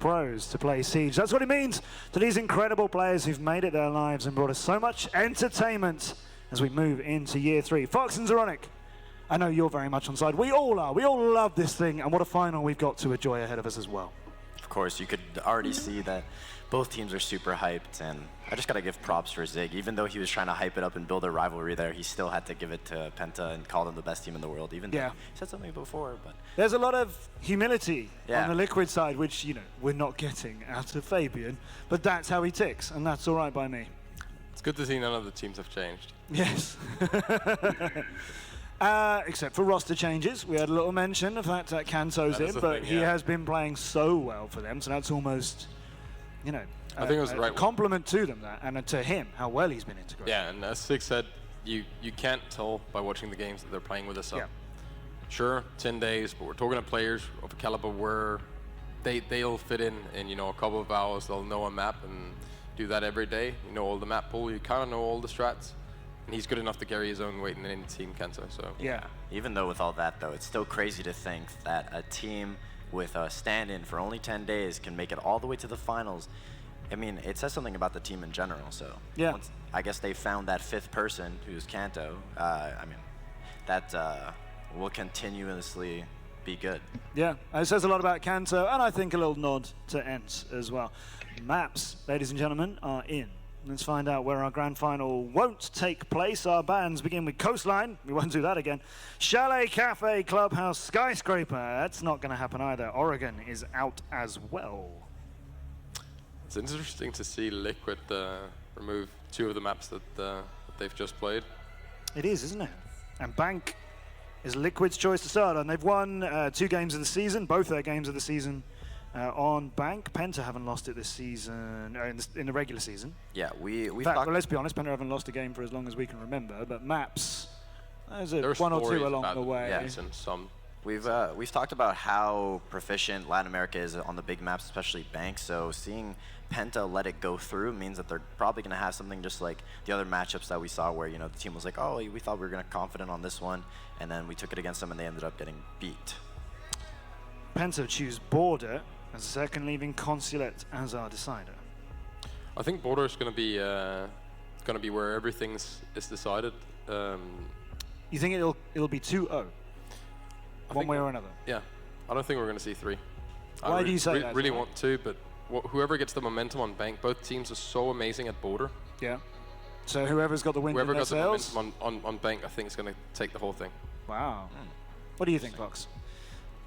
pros to play Siege. That's what it means to these incredible players who've made it their lives and brought us so much entertainment as we move into year 3. Fox and Zeronic, I know you're very much on side. We all are. We all love this thing, and what a final we've got to enjoy ahead of us as well. Of course, you could already see that both teams are super hyped, and I just got to give props for Zig. Even though he was trying to hype it up and build a rivalry there, he still had to give it to Penta and call them the best team in the world, even though he said something before. But there's a lot of humility on the Liquid side, which, you know, we're not getting out of Fabian, but that's how he ticks, and that's all right by me. It's good to see none of the teams have changed. Yes. Except for roster changes. We had a little mention of that Kanto's in, but he has been playing so well for them, so that's almost, you know, I think it was the right a compliment to them, and to him, how well he's been integrated. Yeah, and as Sig said, you can't tell by watching the games that they're playing with us up. Sure, 10 days, but we're talking to players of a caliber where they'll fit in, you know, a couple of hours. They'll know a map and do that every day. You know all the map pool, you kind of know all the strats. And he's good enough to carry his own weight in any team, Kanto. So yeah. Even though with all that, though, it's still crazy to think that a team with a stand-in for only 10 days can make it all the way to the finals. I mean, it says something about the team in general. So once, I guess they found that 5th person, who's Kanto. I mean, that will continuously be good. Yeah, it says a lot about Kanto, and I think a little nod to Ents as well. Maps, ladies and gentlemen, are in. Let's find out where our grand final won't take place. Our bands begin with Coastline. We won't do that again. Chalet, Cafe, Clubhouse, Skyscraper. That's not going to happen either. Oregon is out as well. It's interesting to see Liquid remove 2 of the maps that they've just played. It is, isn't it? And Bank is Liquid's choice to start on. They've won 2 games of the season, both their games of the season. On Bank, Penta haven't lost it this season, in the regular season. Yeah, we well, let's be honest, Penta haven't lost a game for as long as we can remember, but Maps, there's one or 2 along the way. Yes, and some. We've talked about how proficient Latin America is on the big maps, especially Bank, so seeing Penta let it go through means that they're probably going to have something just like the other matchups that we saw where, you know, the team was like, oh, we thought we were going to confident on this one, and then we took it against them and they ended up getting beat. Penta choose Border as a second, leaving Consulate as our decider. I think Border is going to be where everything is decided. You think it'll be 2-0, one way or another? Yeah, I don't think we're going to see 3. Why do you say that? I really want to, but whoever gets the momentum on Bank, both teams are so amazing at Border. Yeah. So whoever's got the wind in their sails? Whoever got the momentum on Bank, I think is going to take the whole thing. Wow. What do you think, Fox?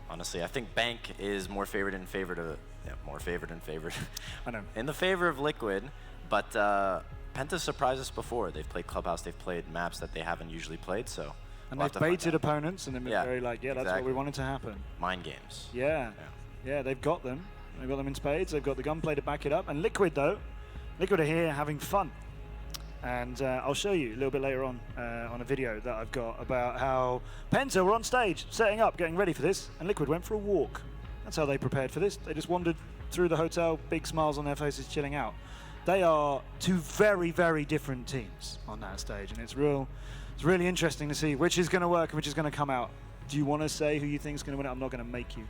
Honestly, I think Bank is more favored in favor to, more favored in favor. I know. In the favor of Liquid, but Penta surprised us before. They've played Clubhouse, they've played maps that they haven't usually played, so. And they've baited opponents, and they've been very like, that's what we wanted to happen. Mind games. Yeah, they've got them. They've got them in spades. They've got the gunplay to back it up. And Liquid, though, Liquid are here having fun. And I'll show you a little bit later on a video that I've got about how Penta were on stage, setting up, getting ready for this, and Liquid went for a walk. That's how they prepared for this. They just wandered through the hotel, big smiles on their faces, chilling out. They are 2 very, very different teams on that stage, and it's really interesting to see which is going to work and which is going to come out. Do you want to say who you think is going to win it? I'm not going to make you.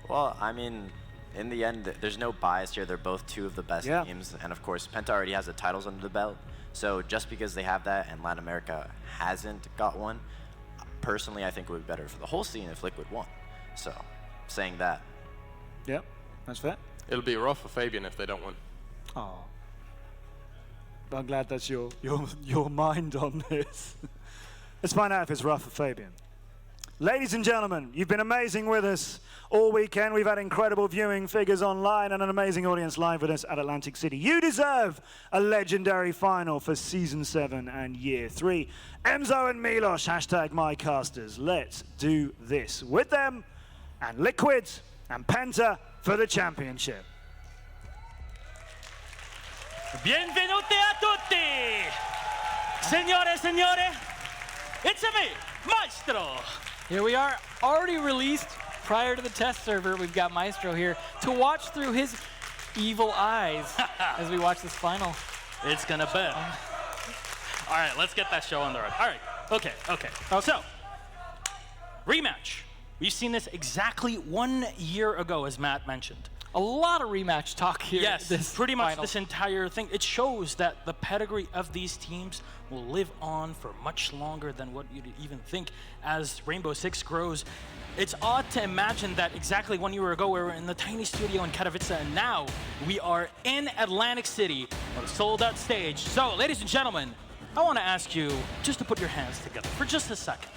Well, I mean, in the end, there's no bias here. They're both 2 of the best teams, and of course, Penta already has the titles under the belt. So just because they have that and Latin America hasn't got one, personally, I think it would be better for the whole scene if Liquid won. So, saying that. Yep, that's fair. It'll be rough for Fabian if they don't win. Oh. I'm glad that's your mind on this. Let's find out if it's rough for Fabian. Ladies and gentlemen, you've been amazing with us all weekend. We've had incredible viewing figures online and an amazing audience live with us at Atlantic City. You deserve a legendary final for Season 7 and Year 3. Emzo and Milos, #MyCasters. Let's do this with them and Liquid and Penta for the championship. Benvenuti a tutti! Signore, signore, it's me, Maestro! Here we are, already released prior to the test server. We've got Maestro here to watch through his evil eyes as we watch this final. It's gonna be. All right, let's get that show on the road. All right, okay. So, rematch. We've seen this exactly 1 year ago, as Matt mentioned. A lot of rematch talk here. Yes, pretty much this entire thing. It shows that the pedigree of these teams will live on for much longer than what you'd even think as Rainbow Six grows. It's odd to imagine that exactly 1 year ago we were in the tiny studio in Katowice, and now we are in Atlantic City on a sold-out stage. So, ladies and gentlemen, I want to ask you just to put your hands together for just a second,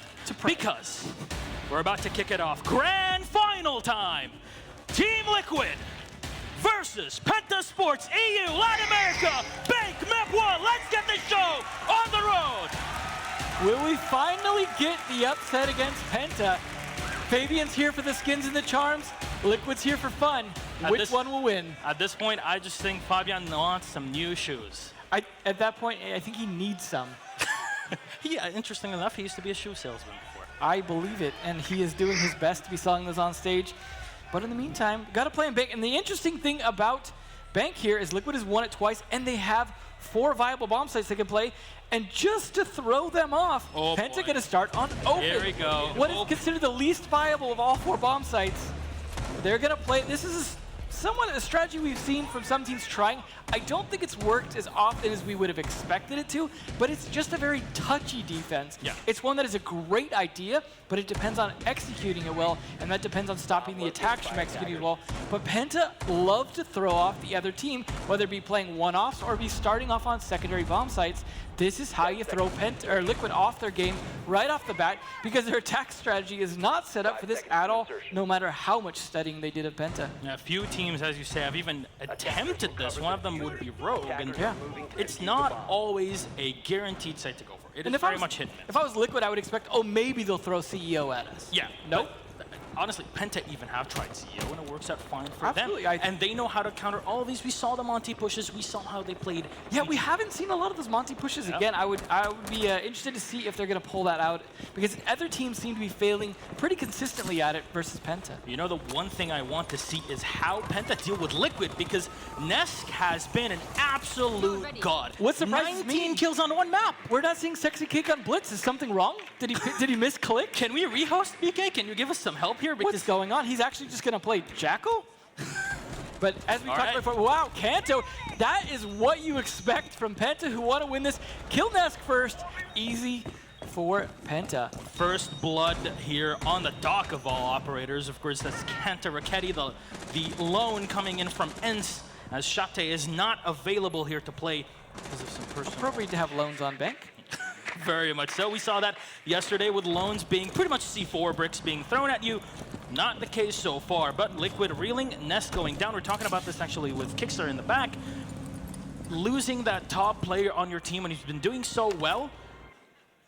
because we're about to kick it off. Grand final time! Team Liquid versus PENTAS Sports EU Latin America Bank Map 1. Let's get this show on the road! Will we finally get the upset against Penta? Fabian's here for the skins and the charms. Liquid's here for fun. Which one will win? At this point, I just think Fabian wants some new shoes. At that point, I think he needs some. Interesting enough, he used to be a shoe salesman before. I believe it, and he is doing his best to be selling those on stage. But in the meantime, got to play in Bank. And the interesting thing about Bank here is Liquid has won it twice, and they have 4 viable bomb sites they can play. And just to throw them off, Penta going to start on open. Here we go. What is considered the least viable of all 4 bomb sites? They're going to play. This is somewhat a strategy we've seen from some teams trying. I don't think it's worked as often as we would have expected it to, but it's just a very touchy defense. Yeah. It's one that is a great idea, but it depends on executing it well, and that depends on stopping the attacks from executing it well. But Penta love to throw off the other team, whether it be playing one-offs or be starting off on secondary bomb sites. This is how you throw Liquid off their game right off the bat, because their attack strategy is not set up for this at all, no matter how much studying they did of Penta. Yeah, a few teams, as you say, have even attempted this. One of them would be Rogue, and it's not always a guaranteed site to go for. It is very much hit and miss. If I was Liquid, I would expect, oh, maybe they'll throw CEO at us. Yeah. Nope. Honestly, Penta even have tried CEO, and it works out fine for Absolutely. them. And they know how to counter all of these. We saw the Monty pushes. We saw how they played. Yeah, we haven't seen a lot of those Monty pushes again. I would be interested to see if they're going to pull that out, because other teams seem to be failing pretty consistently at it versus Penta. You know, the one thing I want to see is how Penta deal with Liquid, because Nesk has been an absolute god. What surprises 19 kills on one map. We're not seeing Sexy Cake on Blitz. Is something wrong? Did he misclick? Can we rehost BK? Can you give us some help here? Because what's going on? He's actually just going to play Jackal? But as we talked about before, wow, Kanto, that is what you expect from Penta, who want to win this. Kill Nesk first. Easy for Penta. First blood here on the dock of all operators. Of course, that's Kanto Raketti, the lone coming in from ENS, as Shate is not available here to play because of some personal... Appropriate to have loans on Bank. Very much so. We saw that yesterday with loans being pretty much C4 bricks being thrown at you. Not the case so far, but Liquid reeling, Nest going down. We're talking about this actually with Kickstar in the back. Losing that top player on your team when he's been doing so well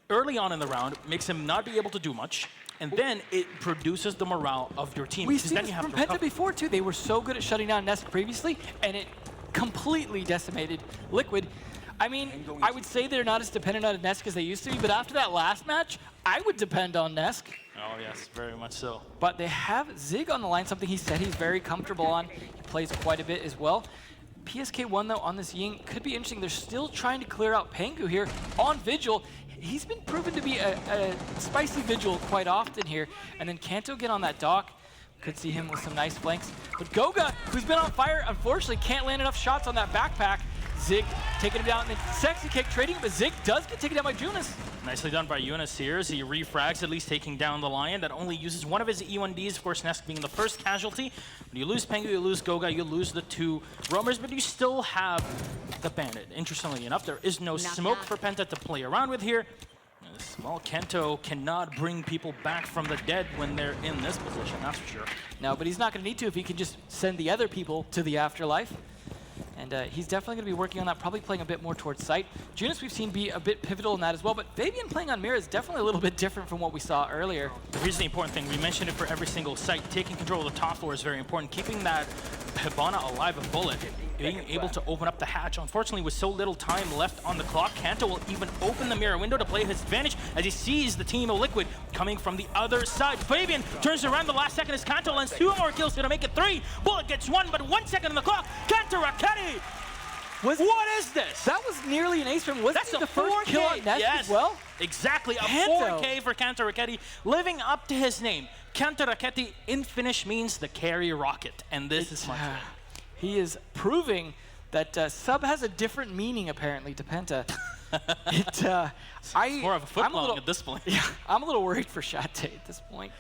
early on in the round makes him not be able to do much, and then it produces the morale of your team. We've seen this from Penta before too. They were so good at shutting down Nest previously, and it completely decimated Liquid. I mean, I would say they're not as dependent on Nesk as they used to be, but after that last match, I would depend on Nesk. Oh yes, very much so. But they have Zig on the line, something he said he's very comfortable on. He plays quite a bit as well. PSK1 though on this Ying could be interesting. They're still trying to clear out Pengu here on Vigil. He's been proven to be a spicy Vigil quite often here. And then Kanto get on that dock. Could see him with some nice flanks. But Goga, who's been on fire, unfortunately can't land enough shots on that backpack. Zig taking him down, and then Sexy Cake trading, but Zig does get taken down by Judas. Nicely done by Eunice here as he refrags, at least taking down the Lion that only uses one of his E1Ds, of course Nesk being the first casualty. When you lose Pengu, you lose Goga, you lose the 2 roamers, but you still have the Bandit. Interestingly enough, there is no smoke for Penta to play around with here. Small Kanto cannot bring people back from the dead when they're in this position, that's for sure. No, but he's not going to need to if he can just send the other people to the afterlife. And he's definitely going to be working on that, probably playing a bit more towards sight. Judas we've seen be a bit pivotal in that as well, but Fabian playing on Mira is definitely a little bit different from what we saw earlier. Here's the important thing. We mentioned it for every single site. Taking control of the top floor is very important. Keeping that Hibana alive a bullet, being able to open up the hatch. Unfortunately, with so little time left on the clock, Kanto will even open the mirror window to play his advantage as he sees the team of Liquid coming from the other side. Fabian turns around the last second as Kanto lands 2 more kills to make it 3. Bullet gets 1, but 1 second on the clock. Kanto Raketti! What is this? That was nearly an ace from. Wasn't That's the first kill on Nesk as well? Exactly, a Kanto. 4K for Kanto Raketti, living up to his name. Canto Raketti in Finnish means the carry rocket, and this is much better. He is proving that sub has a different meaning, apparently, to Penta. It's more of a footlong at this point. Yeah, I'm a little worried for Shatte at this point.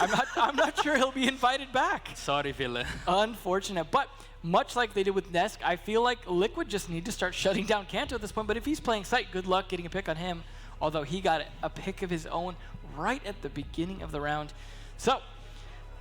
I'm not sure he'll be invited back. Sorry, Ville. Unfortunate, but much like they did with Nesk, I feel like Liquid just need to start shutting down Kanto at this point. But if he's playing Sight, good luck getting a pick on him. Although he got a pick of his own right at the beginning of the round. So,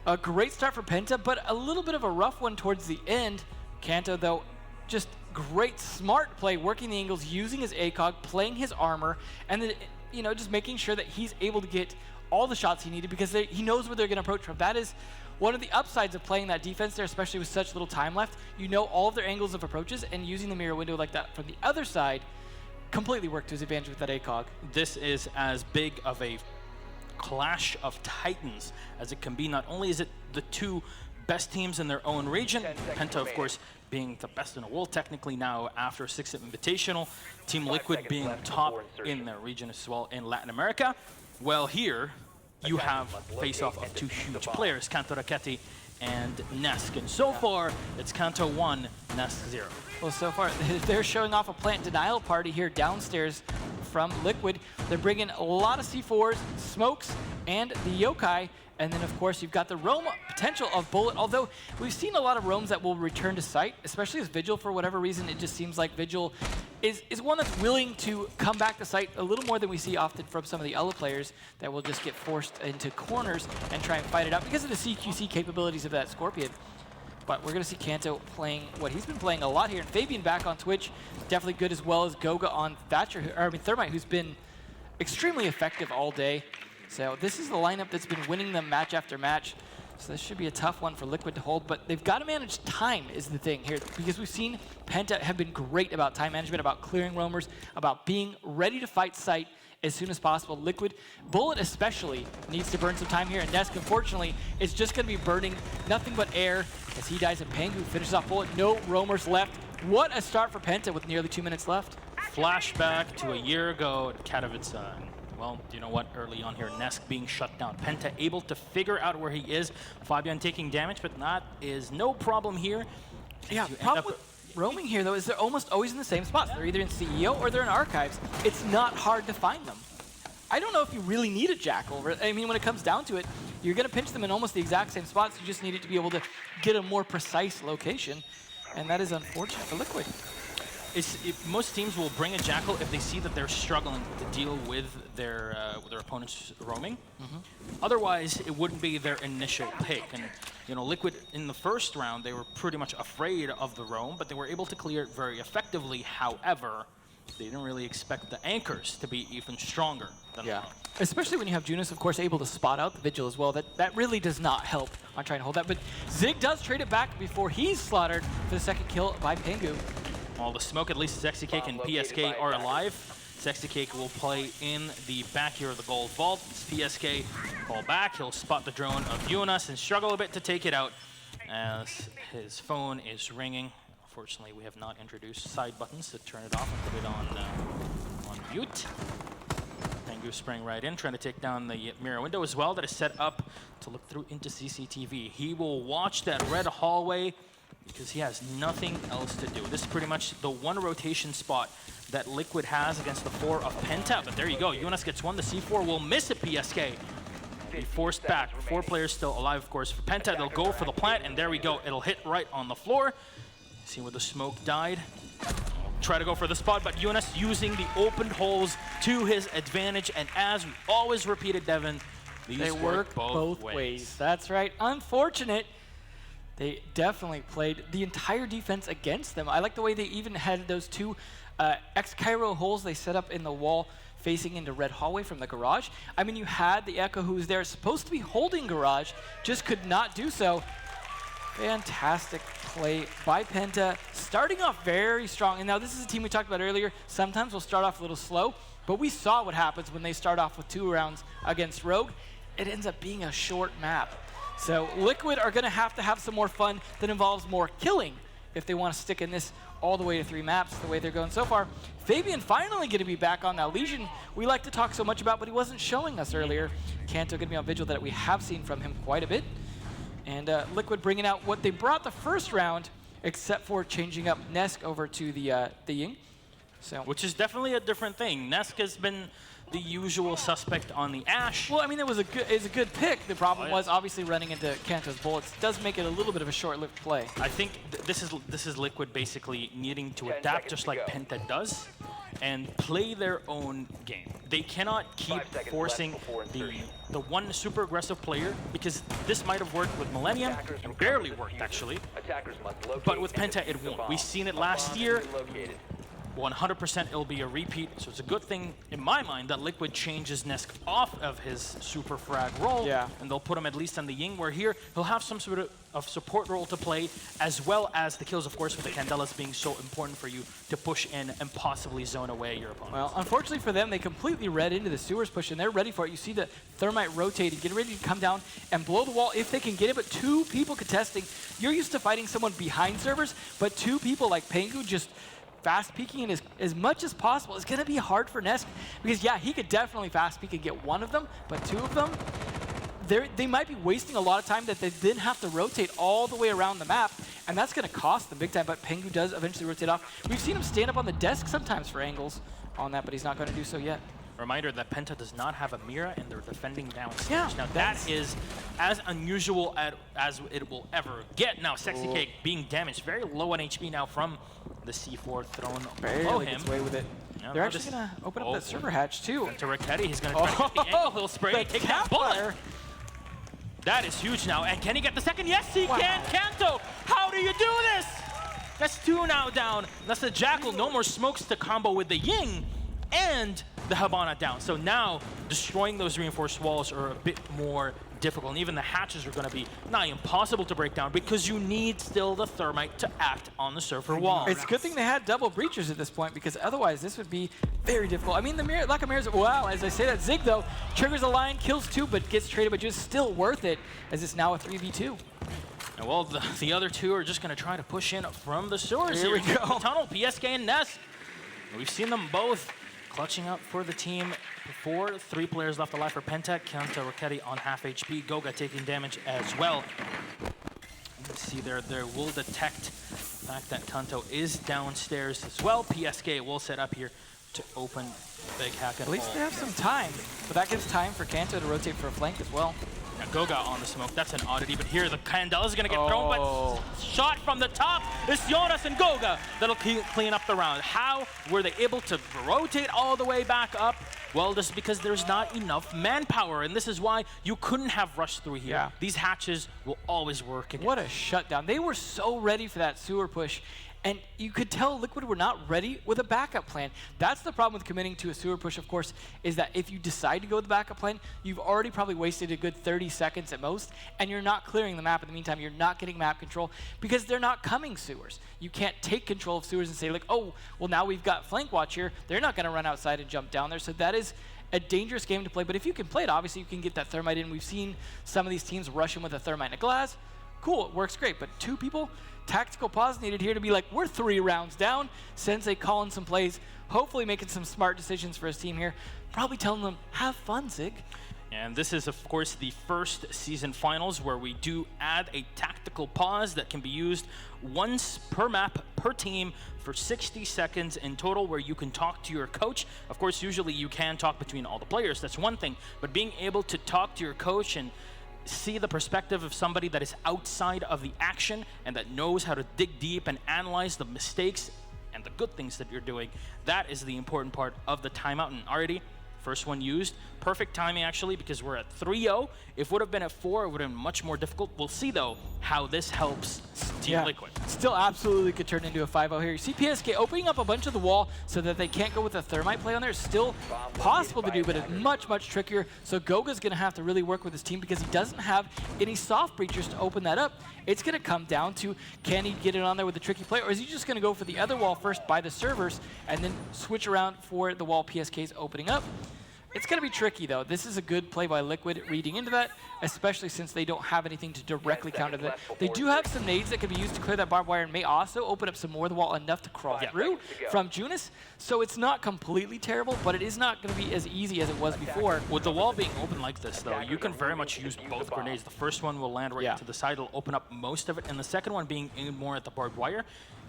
a great start for Penta, but a little bit of a rough one towards the end. Kanto, though, just great, smart play, working the angles, using his ACOG, playing his armor, and then, you know, just making sure that he's able to get all the shots he needed because he knows where they're going to approach from. That is one of the upsides of playing that defense there, especially with such little time left. You know all of their angles of approaches, and using the mirror window like that from the other side completely worked to his advantage with that ACOG. This is as big of a clash of titans as it can be. Not only is it the two best teams in their own region, Penta, of course, being the best in the world technically now after a 6-hit invitational, Team Liquid being top in their region as well in Latin America. Well, here you have face-off of two huge players, Canto Raketti and Nesk. And so far, it's Kanto 1, Nesk 0. Well, so far, they're showing off a plant denial party here downstairs from Liquid. They're bringing a lot of C4s, smokes, and the yokai. And then, of course, you've got the roam potential of Bullet, although we've seen a lot of roams that will return to site, especially as Vigil, for whatever reason. It just seems like Vigil is one that's willing to come back to site a little more than we see often from some of the other players that will just get forced into corners and try and fight it out because of the CQC capabilities of that Scorpion. But we're going to see Kanto playing what he's been playing a lot here. And Fabian back on Twitch, definitely good, as well as Goga on Thermite, who's been extremely effective all day. So this is the lineup that's been winning them match after match. So this should be a tough one for Liquid to hold, but they've got to manage time is the thing here, because we've seen Penta have been great about time management, about clearing roamers, about being ready to fight site as soon as possible. Liquid, Bullet especially, needs to burn some time here, and Nesk, unfortunately, is just going to be burning nothing but air as he dies, and Pengu finishes off Bullet. No roamers left. What a start for Penta with nearly 2 minutes left. Flashback to a year ago at Katowice. Well, you know what? Early on here, Nesk being shut down. Penta able to figure out where he is. Fabian taking damage, but that is no problem here. Yeah, problem with roaming here, though, is they're almost always in the same spots. They're either in CEO or they're in Archives. It's not hard to find them. I don't know if you really need a Jackal. I mean, when it comes down to it, you're going to pinch them in almost the exact same spots. You just need it to be able to get a more precise location, and that is unfortunate for Liquid. Most teams will bring a Jackal if they see that they're struggling to deal with their opponent's roaming. Otherwise, it wouldn't be their initial pick. And you know, Liquid in the first round, they were pretty much afraid of the roam, but they were able to clear it very effectively. However, they didn't really expect the anchors to be even stronger than the roam. Especially when you have Judas, of course, able to spot out the Vigil as well. That really does not help on trying to hold that. But Zig does trade it back before he's slaughtered for the second kill by Pengu. All the smoke, at least Sexy Cake and PSK are alive. Sexy Cake will play in the back here of the gold vault. It's PSK fall back. He'll spot the drone of Jonas and struggle a bit to take it out as his phone is ringing. Unfortunately, we have not introduced side buttons to turn it off and put it on mute. Pengu sprang right in, trying to take down the mirror window as well that is set up to look through into CCTV. He will watch that red hallway because he has nothing else to do. This is pretty much the one rotation spot that Liquid has against the 4 of Penta. But there you go, Jonas gets one. The C4 will miss a PSK. Be forced back. 4 players still alive, of course. For Penta, they'll go for the plant, and there we go. It'll hit right on the floor. See where the smoke died. Try to go for the spot, but Jonas using the opened holes to his advantage. And as we always repeated, Devin, these work both ways. That's right. Unfortunate. They definitely played the entire defense against them. I like the way they even had those 2 X-Cairo holes they set up in the wall facing into red hallway from the garage. I mean, you had the Echo who's there, supposed to be holding garage, just could not do so. Fantastic play by Penta, starting off very strong. And now this is a team we talked about earlier. Sometimes we'll start off a little slow, but we saw what happens when they start off with 2 rounds against Rogue. It ends up being a short map. So Liquid are going to have some more fun that involves more killing if they want to stick in this all the way to 3 maps the way they're going so far. Fabian finally going to be back on that Legion we like to talk so much about, but he wasn't showing us earlier. Kanto going to be on Vigil that we have seen from him quite a bit. And Liquid bringing out what they brought the first round, except for changing up Nesk over to the Ying. So, which is definitely a different thing. Nesk has been the usual suspect on the Ashe. Well, I mean, it's a good pick. The problem was obviously running into Kanto's bullets does make it a little bit of a short-lived play. I think this is Liquid basically needing to adapt just like Penta does and play their own game. They cannot keep forcing the one super aggressive player, because this might have worked with Millennium and barely worked actually, but with Penta it won't. We've seen it last year. 100% it'll be a repeat, so it's a good thing in my mind that Liquid changes Nesk off of his super frag role, and they'll put him at least on the Ying, where here he'll have some sort of support role to play, as well as the kills, of course, with the Candelas being so important for you to push in and possibly zone away your opponent. Well, unfortunately for them, they completely read into the sewers push, and they're ready for it. You see the Thermite rotating, getting ready to come down and blow the wall if they can get it, but 2 people contesting. You're used to fighting someone behind servers, but 2 people like Pengu just fast peeking in as much as possible is going to be hard for Nesk, because yeah, he could definitely fast peek and get 1 of them, but 2 of them, they might be wasting a lot of time that they didn't have to rotate all the way around the map, and that's going to cost them big time, but Pengu does eventually rotate off. We've seen him stand up on the desk sometimes for angles on that, but he's not going to do so yet. Reminder that Penta does not have a Mira and they're defending downstairs. Yeah, now that is as unusual as it will ever get. Now Sexy Cake being damaged, very low on HP now from the C4 thrown below him. Gets away with it. Yeah, they're actually going to open up that server hatch too. To Raketti, he's going to try to get the angle. He'll spray, take that bullet. That is huge now. And can he get the second? Yes, he can. Kanto, how do you do this? That's 2 now down. That's the Jackal. No more smokes to combo with the Ying and the Habana down. So now destroying those reinforced walls are a bit more difficult. And even the hatches are going to be not impossible to break down, because you need still the Thermite to act on the server wall. It's a good thing they had double breachers at this point, because otherwise this would be very difficult. I mean, the lack of mirrors, wow, as I say that, Zig though, triggers a line, kills 2, but gets traded, but just still worth it, as it's now a 3v2. And well, the other 2 are just going to try to push in from the sewers. Here we go. The tunnel, PSK and Ness. We've seen them both clutching up for the team before. 3 players left alive for Penta. Kanto, Raketti on half HP. Goga taking damage as well. You can see there will detect the fact that Kanto is downstairs as well. PSK will set up here to open big hack. At least they have some time, but that gives time for Kanto to rotate for a flank as well. Now Goga on the smoke, that's an oddity, but here the Candela is going to get thrown, but shot from the top. It's Jonas and Goga that'll clean up the round. How were they able to rotate all the way back up? Well, just because there's not enough manpower, and this is why you couldn't have rushed through here. Yeah. These hatches will always work again. What a shutdown. They were so ready for that sewer push, and you could tell Liquid were not ready with a backup plan. That's the problem with committing to a sewer push, of course, is that if you decide to go with the backup plan, you've already probably wasted a good 30 seconds at most, and you're not clearing the map in the meantime. You're not getting map control, because they're not coming sewers. You can't take control of sewers and say, like, oh, well, now we've got flank watch here. They're not going to run outside and jump down there, so that is a dangerous game to play. But if you can play it, obviously you can get that Thermite in. We've seen some of these teams rush in with a Thermite and a glass. Cool, it works great, but 2 people, tactical pause needed here to be like, we're 3 rounds down. Sensei calling some plays, hopefully making some smart decisions for his team here. Probably telling them, have fun, Zig. And this is, of course, the first season finals where we do add a tactical pause that can be used once per map, per team, for 60 seconds in total, where you can talk to your coach. Of course, usually you can talk between all the players, that's one thing, but being able to talk to your coach and see the perspective of somebody that is outside of the action and that knows how to dig deep and analyze the mistakes and the good things that you're doing, that is the important part of the timeout. And already, first one used. Perfect timing, actually, because we're at 3-0. If it would have been at 4, it would have been much more difficult. We'll see, though, how this helps Team Liquid. Still absolutely could turn into a 5-0 here. You see PSK opening up a bunch of the wall so that they can't go with a Thermite play on there. It's still possible to do, but it's much, much trickier. So Goga's going to have to really work with his team, because he doesn't have any soft breachers to open that up. It's going to come down to, can he get it on there with a tricky play, or is he just going to go for the other wall first by the servers and then switch around for the wall PSK's opening up? It's going to be tricky, though. This is a good play by Liquid reading into that, especially since they don't have anything to directly counter that. They do have some nades that can be used to clear that barbed wire and may also open up some more of the wall enough to crawl through from Judas. So it's not completely terrible, but it is not going to be as easy as it was before. With the wall being open like this, though, you can very much use both grenades. The first one will land right into the side. It'll open up most of it, and the second one being in more at the barbed wire,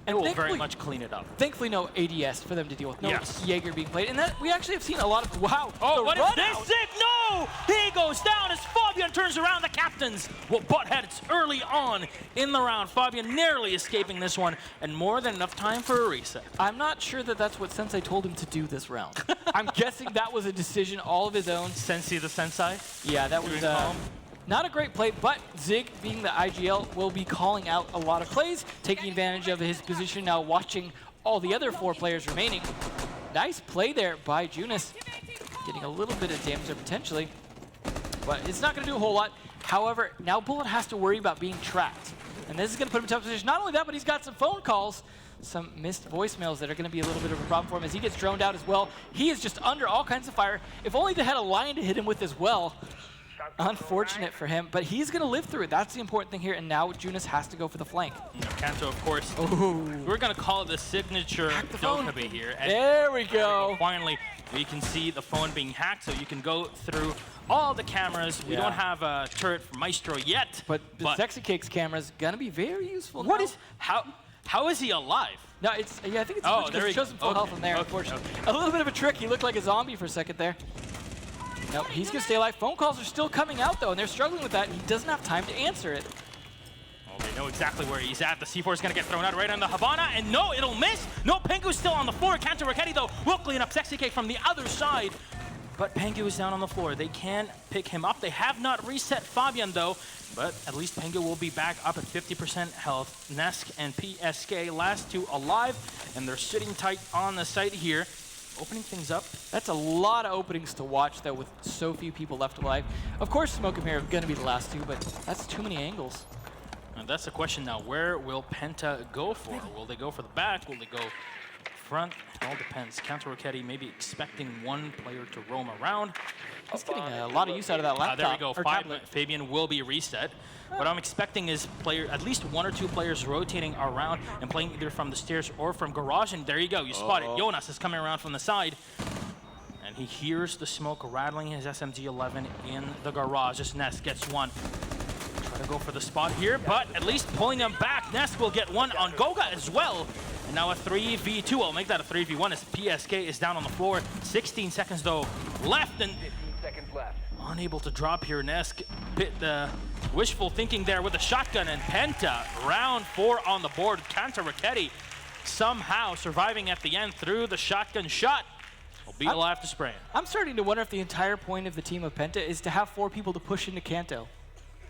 it will very much clean it up. Thankfully, no ADS for them to deal with. No Jaeger being played. And that we actually have seen a lot of, wow. Oh, what is this? Zig, no! He goes down as Fabian turns around. The captains will butt heads early on in the round. Fabian narrowly escaping this one, and more than enough time for a reset. I'm not sure that that's what Sensei told him to do this round. I'm guessing that was a decision all of his own. Sensei the Sensei? Yeah, that was not a great play, but Zig, being the IGL, will be calling out a lot of plays, taking advantage of his position now, watching all the other 4 players remaining. Nice play there by Judas, getting a little bit of damage there potentially, but it's not going to do a whole lot. However, now Bullet has to worry about being tracked, and this is going to put him in a tough position. Not only that, but he's got some phone calls, some missed voicemails that are going to be a little bit of a problem for him as he gets droned out as well. He is just under all kinds of fire. If only they had a line to hit him with as well. Unfortunate for him, but he's going to live through it. That's the important thing here, and now Judas has to go for the flank. Kanto, of course. We're going to call it the signature Dokkaebi here. And there we go. Finally, we can see the phone being hacked, so you can go through all the cameras. We don't have a turret for Maestro yet. But Sexy Cake's camera is going to be very useful now. How is he alive? No, it's, I think it's because he shows some full health from there, unfortunately. A little bit of a trick. He looked like a zombie for a second there. Nope, he's going to stay alive. Phone calls are still coming out, though, and they're struggling with that. He doesn't have time to answer it. Oh, they know exactly where he's at. The C4 is going to get thrown out right on the Havana, and no, it'll miss. No, Pengu's still on the floor. Kanto Raketti, though, will clean up Sexy Cake from the other side. But Pengu is down on the floor. They can pick him up. They have not reset Fabian, though, but at least Pengu will be back up at 50% health. Nesk and PSK, last 2 alive, and they're sitting tight on the site here. Opening things up. That's a lot of openings to watch, though, with so few people left alive. Of course, Smoke and Mirror are going to be the last 2, but that's too many angles. And that's the question now. Where will Penta go for? Will they go for the back? Will they go front? It all depends. Kanto Raketti maybe expecting 1 player to roam around. He's getting a lot of use out of that laptop. There we go. Fabian will be reset. What I'm expecting is at least 1 or 2 players rotating around and playing either from the stairs or from garage. And there you go. You spot it. Jonas is coming around from the side. And he hears the smoke rattling his SMG-11 in the garage. This Nest gets 1. Try to go for the spot here, but at least pulling them back. Nest will get 1 on Goga as well. And now a 3v2. I'll make that a 3v1 as PSK is down on the floor. 16 seconds, though, left. And 15 seconds left. Unable to drop here. Nesk bit the wishful thinking there with a shotgun, and Penta, round 4 on the board. Kanto Raketti somehow surviving at the end through the shotgun shot. Will be alive to spray. I'm starting to wonder if the entire point of the team of Penta is to have 4 people to push into Kanto.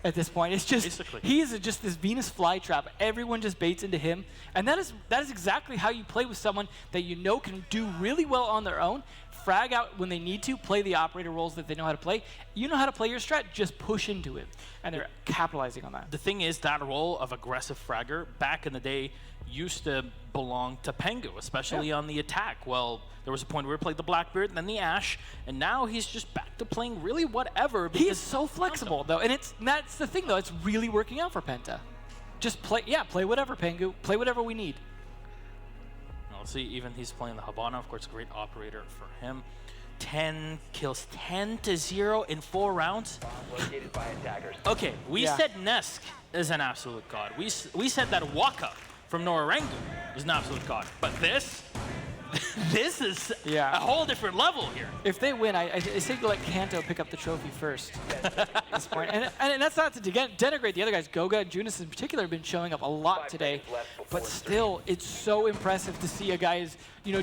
At this point, it's just he is just this Venus flytrap. Everyone just baits into him, and that is exactly how you play with someone that you know can do really well on their own. Frag out when they need to, play the operator roles that they know how to play. You know how to play your strat, just push into it, and they're capitalizing on that. The thing is, that role of aggressive fragger back in the day used to belong to Pengu, especially on the attack. Well, there was a point where he played the Blackbeard, then the Ash, and now he's just back to playing really whatever. He's so flexible, though, and that's the thing, though. It's really working out for Penta. Just play whatever, Pengu. Play whatever we need. Let's see, even he's playing the Habana, of course, great operator for him. 10 kills, 10-0 in 4 rounds. Located by attackers. Okay, we said Nesk is an absolute god. We said that Waka from Norarengu is an absolute god. But this is a whole different level here. If they win, I say to let Kanto pick up the trophy first at this point. And that's not to denigrate the other guys. Goga and Judas in particular have been showing up a lot today. But still, it's so impressive to see a guy who's,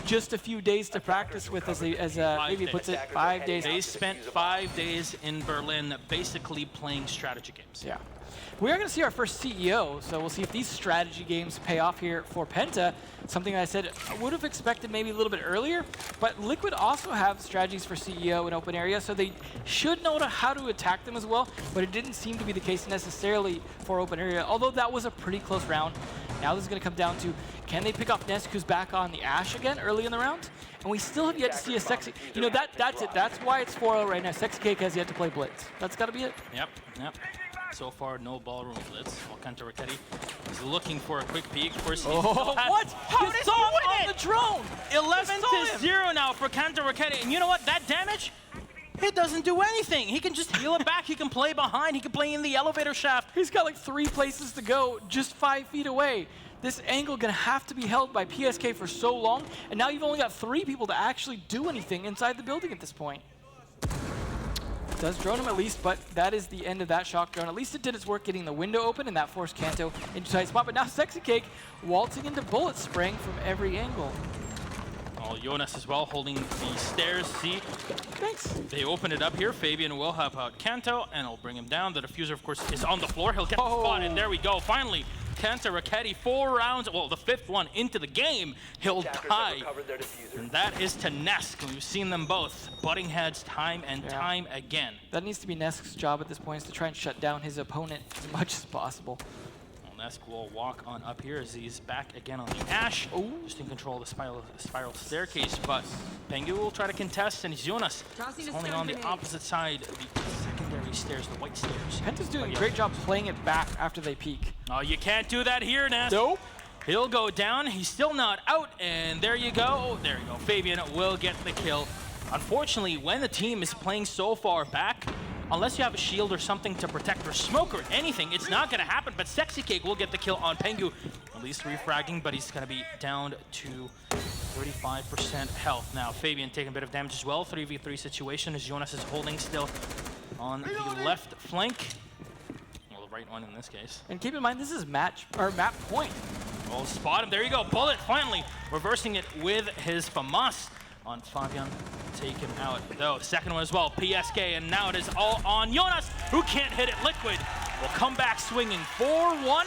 just a few days to practice with, as maybe puts it, 5 days. They spent 5 days in Berlin basically playing strategy games. Yeah. We are going to see our first CEO, so we'll see if these strategy games pay off here for Penta. Something I said I would have expected maybe a little bit earlier, but Liquid also have strategies for CEO in open area, so they should know how to attack them as well, but it didn't seem to be the case necessarily for open area, although that was a pretty close round. Now this is going to come down to, can they pick off Nesk, who's back on the Ashe again early in the round? And we still have yet to see a Sexy. You know, that's it. That's why it's 4-0 right now. Sexy Cake has yet to play Blitz. That's got to be it. Yep. So far, no ballroom blitz. While Kanto is looking for a quick peek. Of course, what? How did he win it? The drone. 11-0 now for Kanto. And you know what? That damage, it doesn't do anything. He can just heal it back. He can play behind. He can play in the elevator shaft. He's got like 3 places to go, just 5 feet away. This angle gonna have to be held by PSK for so long, and now you've only got 3 people to actually do anything inside the building at this point. Does drone him at least, but that is the end of that shock drone. At least it did its work getting the window open, and that forced Kanto into a tight spot. But now Sexy Cake waltzing into bullet spraying from every angle. Oh, Jonas as well, holding the stairs. See, thanks. They open it up here. Fabian will help out Kanto, and he'll bring him down. The diffuser, of course, is on the floor. He'll get the spot, and there we go. Finally, Kanto Raketti, 4 rounds, well, the 5th one into the game. He'll die. And that is to Nesk. We've seen them both butting heads time and time again. That needs to be Nesk's job at this point, is to try and shut down his opponent as much as possible. Nesk will walk on up here as he's back again on the Ashe. Just in control of the spiral staircase, but Pengu will try to contest, and Jonas is holding on the opposite side, the secondary stairs, the white stairs. Penta's doing a great job playing it back after they peek. Oh, you can't do that here, Nesk. Nope. He'll go down. He's still not out, and there you go. There you go. Fabian will get the kill. Unfortunately, when the team is playing so far back, unless you have a shield or something to protect, or smoke or anything, it's not going to happen. But Sexy Cake will get the kill on Pengu. At least refragging, but he's going to be down to 35% health. Now, Fabian taking a bit of damage as well. 3v3 situation as Jonas is holding still on the left flank. Well, the right one in this case. And keep in mind, this is map point. Well, spot him. There you go. Bullet finally reversing it with his FAMAS on Fabian. Taken out, though. The second one as well, PSK, and now it is all on Jonas, who can't hit it. Liquid will come back swinging 4-1,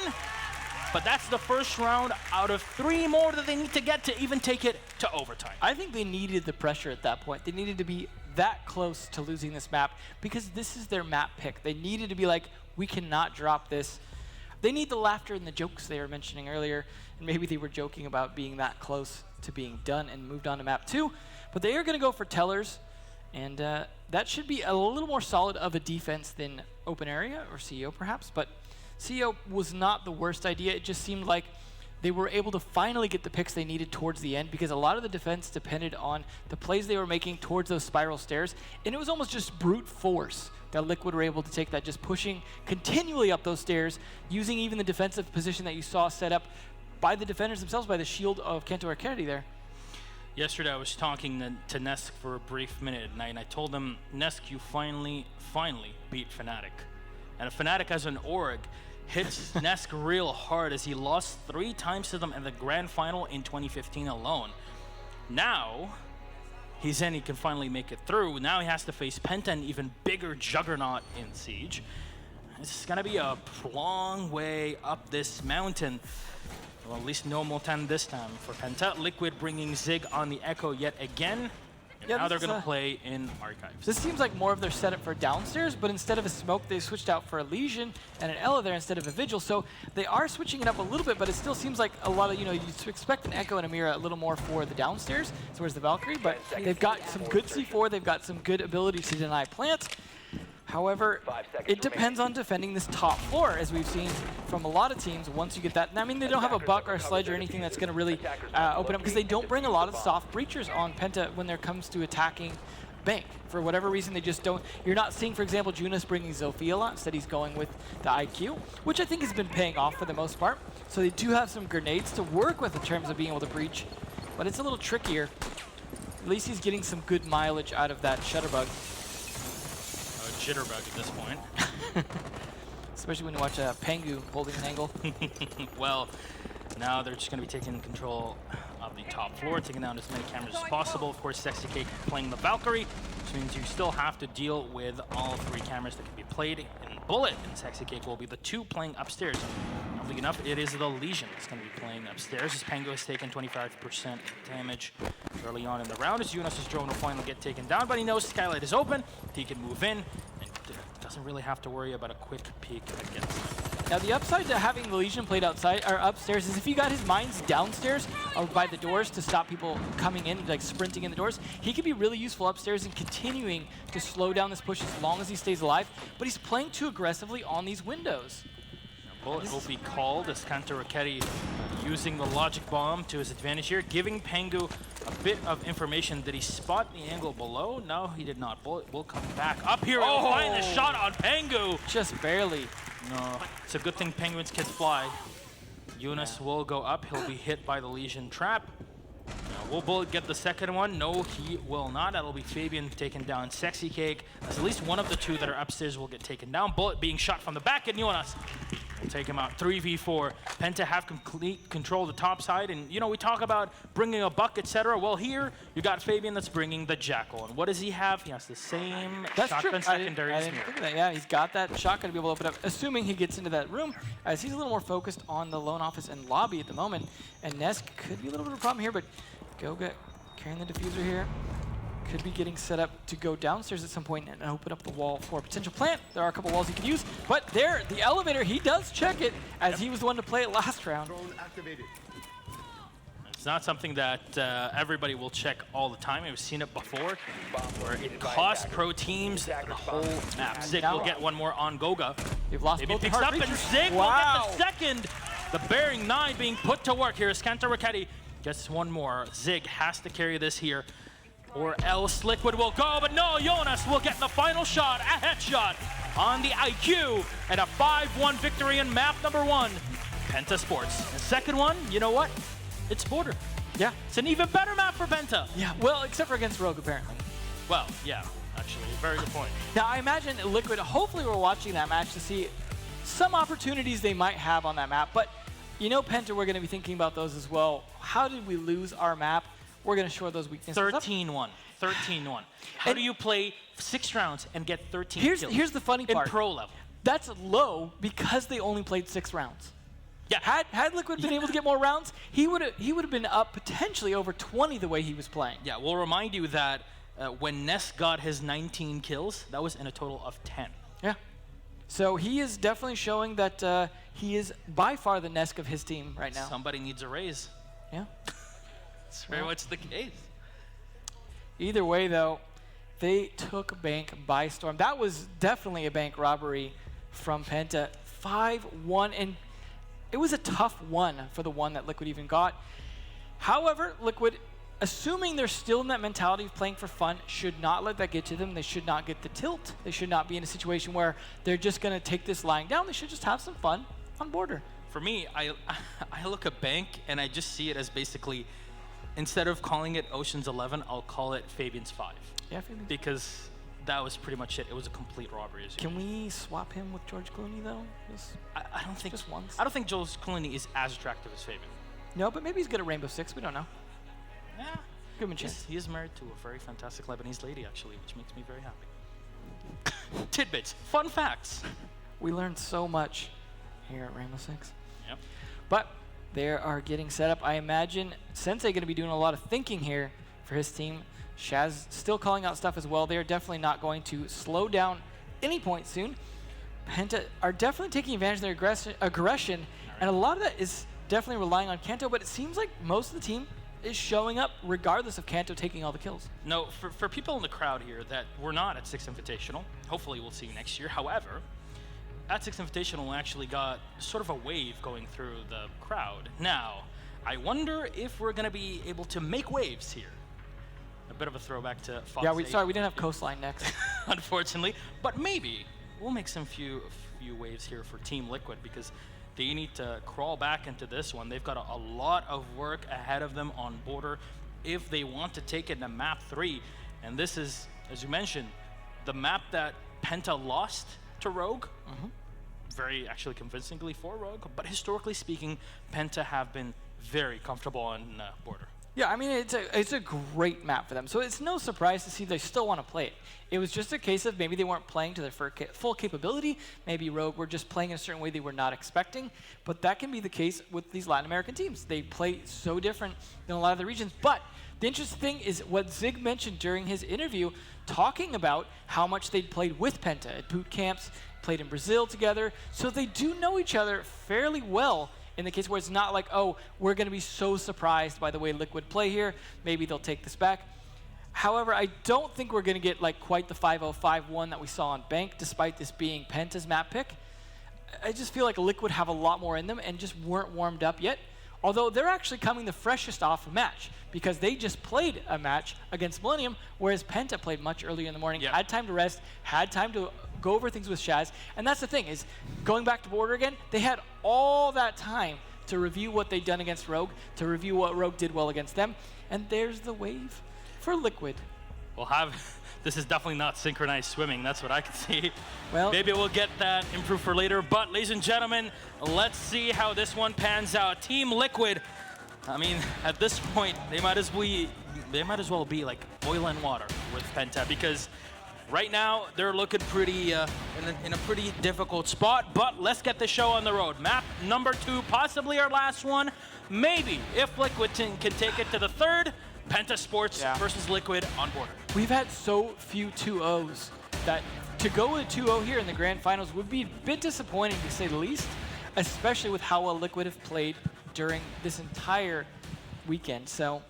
but that's the first round out of 3 more that they need to get to even take it to overtime. I think they needed the pressure at that point. They needed to be that close to losing this map because this is their map pick. They needed to be like, we cannot drop this. They need the laughter and the jokes they were mentioning earlier, and maybe they were joking about being that close to being done and moved on to map 2. But they are going to go for tellers, and that should be a little more solid of a defense than open area or CEO perhaps. But CEO was not the worst idea. It just seemed like they were able to finally get the picks they needed towards the end because a lot of the defense depended on the plays they were making towards those spiral stairs, and it was almost just brute force that Liquid were able to take that, just pushing continually up those stairs, using even the defensive position that you saw set up by the defenders themselves, by the shield of Kanto Arcady there. Yesterday I was talking to Nesk for a brief minute at night, and I told him, Nesk, you finally beat Fnatic. And if Fnatic as an org hits Nesk real hard, as he lost 3 times to them in the grand final in 2015 alone. Now, he's in, he can finally make it through. Now he has to face Penta, an even bigger juggernaut in Siege. This is gonna be a long way up this mountain. Well, at least no Molten this time for Penta. Liquid bringing Zig on the Echo yet again. And now they're going to play in Archives. This seems like more of their setup for downstairs, but instead of a smoke, they switched out for a Legion and an Ela there instead of a Vigil. So they are switching it up a little bit, but it still seems like a lot of, you'd expect an Echo and a Mira a little more for the downstairs, so where's the Valkyrie, but they've got some good C4, they've got some good ability to deny plant. However, it depends on defending this top floor, as we've seen from a lot of teams. Once you get that, I mean, they don't have a Buck or a Sledge or anything that's going to really open up, because they don't bring a lot of soft breachers on Penta when it comes to attacking Bank. For whatever reason, they just don't. You're not seeing, for example, Judas bringing Zofia a lot. Instead, he's going with the IQ, which I think has been paying off for the most part. So they do have some grenades to work with in terms of being able to breach, but it's a little trickier. At least he's getting some good mileage out of that Shutterbug. Jitterbug at this point. Especially when you watch Pengu holding an angle. Well, now they're just going to be taking control of the top floor, taking down as many cameras as possible. Of course, Sexy Cake playing the Valkyrie, which means you still have to deal with all 3 cameras that can be played in Bullet, and Sexy Cake will be the 2 playing upstairs. Oddly enough, it is the Legion that's going to be playing upstairs, as Pengu has taken 25% damage early on in the round, as Jonas' drone will finally get taken down, but he knows Skylight is open, he can move in, and doesn't really have to worry about a quick peek against him. Now the upside to having the Legion played outside or upstairs is if he got his mines downstairs or by the doors to stop people coming in, like sprinting in the doors, he could be really useful upstairs and continuing to slow down this push as long as he stays alive. But he's playing too aggressively on these windows. Bullet will be called as Kanto using the logic bomb to his advantage here, giving Pengu a bit of information. Did he spot the angle below? No, he did not. Bullet will come back up here. He'll find the shot on Pengu. Just barely. No, it's a good thing Penguins can fly. Judas will go up. He'll be hit by the Legion trap. Now, will Bullet get the second one? No, he will not. That'll be Fabian taken down. Sexy Cake, as at least one of the two that are upstairs will get taken down. Bullet being shot from the back, and Judas will take him out. 3v4. Penta have complete control of the top side, and you know, we talk about bringing a buck, etc. Well, here you got Fabian that's bringing the Jackal, and what does he have? He has the same shotgun secondary. I didn't think of that. Yeah, he's got that shotgun to be able to open up, assuming he gets into that room, as he's a little more focused on the loan office and lobby at the moment. And Nesk could be a little bit of a problem here, but Goga carrying the diffuser here. Could be getting set up to go downstairs at some point and open up the wall for a potential plant. There are a couple walls he could use, but there, the elevator, he does check it, as he was the one to play it last round. It's not something that everybody will check all the time. We've seen it before, where it costs pro teams the whole map. Zig will get one more on Goga. They've lost Maybe both picks up, and Zig will get the second. The bearing 9 being put to work here as Kanto gets one more. Zig has to carry this here, or else Liquid will go, but no, Judas will get the final shot, a headshot on the IQ, and a 5-1 victory in map number 1, Penta Sports. The second one, you know what? It's Border. Yeah. It's an even better map for Penta. Yeah, well, except for against Rogue, apparently. Well, yeah, actually, very good point. Now, I imagine Liquid, hopefully we're watching that match to see some opportunities they might have on that map, but you know, Penta, we're going to be thinking about those as well. How did we lose our map? We're going to shore those weaknesses 13-1. 13-1. How do you play 6 rounds and get 13 kills? Here's the funny part. In pro level. That's low because they only played 6 rounds. Yeah. Had Liquid been able to get more rounds, he would have been up potentially over 20 the way he was playing. Yeah, we'll remind you that when Ness got his 19 kills, that was in a total of 10. Yeah. So he is definitely showing that he is by far the Nesk of his team right now. Somebody needs a raise. Yeah. That's very much the case. Either way, though, they took Bank by storm. That was definitely a bank robbery from Penta. 5-1, and it was a tough one for the one that Liquid even got. However, Liquid, assuming they're still in that mentality of playing for fun, should not let that get to them. They should not get the tilt. They should not be in a situation where they're just going to take this lying down. They should just have some fun on Border. For me, I look at Bank, and I just see it as basically, instead of calling it Ocean's 11, I'll call it Fabian's 5. Yeah, Fabian. Because that was pretty much it. It was a complete robbery. Can we swap him with George Clooney, though? I don't think just once. I don't think George Clooney is as attractive as Fabian. No, but maybe he's good at Rainbow Six. We don't know. Yeah. Give him a chance. He is married to a very fantastic Lebanese lady, actually, which makes me very happy. Tidbits. Fun facts. We learned so much here at Rainbow Six. Yep. But they are getting set up. I imagine Sensei going to be doing a lot of thinking here for his team. Shaz still calling out stuff as well. They are definitely not going to slow down any point soon. Penta are definitely taking advantage of their aggression, and a lot of that is definitely relying on Kanto, but it seems like most of the team is showing up regardless of Kanto taking all the kills. No, for people in the crowd here that were not at 6 Invitational, hopefully we'll see next year. However, at 6 Invitational actually got sort of a wave going through the crowd. Now, I wonder if we're going to be able to make waves here. A bit of a throwback to Fox. Yeah, sorry, we didn't have Coastline next. Unfortunately, but maybe we'll make some few waves here for Team Liquid, because they need to crawl back into this one. They've got a lot of work ahead of them on Border if they want to take it to map 3. And this is, as you mentioned, the map that Penta lost to Rogue. Very actually convincingly for Rogue, but historically speaking, Penta have been very comfortable on Border. Yeah, I mean, it's a great map for them. So it's no surprise to see they still want to play it. It was just a case of maybe they weren't playing to their full capability. Maybe Rogue were just playing in a certain way they were not expecting. But that can be the case with these Latin American teams. They play so different than a lot of the regions. But the interesting thing is what Zig mentioned during his interview, talking about how much they'd played with Penta at boot camps, played in Brazil together, so they do know each other fairly well in the case where it's not like, oh, we're going to be so surprised by the way Liquid play here, maybe they'll take this back. However, I don't think we're going to get like quite the 5-0-5-1 that we saw on Bank, despite this being Penta's map pick. I just feel like Liquid have a lot more in them and just weren't warmed up yet. Although they're actually coming the freshest off a match because they just played a match against Millennium, whereas Penta played much earlier in the morning, had time to rest, had time to go over things with Shaz. And that's the thing is, going back to Border again, they had all that time to review what they'd done against Rogue, to review what Rogue did well against them. And there's the wave for Liquid. This is definitely not synchronized swimming. That's what I can see. Well, maybe we'll get that improved for later. But ladies and gentlemen, let's see how this one pans out. Team Liquid, I mean, at this point, they might as well be like oil and water with Penta, because right now they're looking pretty in a pretty difficult spot. But let's get the show on the road. Map number 2, possibly our last one. Maybe if Liquid can take it to the 3rd. PENTAS Sports versus Liquid on Border. We've had so few 2-0s that to go with 2-0 here in the grand finals would be a bit disappointing, to say the least, especially with how well Liquid have played during this entire weekend. So,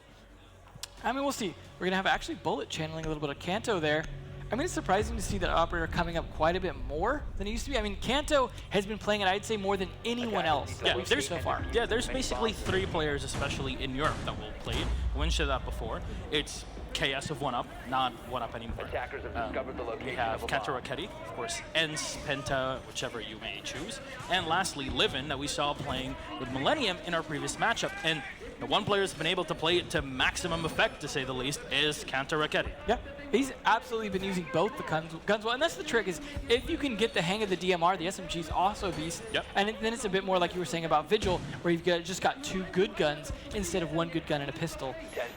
I mean, we'll see. We're going to have actually Bullet channeling a little bit of Kanto there. I mean, it's surprising to see that operator coming up quite a bit more than it used to be. I mean, Kanto has been playing it, I'd say, more than anyone else that we've seen so far. Yeah, there's basically 3 players, especially in Europe, that will play it. We mentioned that before. It's KS of 1UP, not 1UP anymore. Attackers have discovered the location we have of a Kanto bomb. Raketti, of course, ENS, PENTA, whichever you may choose. And lastly, Livin, that we saw playing with Millennium in our previous matchup. And the one player that's been able to play it to maximum effect, to say the least, is Kanto Raketti. Yeah. He's absolutely been using both the guns well, and that's the trick is if you can get the hang of the DMR, the SMG is also a beast, and then it's a bit more like you were saying about Vigil, where you've just got 2 good guns instead of 1 good gun and a pistol.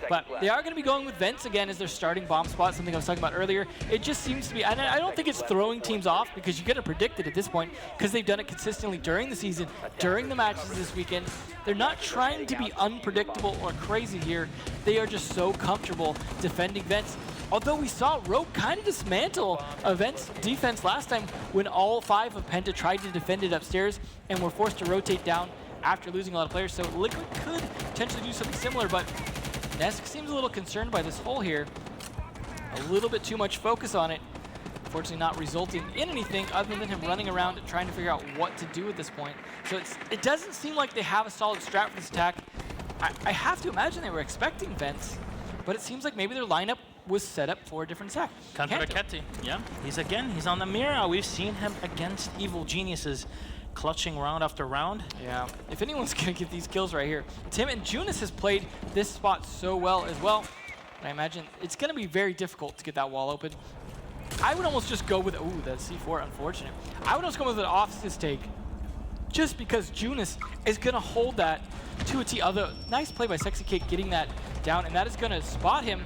But they are going to be going with Vents again as their starting bomb spot, something I was talking about earlier. It just seems to be, and I don't think it's throwing teams off because you get to predict it at this point because they've done it consistently during the season, during the matches this weekend. They're not trying to be unpredictable or crazy here. They are just so comfortable defending Vents. Although we saw Rogue kind of dismantle Vents defense last time when all 5 of Penta tried to defend it upstairs and were forced to rotate down after losing a lot of players. So Liquid could potentially do something similar, but Nesk seems a little concerned by this hole here. A little bit too much focus on it. Unfortunately not resulting in anything other than him running around and trying to figure out what to do at this point. So it doesn't seem like they have a solid strat for this attack. I have to imagine they were expecting Vents, but it seems like maybe their lineup was set up for a different attack. Kanto Raketti, yeah. He's on the mirror. We've seen him against Evil Geniuses, clutching round after round. Yeah, if anyone's going to get these kills right here, Tim, and Judas has played this spot so well as well. I imagine it's going to be very difficult to get that wall open. I would almost just go with, ooh, that C4, unfortunate. I would almost go with an off-assist take, just because Judas is going to hold that to a T. Although, nice play by Sexy Cake getting that down, and that is going to spot him.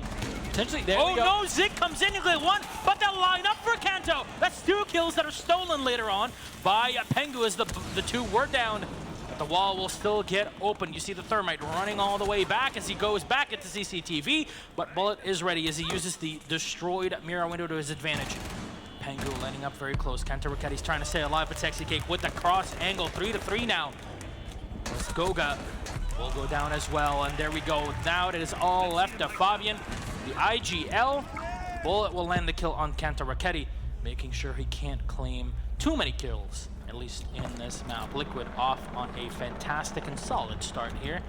Potentially, there we go. Oh no, Zig comes in, you get 1, but they'll line up for Kanto. That's 2 kills that are stolen later on by Pengu as the 2 were down. But the wall will still get open. You see the Thermite running all the way back as he goes back into CCTV, but Bullet is ready as he uses the destroyed mirror window to his advantage. Pengu lining up very close. Kanto Raketti's trying to stay alive, but Sexy Cake with the cross angle, 3-3 now. As Goga will go down as well, and there we go. Now it is all left to Fabian. The IGL, Bullet will land the kill on Kanto Raketti, making sure he can't claim too many kills, at least in this map. Liquid off on a fantastic and solid start here.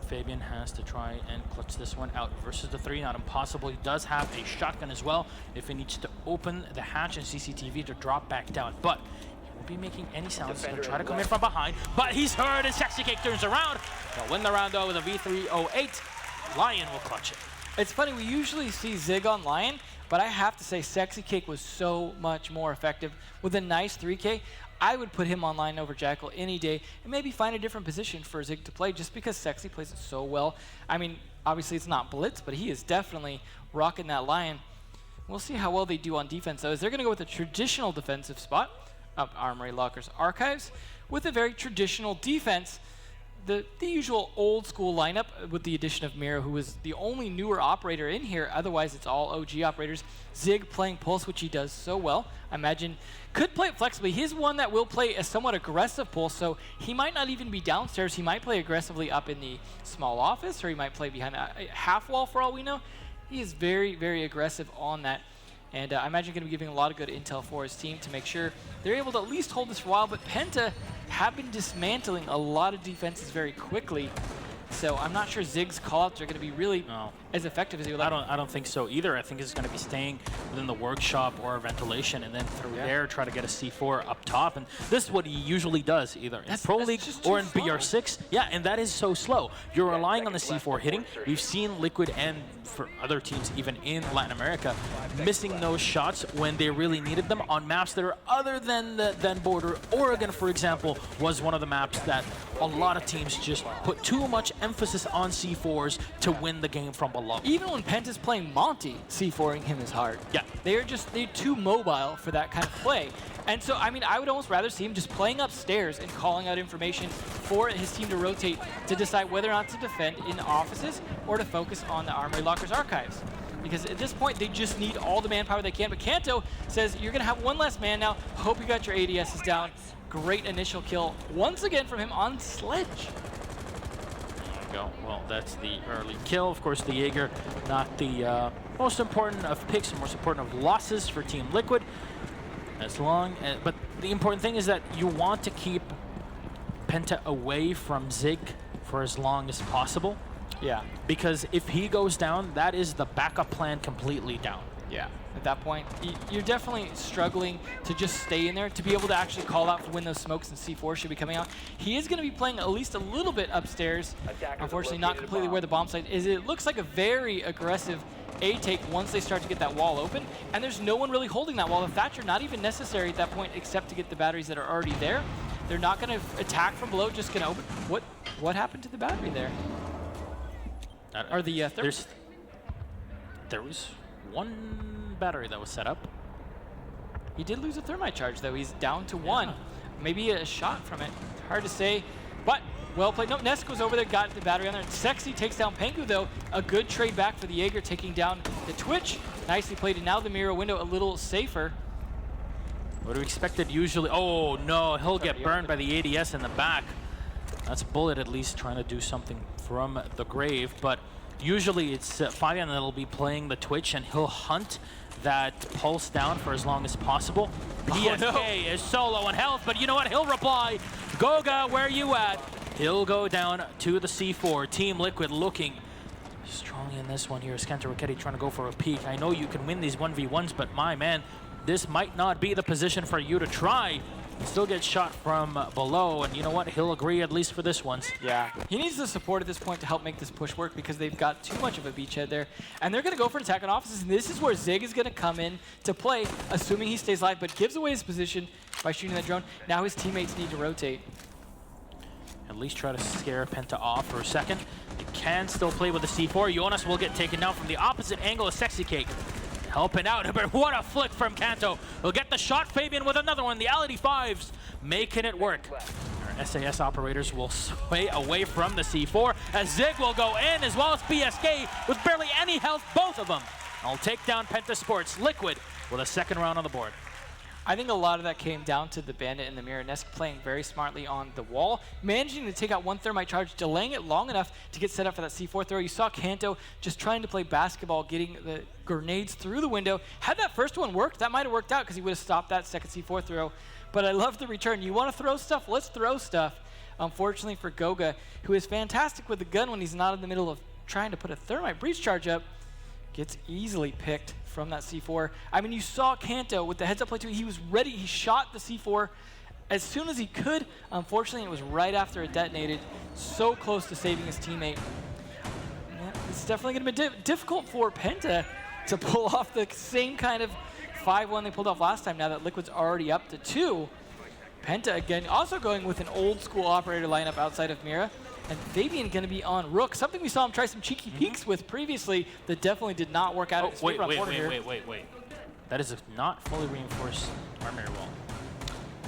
Fabian has to try and clutch this one out versus the 3. Not impossible. He does have a shotgun as well if he needs to open the hatch and CCTV to drop back down. But he won't be making any sounds. He's going to try to come in from behind, but he's heard and Sexy Cake turns around. They'll win the round though with a V308. Lion will clutch it. It's funny, we usually see Zig on Lion, but I have to say Sexy Cake was so much more effective with a nice 3K. I would put him on Lion over Jackal any day and maybe find a different position for Zig to play just because Sexy plays it so well. I mean, obviously it's not Blitz, but he is definitely rocking that Lion. We'll see how well they do on defense though, as they're going to go with a traditional defensive spot of Armory, Lockers, Archives with a very traditional defense. the usual old school lineup with the addition of Mira, who is the only newer operator in here. Otherwise, it's all OG operators. Zig playing Pulse, which he does so well. I imagine could play it flexibly. He's one that will play a somewhat aggressive Pulse, so he might not even be downstairs. He might play aggressively up in the small office, or he might play behind the half wall for all we know. He is very, very aggressive on that. And I imagine going to be giving a lot of good intel for his team to make sure they're able to at least hold this for a while. But Penta have been dismantling a lot of defenses very quickly. So I'm not sure Zig's callouts are going to be really as effective as he would like. I don't think so either. I think it's going to be staying within the workshop or ventilation, and then through there try to get a C4 up top. And this is what he usually does, either in Pro League or in BR6. Yeah, and that is so slow. You're relying on the C4 hitting. We've seen Liquid and for other teams, even in Latin America, missing those shots when they really needed them on maps that are other than Border. Oregon, for example, was one of the maps that a lot of teams just put too much emphasis on C4s to win the game from below. Even when Penta's playing Monty, C4ing him is hard. Yeah. They're too mobile for that kind of play. And so, I mean, I would almost rather see him just playing upstairs and calling out information for his team to rotate to decide whether or not to defend in the offices or to focus on the Armory Lockers archives. Because at this point, they just need all the manpower they can. But Kanto says, you're going to have one less man now. Hope you got your ADSs down. Great initial kill once again from him on Sledge. There you go. Well, that's the early kill. Of course, the Jaeger, not the most important of picks, most important of losses for Team Liquid. But the important thing is that you want to keep Penta away from Zig for as long as possible. Yeah. Because if he goes down, that is the backup plan completely down. Yeah. At that point, you're definitely struggling to just stay in there to be able to actually call out for when those smokes and C4 should be coming out. He is going to be playing at least a little bit upstairs. Unfortunately, not completely where the bomb site is. It looks like a very aggressive A-take once they start to get that wall open, and there's no one really holding that wall. The Thatcher not even necessary at that point except to get the batteries that are already there. They're not going to attack from below, just going to open. What happened to the battery there? Or the there was one battery that was set up. He did lose a thermite charge, though. He's down to one. Maybe a shot from it. Hard to say, but well played. No, Nesk was over there, got the battery on there. Sexy takes down Pengu, though. A good trade back for the Jaeger, taking down the Twitch. Nicely played, and now the Mira window a little safer. What do we expected usually? Oh, no, he'll get burned by the ADS in the back. That's Bullet at least trying to do something from the grave, but usually it's Fianal that'll be playing the Twitch, and he'll hunt that pulse down for as long as possible. PSK is solo in health, but you know what? He'll reply, Goga, where you at? He'll go down to the C4. Team Liquid looking strong in this one here. Kanto trying to go for a peek. I know you can win these 1v1s, but my man, this might not be the position for you to try. Still gets shot from below, and you know what? He'll agree at least for this one. Yeah, he needs the support at this point to help make this push work because they've got too much of a beachhead there. And they're going to go for an attack on offices, and this is where Zig is going to come in to play, assuming he stays alive, but gives away his position by shooting that drone. Now his teammates need to rotate. At least try to scare Penta off for a second. They can still play with the C4. Jonas will get taken down from the opposite angle of Sexy Cake. Helping out, but what a flick from Kanto. He'll get the shot. Fabian with another one. The LD5s making it work. Our SAS operators will sway away from the C4 as Zig will go in, as well as BSK with barely any health, both of them. I'll take down PENTAS Sports Liquid with a second round on the board. I think a lot of that came down to the Bandit and the Mira. Nesk playing very smartly on the wall, managing to take out one thermite charge, delaying it long enough to get set up for that C4 throw. You saw Kanto just trying to play basketball, getting the grenades through the window. Had that first one worked, that might have worked out because he would have stopped that second C4 throw. But I love the return. You want to throw stuff? Let's throw stuff. Unfortunately for Goga, who is fantastic with the gun when he's not in the middle of trying to put a thermite breach charge up, gets easily picked from that C4. I mean, you saw Kanto with the heads-up play too. He was ready. He shot the C4 as soon as he could. Unfortunately, it was right after it detonated. So close to saving his teammate. Yeah, it's definitely going to be difficult for Penta to pull off the same kind of 5-1 they pulled off last time, now that Liquid's already up to 2. Penta, again, also going with an old-school operator lineup outside of Mira. And Fabian going to be on Rook, something we saw him try some cheeky peeks with previously that definitely did not work out. Wait. That is a not fully reinforced armory wall.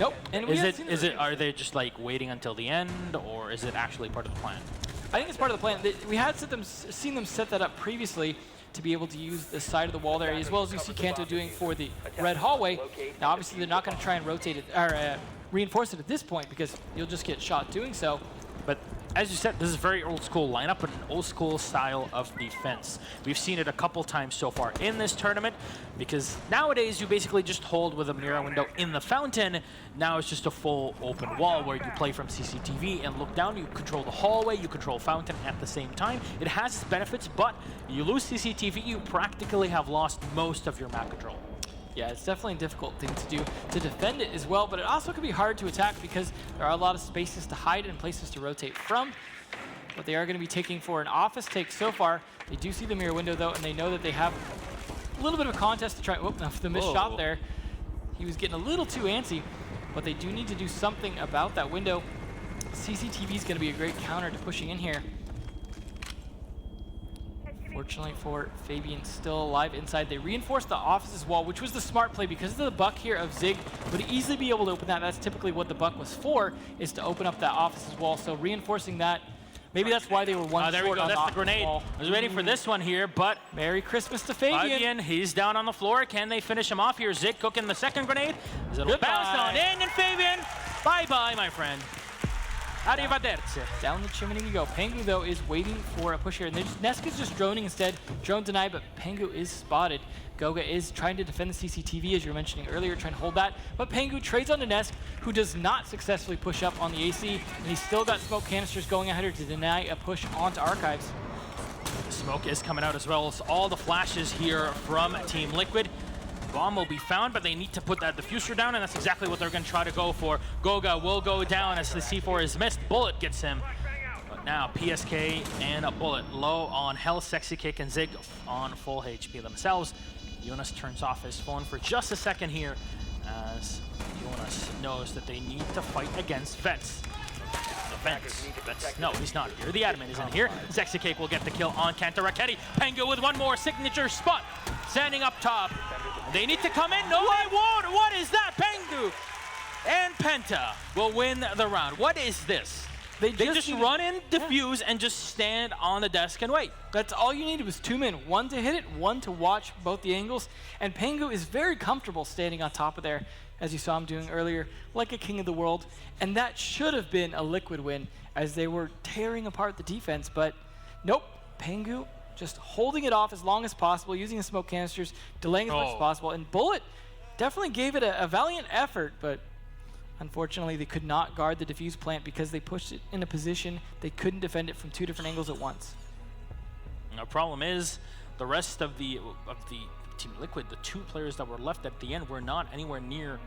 Nope. And we haven't seen Are they just like waiting until the end, or is it actually part of the plan? I think it's part of the plan. We had seen them set that up previously to be able to use the side of the wall there, as well as you see Kanto doing for the red hallway. Now, obviously, they're not going to try and rotate it or reinforce it at this point because you'll just get shot doing so. But as you said, this is a very old school lineup, but an old school style of defense. We've seen it a couple times so far in this tournament, because nowadays you basically just hold with a mirror window in the fountain. Now it's just a full open wall where you play from CCTV and look down. You control the hallway, you control fountain at the same time. It has its benefits, but you lose CCTV, you practically have lost most of your map control. Yeah, it's definitely a difficult thing to do to defend it as well, but it also can be hard to attack because there are a lot of spaces to hide and places to rotate from. But they are going to be taking for an office take so far. They do see the mirror window, though, and they know that they have a little bit of a contest to try. Oh, the missed shot there. He was getting a little too antsy, but they do need to do something about that window. CCTV is going to be a great counter to pushing in here. Fortunately for Fabian, still alive inside. They reinforced the office's wall, which was the smart play because of the buck here of Zig would easily be able to open that. That's typically what the buck was for, is to open up that office's wall. So reinforcing that, maybe that's why they were one there we short go. on That's the the grenade. wall. I was waiting for this one here, but Merry Christmas to Fabian. he's down on the floor. Can they finish him off here? Zig cooking the second grenade. It'll bounce on in, and Fabian, bye-bye, my friend. Arrivederci. Down the chimney we go. Pengu, though, is waiting for a push here. And Nesk is just droning instead. Drone denied, but Pengu is spotted. Goga is trying to defend the CCTV, as you were mentioning earlier, trying to hold that. But Pengu trades on to Nesk, who does not successfully push up on the AC. And he's still got smoke canisters going ahead to deny a push onto Archives. The smoke is coming out as well as all the flashes here from Team Liquid. Bomb will be found, but they need to put that diffuser down, and that's exactly what they're going to try to go for. Goga will go down as the C4 is missed. Bullet gets him. But now PSK and a Bullet low on Hell, Sexy Kick, and Zig on full HP themselves. Jonas turns off his phone for just a second here as Jonas knows that they need to fight against Vets. Vets. No, he's not here. The admin is in here. Sexy Cake will get the kill on Kanto. Pengu with one more signature spot. Standing up top. They need to come in. No, they won't. What is that? Pengu and Penta will win the round. What is this? They just run in, defuse, and just stand on the desk and wait. That's all you needed was 2 men. One to hit it, one to watch both the angles. And Pengu is very comfortable standing on top of there, as you saw him doing earlier, like a king of the world. And that should have been a Liquid win as they were tearing apart the defense. But nope, Pengu just holding it off as long as possible, using the smoke canisters, delaying as much as possible. And Bullet definitely gave it a valiant effort, but unfortunately they could not guard the defuse plant because they pushed it in a position they couldn't defend it from 2 different angles at once. The problem is the rest of the Team Liquid, the 2 players that were left at the end, were not anywhere near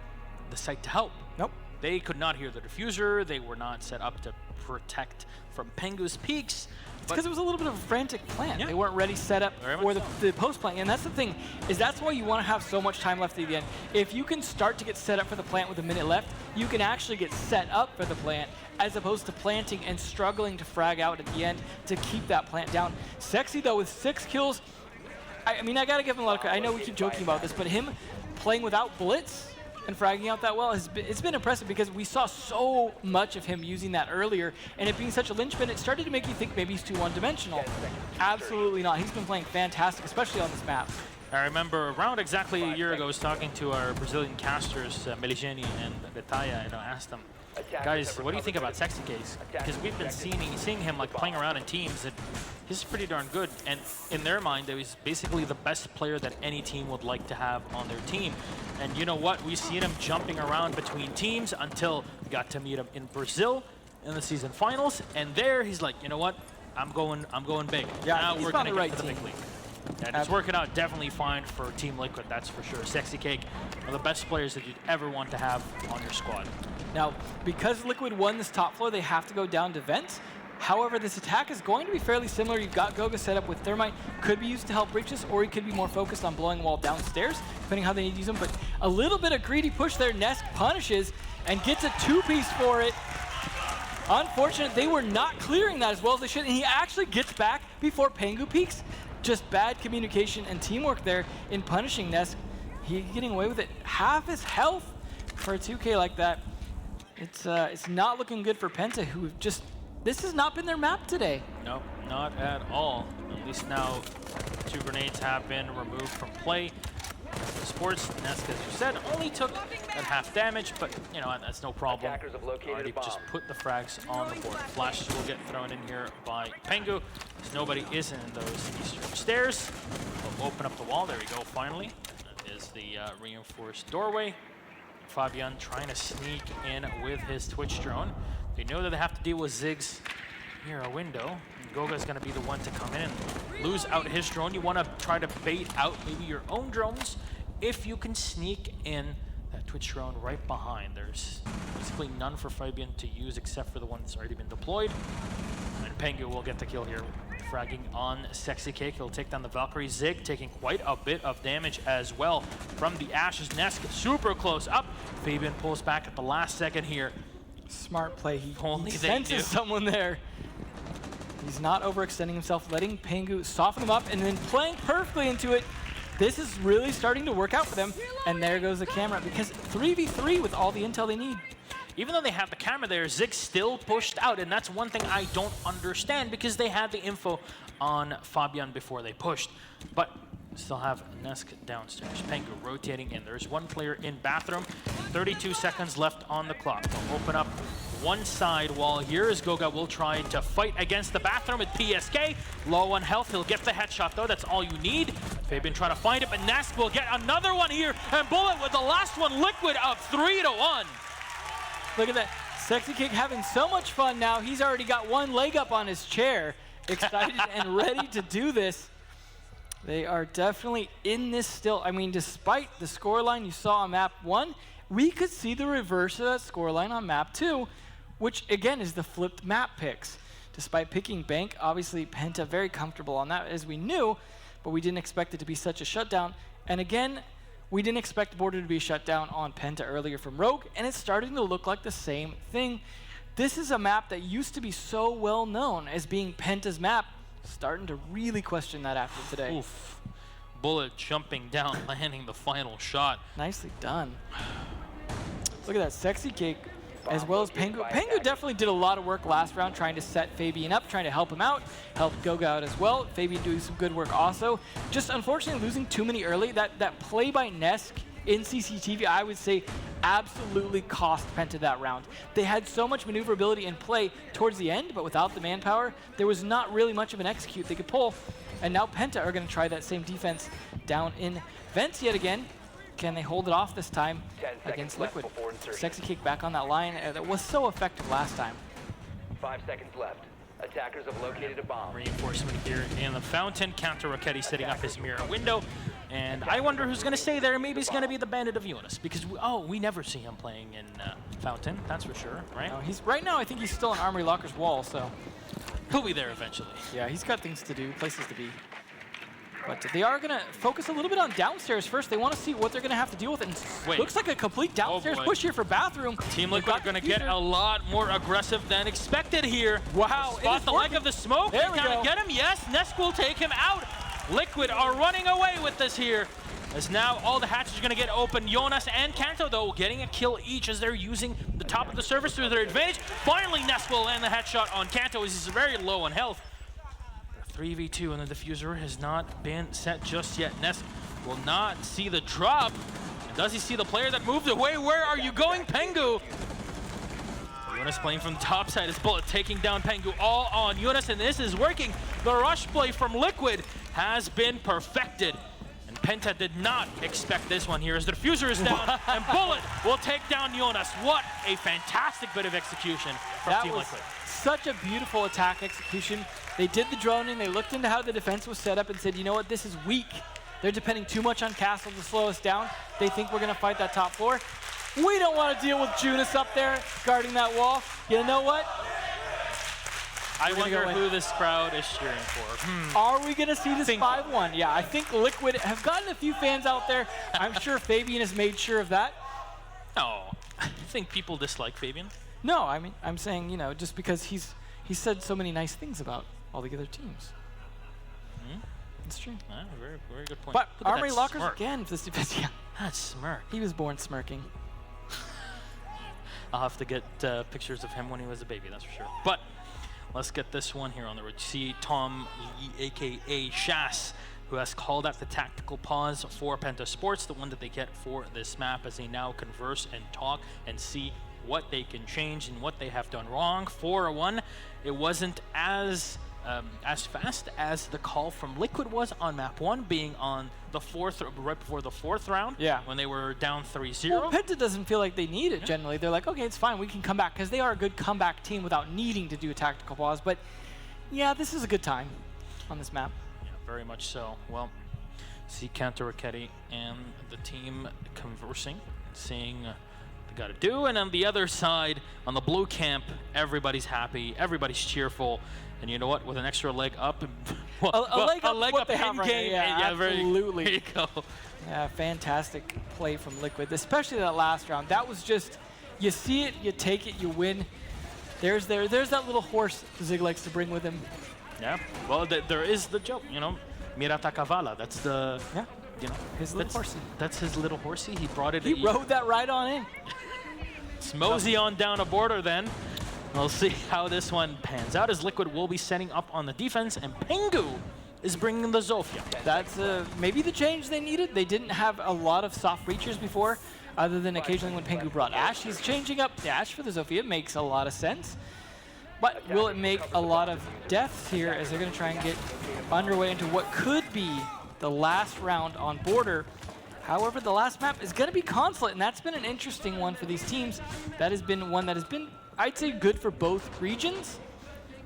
the site to help. Nope. They could not hear the diffuser. They were not set up to protect from Pengu's peaks. It's because it was a little bit of a frantic plan. Yeah. They weren't ready set up for the post plant. And that's the thing, is that's why you want to have so much time left at the end. If you can start to get set up for the plant with a minute left, you can actually get set up for the plant as opposed to planting and struggling to frag out at the end to keep that plant down. Sexy, though, with 6 kills. I mean, I got to give him a lot of credit. I know we keep joking about this, but him playing without bullets and fragging out that well, it's been impressive because we saw so much of him using that earlier, and it being such a linchpin, it started to make you think maybe he's too one-dimensional. Absolutely not. He's been playing fantastic, especially on this map. I remember around exactly a year ago, I was talking to our Brazilian casters, Meligeni and Betaya, and I asked them, guys, what do you think about Sexy Case? Because we've been seeing him like playing around in teams, and he's pretty darn good. And in their mind, he's basically the best player that any team would like to have on their team. And you know what? We've seen him jumping around between teams until we got to meet him in Brazil in the season finals. And there, he's like, you know what? I'm going big. Yeah, now we're going to get to the team. big league. And it's working out definitely fine for Team Liquid, that's for sure. Sexy Cake, one of the best players that you'd ever want to have on your squad. Now, because Liquid won this top floor, they have to go down to vents. However, this attack is going to be fairly similar. You've got Goga set up with Thermite, could be used to help breach this, or he could be more focused on blowing the wall downstairs, depending how they need to use him. But a little bit of greedy push there. Nesk punishes and gets a 2-piece for it. Unfortunate, they were not clearing that as well as they should, and he actually gets back before Pengu peaks. Just bad communication and teamwork there in punishing Nesk. He getting away with it. Half his health. for a 2K like that, it's not looking good for Penta, who just, this has not been their map today. No, not at all. At least now 2 grenades have been removed from play. The Sports, Nesk, as you said, only took at half damage, but you know, that's no problem. Attackers have located Already a bomb. just put the frags on the board. Flashes will get thrown in here by Pengu, as nobody is in those eastern stairs. We'll open up the wall. There we go, finally. That is the reinforced doorway. Fabian trying to sneak in with his Twitch drone. They know that they have to deal with Ziggs near a window. Goga's going to be the one to come in and lose out his drone. You want to try to bait out maybe your own drones if you can sneak in that Twitch drone right behind. There's basically none for Fabian to use except for the one that's already been deployed. And Pengu will get the kill here, fragging on Sexy Cake. He'll take down the Valkyrie. Zig taking quite a bit of damage as well from the Ashes. Nesk super close up. Fabian pulls back at the last second here. Smart play. He Only they senses do. someone there. He's not overextending himself, letting Pengu soften him up, and then playing perfectly into it. This is really starting to work out for them. And there goes the camera, because 3v3 with all the intel they need. Even though they have the camera there, Zig still pushed out, and that's one thing I don't understand, because they had the info on Fabian before they pushed. But still have Nesk downstairs. Pengu rotating in. There's one player in bathroom. 32 seconds left on the clock. They'll open up one side wall here as Goga will try to fight against the bathroom with PSK. Low on health. He'll get the headshot though. That's all you need. Fabian trying to find it, but Nesk will get another one here. And Bullet with the last one. Liquid up 3-1. Look at that. Sexy Cake having so much fun now. He's already got one leg up on his chair, excited and ready to do this. They are definitely in this still. I mean, despite the scoreline you saw on map 1, we could see the reverse of that scoreline on map 2, which again is the flipped map picks. Despite picking Bank, obviously Penta very comfortable on that as we knew, but we didn't expect it to be such a shutdown. And again, we didn't expect Border to be shut down on Penta earlier from Rogue, and it's starting to look like the same thing. This is a map that used to be so well known as being Penta's map. Starting to really question that after today. Oof. Bullet jumping down, landing the final shot. Nicely done. Look at that, Sexy Cake, as well as Pengu. Pengu definitely did a lot of work last round trying to set Fabian up, trying to help him out, help Goga out as well. Fabian doing some good work also. Just unfortunately losing too many early. That play by Nesk in CCTV, I would say, absolutely cost Penta that round. They had so much maneuverability in play towards the end, but without the manpower, there was not really much of an execute they could pull. And now Penta are going to try that same defense down in Vents yet again. Can they hold it off this time against Liquid? Sexy Cake back on that line that was so effective last time. 5 seconds left. Attackers have located a bomb. Reinforcement here in the fountain. Kanto Rocketti setting up his mirror window. And I wonder who's going to stay there. Maybe it's going to be the Bandit of Judas, because we never see him playing in Fountain, that's for sure, right? No, right now I think he's still on Armory Locker's wall, so. He'll be there eventually. Yeah, he's got things to do, places to be. But they are going to focus a little bit on downstairs first. They want to see what they're going to have to deal with. And Wait. Looks like a complete downstairs push here for Bathroom. Team Liquid are going to get a lot more aggressive than expected here. Wow. Spot the leg of the smoke. There we Gotta go. get him. Yes, Nesk will take him out. Liquid are running away with this here. As now all the hatches are going to get open. Jonas and Kanto, though, getting a kill each as they're using the top of the surface to their advantage. Finally, Nesk will land the headshot on Kanto as he's very low on health. 3v2 and the diffuser has not been set just yet. Nesk will not see the drop. And does he see the player that moved away? Where are you going, Pengu? Jonas playing from the top side. His Bullet taking down Pengu all on Jonas, and this is working. The rush play from Liquid has been perfected. And Penta did not expect this one here as the diffuser is down and Bullet will take down Jonas. What a fantastic bit of execution from Team Liquid. Such a beautiful attack execution. They did the droning, they looked into how the defense was set up and said, you know what, this is weak. They're depending too much on Castle to slow us down. They think we're gonna fight that top floor. We don't want to deal with Judas up there guarding that wall. You know what? I wonder who this crowd is cheering for. Are we gonna see this 5-1? Yeah, I think Liquid have gotten a few fans out there. I'm sure Fabian has made sure of that. No, I think people dislike Fabian. No, I mean, I'm saying, you know, just because he said so many nice things about all the other teams. It's true. Very, very good point. But Look at Armory that Lockers smirk. again for this defense. Yeah, That smirk. he was born smirking. I'll have to get pictures of him when he was a baby, that's for sure. But let's get this one here on the road. See Tom Lee, a.k.a. Shas, who has called out the tactical pause for PENTAS Sports, the one that they get for this map, as they now converse and talk and see what they can change and what they have done wrong. 4-1, it wasn't as fast as the call from Liquid was on map 1, being on the right before the 4th round, when they were down 3-0. Well, PENTA doesn't feel like they need it generally. They're like, okay, it's fine, we can come back, because they are a good comeback team without needing to do a tactical pause. But yeah, this is a good time on this map. Yeah, very much so. Well, see Kanto and the team conversing, seeing they got to do, and on the other side, on the blue camp, everybody's happy, everybody's cheerful. And you know what? With an extra leg up, a leg up in game. Yeah, absolutely. There you go. Yeah, fantastic play from Liquid, especially that last round. That was just, you see it, you take it, you win. There's that little horse Zig likes to bring with him. Yeah. Well, there is the joke, you know, Mirata Kavala. That's the you know, his little horsey. That's his little horsey. He brought it. He rode that right on in. Mosey on down a border then. We'll see how this one pans out, as Liquid will be setting up on the defense, and Pengu is bringing the Zofia. That's maybe the change they needed. They didn't have a lot of soft breachers before, other than occasionally when Pengu brought Ashe. He's changing up the Ashe for the Zofia. It makes a lot of sense. But will it make a lot of deaths here, as they're going to try and get underway into what could be the last round on border? However, the last map is going to be Consulate, and that's been an interesting one for these teams. That has been one that has been, I'd say, good for both regions.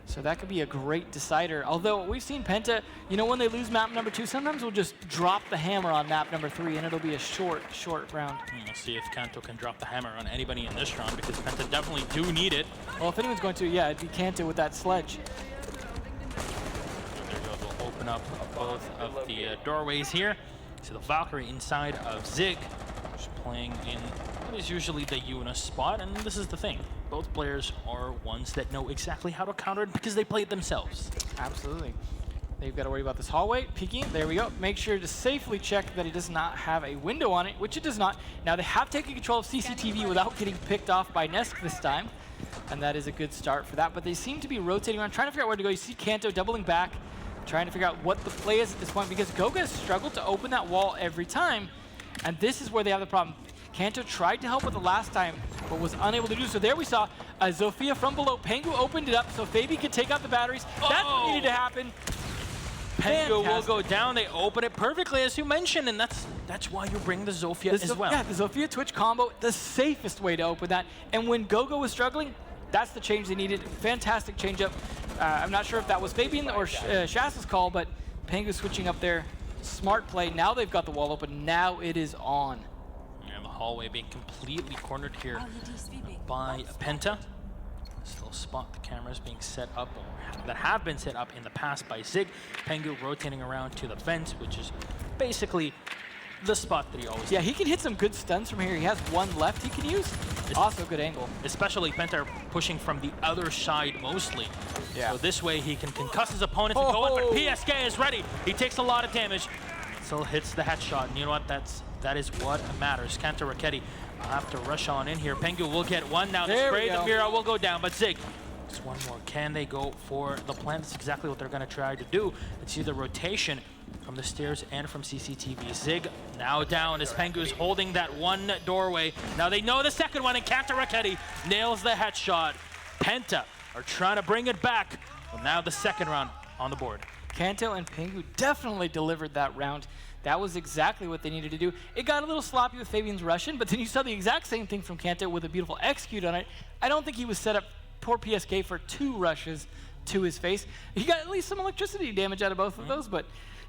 So that could be a great decider. Although we've seen PENTA, you know, when they lose map number 2, sometimes we'll just drop the hammer on map number 3, and it'll be a short round. We'll see if Kanto can drop the hammer on anybody in this round, because PENTA definitely do need it. Well, if anyone's going to, yeah, it'd be Kanto with that sledge. There you go. They'll open up both of the doorways here. See the Valkyrie inside of Zig, who's playing in what is usually the Yuna spot, and this is the thing. Both players are ones that know exactly how to counter it because they play it themselves. Absolutely. They've got to worry about this hallway. Peeking, there we go. Make sure to safely check that it does not have a window on it, which it does not. Now they have taken control of CCTV without getting picked off by Nesk this time, and that is a good start for that. But they seem to be rotating around, trying to figure out where to go. You see Kanto doubling back, trying to figure out what the play is at this point, because Goga has struggled to open that wall every time, and this is where they have the problem. Kanto tried to help with the last time, but was unable to do so. There we saw Zofia from below. Pengu opened it up so Fabi could take out the batteries. That's what needed to happen. Pengu will go down. They open it perfectly, as you mentioned, and that's why you bring the Zofia as well. Yeah, the Zofia Twitch combo, the safest way to open that. And when Gogo was struggling, that's the change they needed. Fantastic change-up. I'm not sure if that was Fabian or Shas's call, but Pengu switching up there. Smart play. Now they've got the wall open. Now it is on. And the hallway being completely cornered here by PENTA. Still spot the cameras being set up, or that have been set up in the past by Zig. Pengu rotating around to the fence, which is basically the spot that he always he can hit some good stuns from here. He has one left he can use. Also good angle. Especially PENTA pushing from the other side mostly. So this way he can concuss his opponents and go in, but PSK is ready. He takes a lot of damage. Still hits the headshot, and you know what? That is what matters. Kanto Raketti will have to rush on in here. Pengu will get one. Now the spray, the Mira will go down, but Zig, just one more. Can they go for the plant? That's exactly what they're going to try to do. It's either rotation from the stairs and from CCTV. Zig now down as Pengu is holding that one doorway. Now they know the second one, and Kanto Raketti nails the headshot. PENTA are trying to bring it back. Well, now the second round on the board. Kanto and Pengu definitely delivered that round. That was exactly what they needed to do. It got a little sloppy with Fabian's Russian, but then you saw the exact same thing from Kanto with a beautiful execute on it. I don't think he was set up, poor PSK, for 2 rushes to his face. He got at least some electricity damage out of both of those, but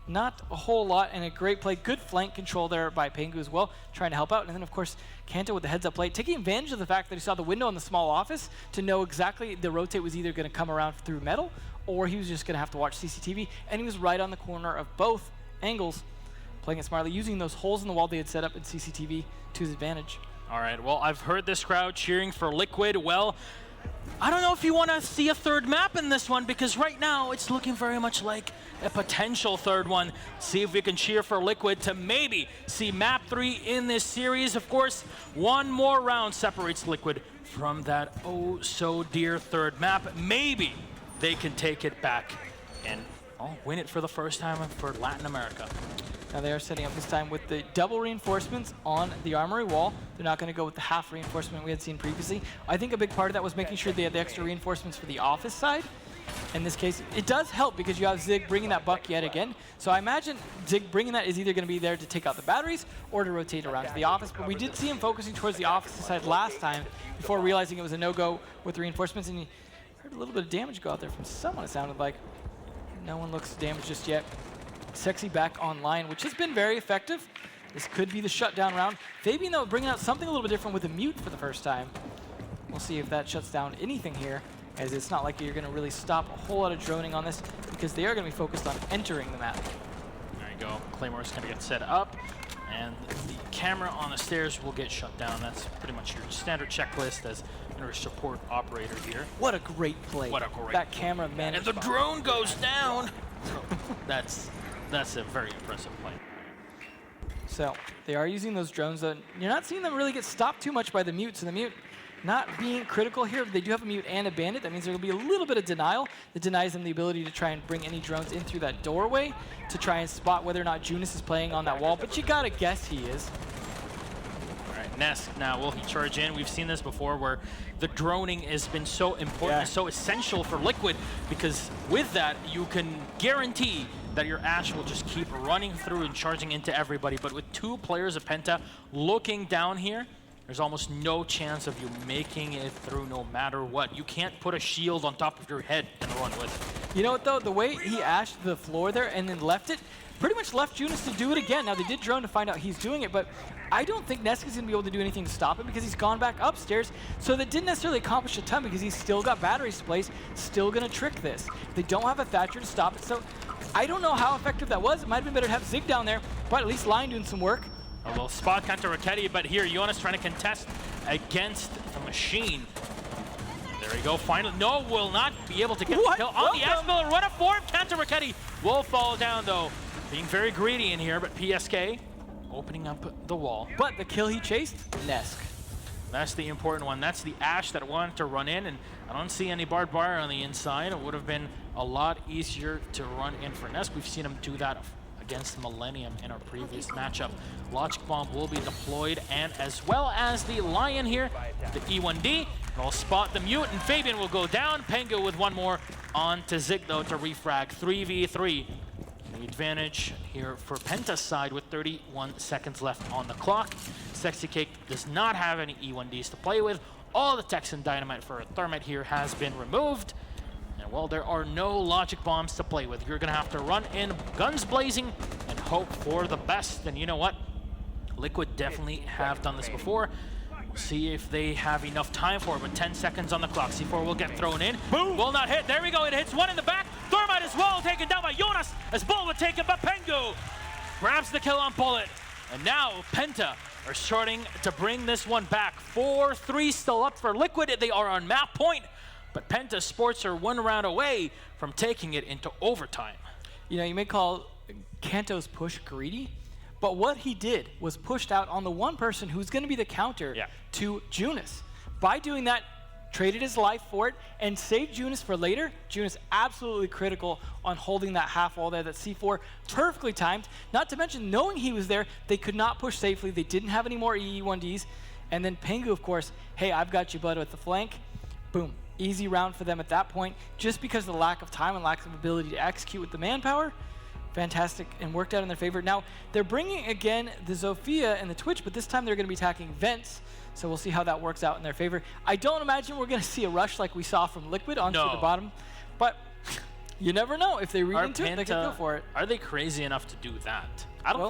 not a whole lot, and a great play. Good flank control there by Pengu as well, trying to help out. And then, of course, Kanto with the heads-up play, taking advantage of the fact that he saw the window in the small office to know exactly the rotate was either going to come around through metal, or he was just going to have to watch CCTV, and he was right on the corner of both angles, playing it smartly, using those holes in the wall they had set up in CCTV to his advantage. All right, well, I've heard this crowd cheering for Liquid. Well, I don't know if you want to see a third map in this one, because right now it's looking very much like a potential third one. See if we can cheer for Liquid to maybe see map 3 in this series. Of course, one more round separates Liquid from that oh so dear third map. Maybe they can take it back and win it for the first time for Latin America. Now they are setting up this time with the double reinforcements on the armory wall. They're not going to go with the half reinforcement we had seen previously. I think a big part of that was making sure they had the extra reinforcements for the office side. In this case, it does help because you have Zig bringing that buck yet again. So I imagine Zig bringing that is either going to be there to take out the batteries or to rotate around to the office. But we did see him focusing towards the office side last time before realizing it was a no-go with the reinforcements. And you heard a little bit of damage go out there from someone, it sounded like. No one looks damaged just yet. Sexy back online, which has been very effective. This could be the shutdown round. Fabian, though, bringing out something a little bit different with a mute for the first time. We'll see if that shuts down anything here, as it's not like you're going to really stop a whole lot of droning on this, because they are going to be focused on entering the map. There you go. Claymore's going to get set up, and the camera on the stairs will get shut down. That's pretty much your standard checklist as your support operator here. What a great play. What a great that play. Camera managed. And the drone goes down. That's a very impressive play. So they are using those drones. You're not seeing them really get stopped too much by the mute. So the mute not being critical here. They do have a mute and a bandit. That means there will be a little bit of denial that denies them the ability to try and bring any drones in through that doorway to try and spot whether or not Judas is playing on that wall. But you gotta guess he is. All right, Nesk now, will he charge in? We've seen this before where the droning has been so important, so essential for Liquid, because with that you can guarantee that your Ashe will just keep running through and charging into everybody. But with two players of Penta looking down here, there's almost no chance of you making it through no matter what. You can't put a shield on top of your head and run with it. You know what, though? The way he ashed the floor there and then left it, pretty much left Judas to do it again. Now, they did drone to find out he's doing it, but I don't think Nesk is going to be able to do anything to stop it because he's gone back upstairs. So that didn't necessarily accomplish a ton because he's still got batteries to place, still going to trick this. They don't have a Thatcher to stop it, so I don't know how effective that was. It might have been better to have Zig down there, but at least Lion doing some work. A little spot Kanto Raketti, but here Jonas trying to contest against the machine. There we go, finally. No, will not be able to get the kill on the Asmiller. Run a form, Kanto Raketti will fall down though. Being very greedy in here, but PSK opening up the wall. But the kill he chased, Nesk. That's the important one. That's the Ashe that wanted to run in, and I don't see any barbed wire on the inside. It would have been a lot easier to run in for Nesk. We've seen him do that against Millennium in our previous matchup. Logic Bomb will be deployed, and as well as the Lion here, the E1D, will spot the mute, and Fabian will go down. Pengu with one more on to Zig, though, to refrag 3v3. The advantage here for Penta's side with 31 seconds left on the clock. Sexy Cake does not have any E1Ds to play with. All the Texan Dynamite for a Thermite here has been removed. And well, there are no logic bombs to play with. You're gonna have to run in guns blazing and hope for the best. And you know what? Liquid definitely have done this before. See if they have enough time for it, but 10 seconds on the clock. C4 will get thrown in. Boom! Will not hit. There we go. It hits one in the back. Thermite as well, taken down by Jonas as Bull would take it, but Pengu grabs the kill on Bullet. And now Penta are starting to bring this one back. 4-3 still up for Liquid. They are on map point, but PENTAS Sports are one round away from taking it into overtime. You know, you may call Kanto's push greedy, but what he did was pushed out on the one person who's going to be the counter to Judas. By doing that, traded his life for it and saved Judas for later. Judas absolutely critical on holding that half wall there. That C4 perfectly timed. Not to mention, knowing he was there, they could not push safely. They didn't have any more EE1Ds. And then Pengu, of course, hey, I've got you, bud, at the flank. Boom. Easy round for them at that point, just because of the lack of time and lack of ability to execute with the manpower. Fantastic, and worked out in their favor. Now, they're bringing, again, the Zofia and the Twitch, but this time they're going to be attacking Vents, so we'll see how that works out in their favor. I don't imagine we're going to see a rush like we saw from Liquid onto the bottom, but you never know. If they read into it, they can go for it. Are they crazy enough to do that? I don't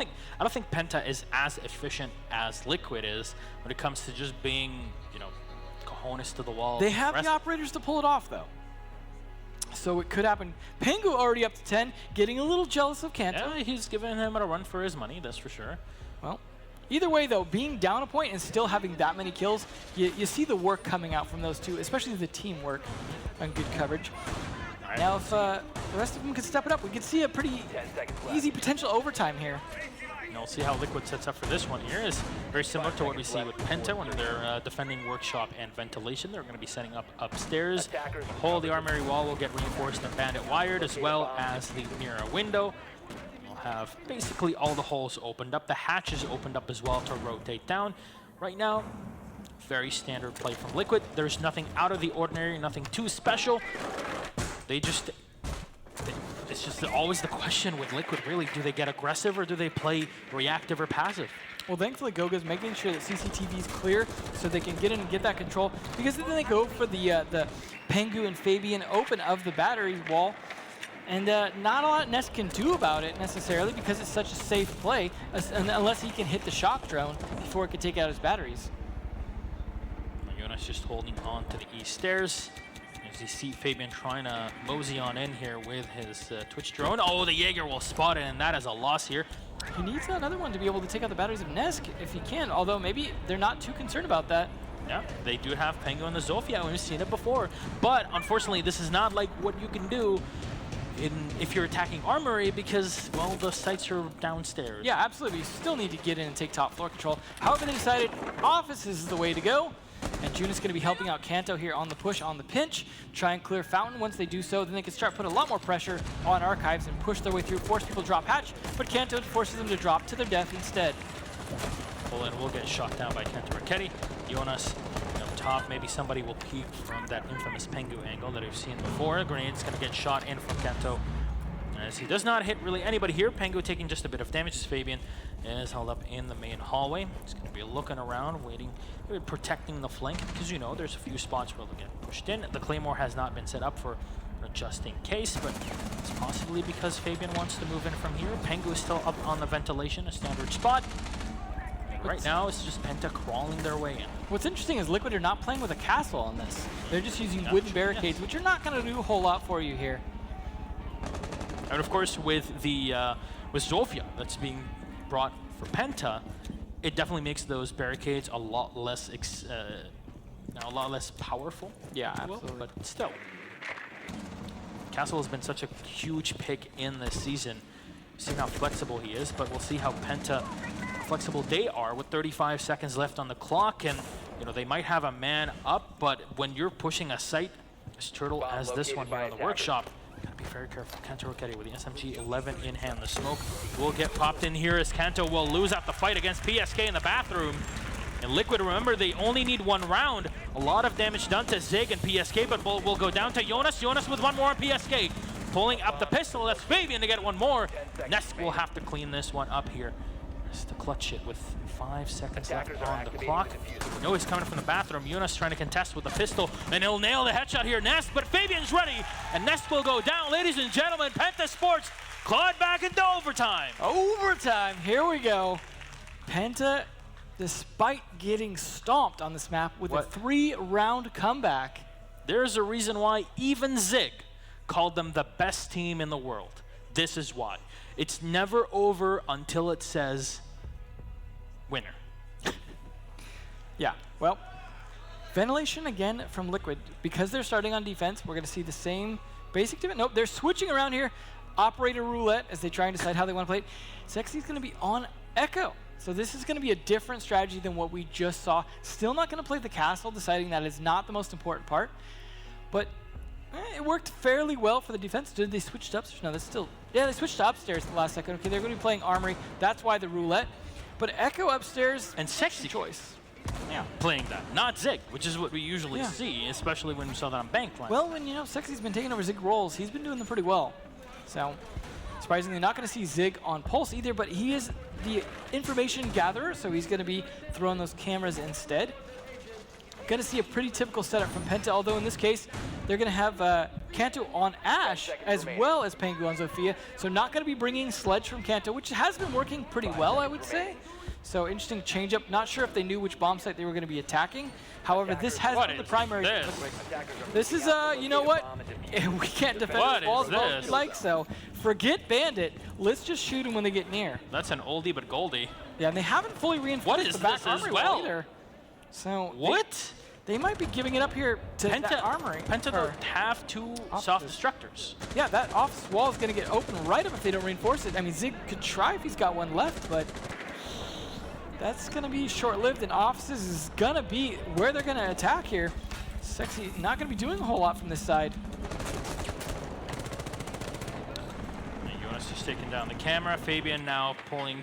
think Penta is as efficient as Liquid is when it comes to just being, you know, cojones to the wall. They have the operators to pull it off, though. So it could happen. Pengu already up to 10, getting a little jealous of Kanto. Yeah, he's giving him a run for his money, that's for sure. Well, either way, though, being down a point and still having that many kills, you see the work coming out from those two, especially the teamwork and good coverage. Right. Now, if the rest of them could step it up, we could see a pretty easy potential overtime here. And we'll see how Liquid sets up for this one here. Is very similar to what we see with Penta when they're defending workshop and ventilation. They're going to be setting up upstairs. The whole of the armory wall will get reinforced and bandit wired, as well as the mirror window. We'll have basically all the holes opened up. The hatches opened up as well to rotate down. Right now, very standard play from Liquid. There's nothing out of the ordinary, nothing too special. They just... It's just always the question with Liquid, really. Do they get aggressive or do they play reactive or passive? Well, thankfully, Goga's making sure that CCTV is clear so they can get in and get that control. Because then they go for the Pengu and Fabian open of the battery wall. And not a lot Ness can do about it necessarily because it's such a safe play, unless he can hit the shock drone before it can take out his batteries. Jonas just holding on to the east stairs. As you see Fabian trying to mosey on in here with his Twitch drone. Oh, the Jaeger will spot it, and that is a loss here. He needs another one to be able to take out the batteries of Nesk if he can, although maybe they're not too concerned about that. Yeah, they do have Pengu and the Zofia, we've seen it before. But unfortunately, this is not like what you can do if you're attacking Armory because, well, the sites are downstairs. Yeah, absolutely. You still need to get in and take top floor control. However, they decided office is the way to go. And Judas is going to be helping out Kanto here on the push, on the pinch. Try and clear Fountain. Once they do so, then they can start putting a lot more pressure on Archives and push their way through, force people to drop hatch. But Kanto forces them to drop to their death instead. Moblin will get shot down by Kanto Raketti. Jonas up top. Maybe somebody will peek from that infamous Pengu angle that we've seen before. Grenade's going to get shot in from Kanto. As he does not hit really anybody here. Pengu taking just a bit of damage as Fabian is held up in the main hallway. He's going to be looking around, waiting, protecting the flank, because you know there's a few spots where they'll get pushed in. The Claymore has not been set up for just in case, but it's possibly because Fabian wants to move in from here. Pengu is still up on the ventilation, a standard spot. Right now, it's just Penta crawling their way in. What's interesting is Liquid are not playing with a castle on this. They're just using wooden barricades, which are not going to do a whole lot for you here. And of course, with the with Zofia that's being brought for Penta, it definitely makes those barricades a lot less powerful. Yeah, absolutely. But still, Castle has been such a huge pick in this season. We've seen how flexible he is, but we'll see how Penta flexible they are with 35 seconds left on the clock. And you know they might have a man up, but when you're pushing a site as turtle as this one here on the workshop, gotta be very careful. Kanto Raketti with the SMG-11 in hand. The smoke will get popped in here as Kanto will lose out the fight against PSK in the bathroom. And Liquid, remember, they only need one round. A lot of damage done to Zig and PSK, but will go down to Jonas. Jonas with one more on PSK. Pulling up the pistol, that's Fabian to get one more. Nesk will have to clean this one up here. Just to clutch it with 5 seconds left on the clock. We know he's coming from the bathroom. Jonas trying to contest with the pistol, and he'll nail the headshot here. Nest, but Fabian's ready, and Nest will go down. Ladies and gentlemen, PENTAS Sports clawed back into overtime. Overtime, here we go. Penta, despite getting stomped on this map with a 3-round comeback. There's a reason why even Zig called them the best team in the world. This is why. It's never over until it says winner. Yeah, well, ventilation again from Liquid. Because they're starting on defense, we're going to see the same basic defense. Nope, they're switching around here. Operator roulette as they try and decide how they want to play it. Sexy's going to be on Echo. So this is going to be a different strategy than what we just saw. Still not going to play the castle, deciding that is not the most important part. But it worked fairly well for the defense. Did they switch to upstairs? No, that's still... Yeah, they switched to upstairs at the last second. Okay, they're going to be playing Armory. That's why the roulette. But Echo upstairs... And Sexy choice. Yeah, playing that. Not Zig, which is what we usually see, especially when we saw that on Bankline. Well, when, you know, Sexy's been taking over Zig roles, he's been doing them pretty well. So, surprisingly, not going to see Zig on Pulse either, but he is the information gatherer, so he's going to be throwing those cameras instead. Going to see a pretty typical setup from Penta, although in this case, they're going to have Kanto on Ash as well as Pengu on Zofia. So not going to be bringing Sledge from Kanto, which has been working pretty well, I would say. So interesting change-up. Not sure if they knew which bomb site they were going to be attacking. However, this has been the primary. This is, you know what? We can't defend the walls as well as we like, so forget Bandit. Let's just shoot them when they get near. That's an oldie but goldie. Yeah, and they haven't fully reinforced the back armory wall either. So they might be giving it up here to that armory. PENTA don't have two soft destructors. Yeah, that office wall is going to get open right up if they don't reinforce it. I mean, Zig could try if he's got one left, but that's going to be short-lived, and offices is going to be where they're going to attack here. Sexy not going to be doing a whole lot from this side. Judas just taking down the camera. Fabian now pulling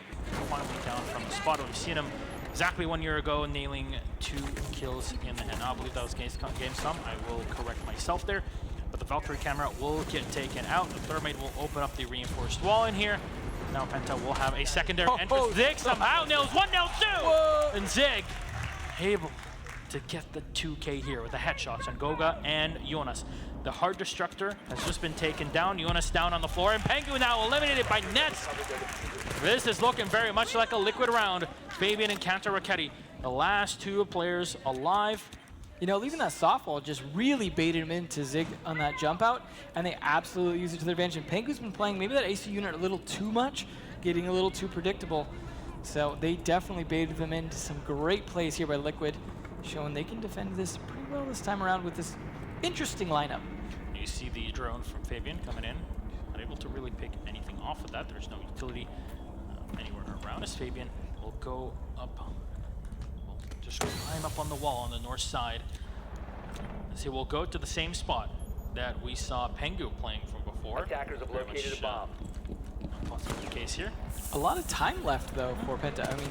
finally down from the spot where we've seen him exactly 1 year ago, nailing 2 kills in the head. I believe that was Gamescom. I will correct myself there. But the Valkyrie camera will get taken out. The Thermite will open up the reinforced wall in here. Now PENTA will have a secondary entrance. Zig somehow nails 1, nails 2! Whoa. And Zig able to get the 2K here with the headshots on Goga and Jonas. The hard destructor has just been taken down. Jonas down on the floor, and Pengu now eliminated by Nets. This is looking very much like a liquid round. Fabian and Kanto, the last 2 players alive. You know, leaving that softball just really baited him into Zig on that jump out, and they absolutely used it to their advantage. And Pengu's been playing maybe that AC unit a little too much, getting a little too predictable. So they definitely baited them into some great plays here by Liquid, showing they can defend this pretty well this time around with this interesting lineup. You see the drone from Fabian coming in. Not able to really pick anything off of that. There's no utility anywhere around us. Fabian will go up. Will just climb up on the wall on the north side. As he will go to the same spot that we saw Pengu playing from before. Attackers have located a bomb. Possibly the case here. A lot of time left, though, for PENTA. I mean,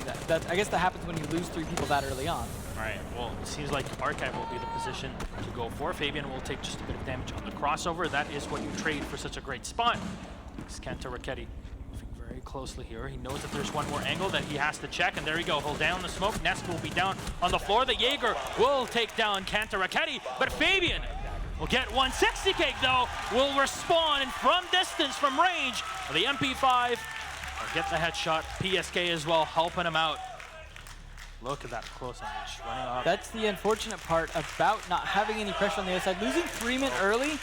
I guess that happens when you lose 3 people that early on. All right, well, it seems like Archive will be the position to go for. Fabian will take just a bit of damage on the crossover. That is what you trade for such a great spot. It's Kanto moving very closely here. He knows that there's one more angle that he has to check, and there you go. He'll down the smoke. Nest will be down on the floor. The Jaeger will take down Kanto, but Fabian will get 160 cake, though. Will respawn from distance, from range. The MP5 will get the headshot. PSK as well, helping him out. Look at that close range running up. That's the unfortunate part about not having any pressure on the other side. Losing 3 men early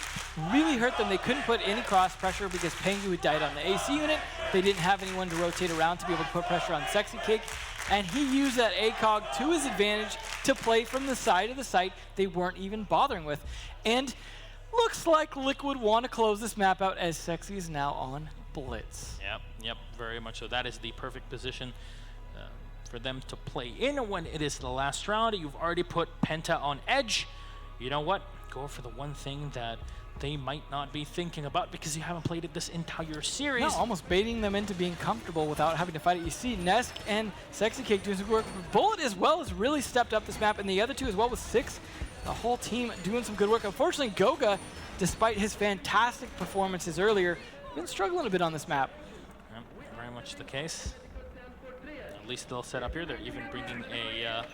really hurt them. They couldn't put any cross pressure because Pengu had died on the AC unit. They didn't have anyone to rotate around to be able to put pressure on Sexy Cake. And he used that ACOG to his advantage to play from the side of the site they weren't even bothering with. And looks like Liquid want to close this map out as Sexy is now on Blitz. Yep, very much so. That is the perfect position for them to play in when it is the last round. You've already put PENTA on edge. You know what? Go for the one thing that they might not be thinking about because you haven't played it this entire series. No, almost baiting them into being comfortable without having to fight it. You see Nesk and Sexy Cake doing some work. Bullet as well has really stepped up this map, and the other 2 as well with 6. The whole team doing some good work. Unfortunately, Goga, despite his fantastic performances earlier, been struggling a bit on this map. Yep, very much the case. At least they'll set up here. They're even bringing a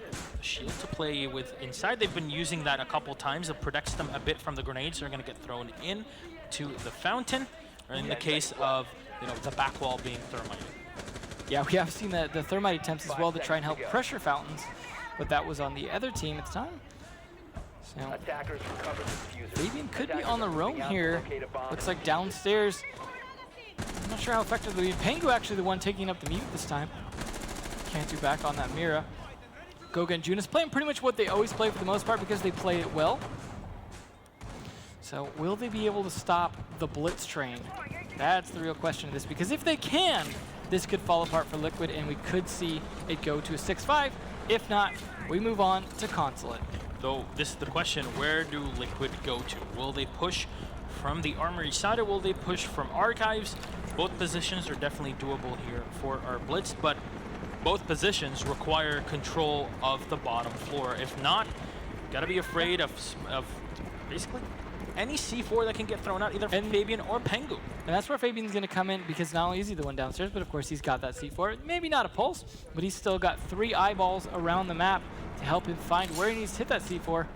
shield to play with inside. They've been using that a couple times. It protects them a bit from the grenades. They're going to get thrown in to the fountain, or in the case of the back wall being thermite. Yeah, we have seen the thermite attempts as well to try and help pressure fountains, but that was on the other team at the time. So Fabian could be on the roam here. Looks like downstairs. I'm not sure how effective they'll be. Pengu actually the one taking up the mute this time. Cantu back on that Mira. Goga and Judas playing pretty much what they always play for the most part because they play it well. So will they be able to stop the Blitz train? That's the real question of this, because if they can, this could fall apart for Liquid and we could see it go to a 6-5. If not, we move on to Consulate. Though this is the question, where do Liquid go to? Will they push from the Armory side or will they push from Archives? Both positions are definitely doable here for our Blitz, but both positions require control of the bottom floor. If not, gotta be afraid of basically any C4 that can get thrown out, either from Fabian or Pengu. And that's where Fabian's gonna come in, because not only is he the one downstairs, but of course he's got that C4. Maybe not a pulse, but he's still got 3 eyeballs around the map to help him find where he needs to hit that C4.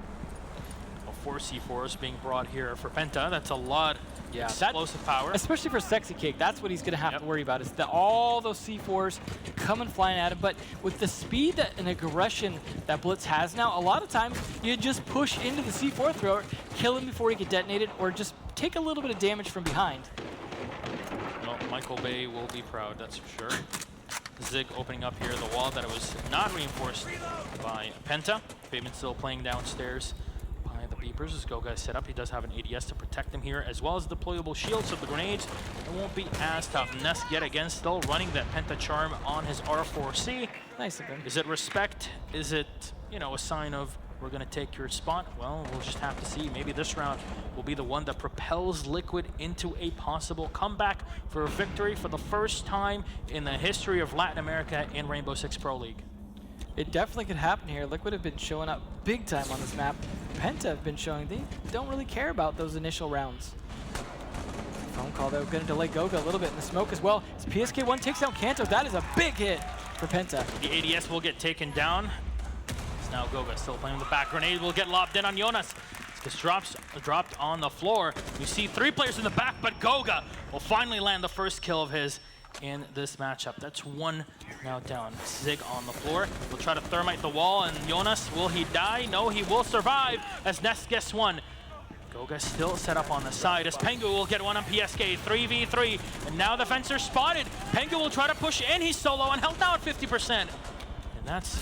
Well, 4 C4s being brought here for PENTA. That's a lot. Yeah, explosive power. Especially for Sexy Cake, that's what he's going to have to worry about, is that all those C4s coming flying at him. But with the speed and aggression that Blitz has now, a lot of times you just push into the C4 thrower, kill him before he get detonated, or just take a little bit of damage from behind. Well, Michael Bay will be proud, that's for sure. Zig opening up here the wall that it was not reinforced by Penta. Fabian still playing downstairs by the beepers as Goga is set up. He does have an ADS to protect him here, as well as deployable shields, so the grenades it won't be as tough. Nest yet again still running that Penta charm on his R4C. Nice of him. Is it respect? Is it, you know, a sign of we're going to take your spot? Well, we'll just have to see. Maybe this round will be the one that propels Liquid into a possible comeback for a victory for the first time in the history of Latin America in Rainbow Six Pro League. It definitely could happen here. Liquid have been showing up big time on this map. Penta have been showing they don't really care about those initial rounds. Phone call, though, going to delay Goga a little bit in the smoke as well. As PSK1 takes down Kanto, that is a big hit for Penta. The ADS will get taken down. Now Goga still playing the back grenade, will get lobbed in on Jonas. This dropped on the floor. You see 3 players in the back, but Goga will finally land the first kill of his in this matchup. That's 1 now down. Zig on the floor. Will try to thermite the wall, and Jonas, will he die? No, he will survive as Nest gets 1. Goga still set up on the side as Pengu will get 1 on PSK, 3v3. And now the fencer spotted. Pengu will try to push in, he's solo and held down 50%. And that's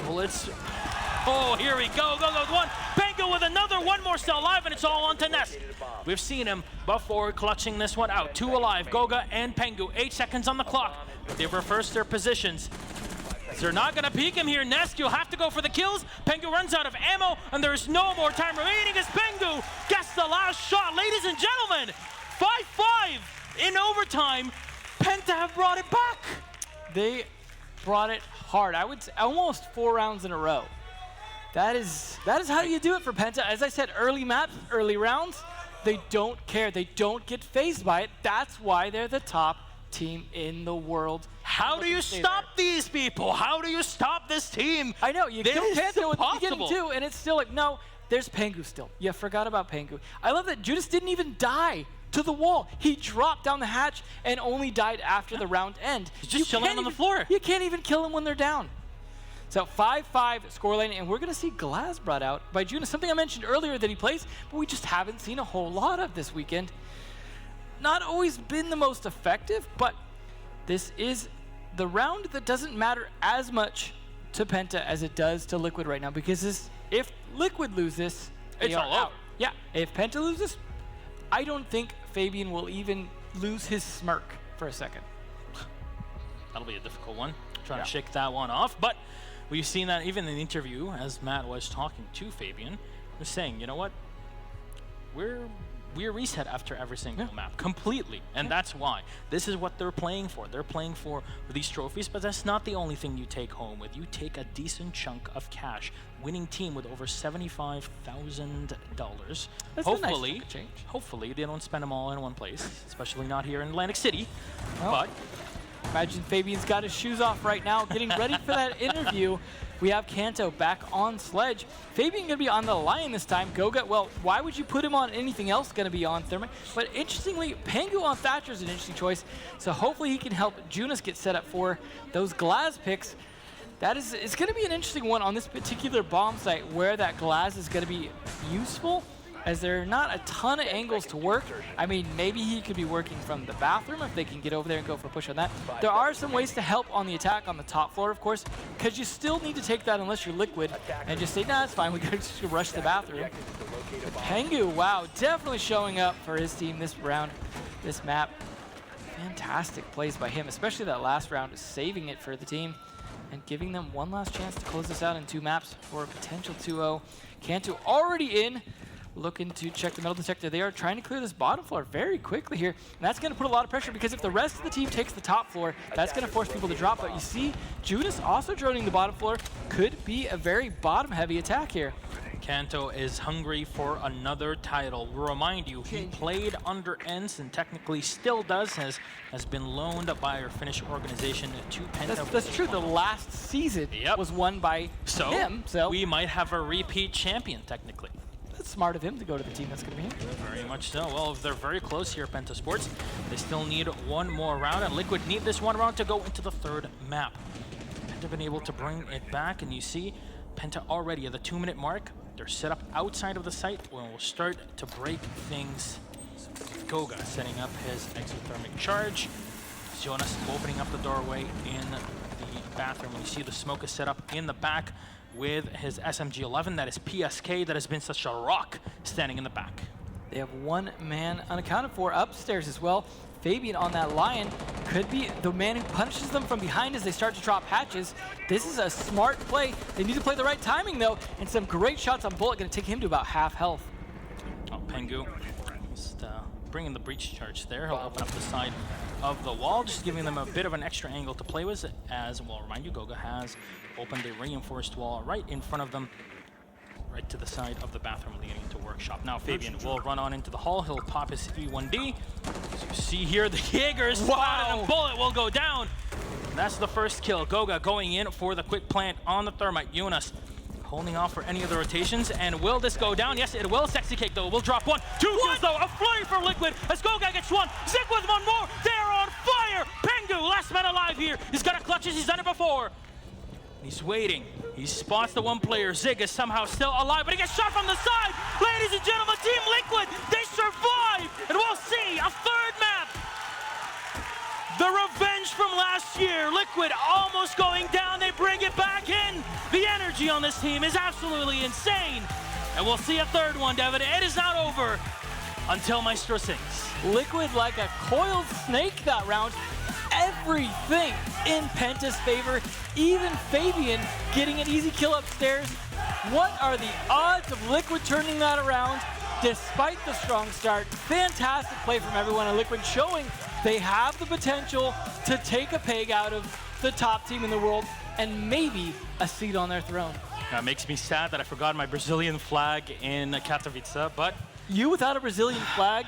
bullets. Oh, here we go. Goga with 1. Pengu with another. 1 more still alive, and it's all on to Nest. We've seen him before clutching this one out. 2 alive, Goga and Pengu. 8 seconds on the clock. They've reversed their positions. They're not going to peek him here. Nest, you'll have to go for the kills. Pengu runs out of ammo, and there's no more time remaining as Pengu gets the last shot. Ladies and gentlemen, 5-5 in overtime. Penta have brought it back. They brought it hard. I would say almost 4 rounds in a row. That is how you do it for Penta. As I said, early maps, early rounds, they don't care. They don't get fazed by it. That's why they're the top team in the world. How do you stop these people? How do you stop this team? I know, you kill Penta with the beginning impossible. too, and it's still like, no, there's Pengu still. You forgot about Pengu. I love that Judas didn't even die to the wall. He dropped down the hatch and only died after the round end. He's just chilling on the floor. You can't even kill him when they're down. So 5-5 scoreline, and we're going to see Glass brought out by Judas, something I mentioned earlier that he plays, but we just haven't seen a whole lot of this weekend. Not always been the most effective, but this is the round that doesn't matter as much to Penta as it does to Liquid right now, because if Liquid lose this, it's all out. Yeah, if Penta loses, I don't think Fabian will even lose his smirk for a second. That'll be a difficult one. Trying to shake that one off, but we've seen that even in the interview as Matt was talking to Fabian, was saying, you know what, we're reset after every single map completely, and that's why this is what they're playing for. They're playing for these trophies, but that's not the only thing you take home with. You take a decent chunk of cash. Winning team with over $75,000. Hopefully they don't spend them all in one place, especially not here in Atlantic City. Well, but imagine Fabian's got his shoes off right now, getting ready for that interview. We have Kanto back on Sledge. Fabian going to be on the Lion this time. Goga, well, why would you put him on anything else going to be on Thermite? But interestingly, Pengu on Thatcher is an interesting choice. So hopefully he can help Junas get set up for those Glass picks. It's going to be an interesting one on this particular bomb site where that Glass is going to be useful, as there are not a ton of angles to work. I mean, maybe he could be working from the bathroom if they can get over there and go for a push on that. There are some ways to help on the attack on the top floor, of course, because you still need to take that unless you're Liquid and just say, nah, it's fine, we gotta just rush the bathroom. But Pengu, wow, definitely showing up for his team this round, this map. Fantastic plays by him, especially that last round, saving it for the team and giving them one last chance to close this out in 2 maps for a potential 2-0. Canto already in, looking to check the metal detector. They are trying to clear this bottom floor very quickly here, and that's going to put a lot of pressure, because if the rest of the team takes the top floor, that's going to force people to drop. But you see, Judas also droning the bottom floor. Could be a very bottom-heavy attack here. Kanto is hungry for another title. We'll remind you, he played under ENCE and technically still does, has been loaned by our Finnish organization to Penta. That's true. The last season was won by him. So we might have a repeat champion, technically. That's smart of him to go to the team that's going to be here. Very much so. Well, they're very close here, PENTAS Sports. They still need 1 more round, and Liquid need this 1 round to go into the 3rd map. Penta been able to bring it back, and you see Penta already at the 2-minute mark. They're set up outside of the site. We'll start to break things. Goga setting up his exothermic charge. Jonas opening up the doorway in the bathroom. You see the smoke is set up in the back with his SMG-11. That is PSK. That has been such a rock standing in the back. They have one man unaccounted for upstairs as well. Fabian on that Lion could be the man who punishes them from behind as they start to drop hatches. This is a smart play. They need to play the right timing though, and some great shots on Bullet, going to take him to about half health. Oh, Pengu just bringing the breach charge there. He'll open up the side of the wall, just giving them a bit of an extra angle to play with. As well, remind you, Goga has opened a reinforced wall right in front of them, right to the side of the bathroom leading into workshop. Now Fabian will run on into the hall. He'll pop his E1D. As you see here, the Jaeger is spotted and Bullet will go down. That's the first kill. Goga going in for the quick plant on the thermite. Jonas holding off for any of the rotations. And will this go down? Yes, it will. Sexy Cake though will drop one. Two kills though. A flurry for Liquid as Goga gets one. Zig with one more. They're on fire. Pengu, last man alive here. He's got a clutches. He's done it before. He's waiting. He spots the one player. Zig is somehow still alive, but he gets shot from the side. Ladies and gentlemen, Team Liquid, they survive. And we'll see a third map. The revenge from last year. Liquid almost going down. They bring it back in. The energy on this team is absolutely insane. And we'll see a third one, Devin. It is not over until Maestro sings. Liquid like a coiled snake that round. Everything in Penta's favor, even Fabian getting an easy kill upstairs. What are the odds of Liquid turning that around despite the strong start? Fantastic play from everyone at Liquid, showing they have the potential to take a peg out of the top team in the world and maybe a seat on their throne. That makes me sad that I forgot my Brazilian flag in Katowice, but... You without a Brazilian flag,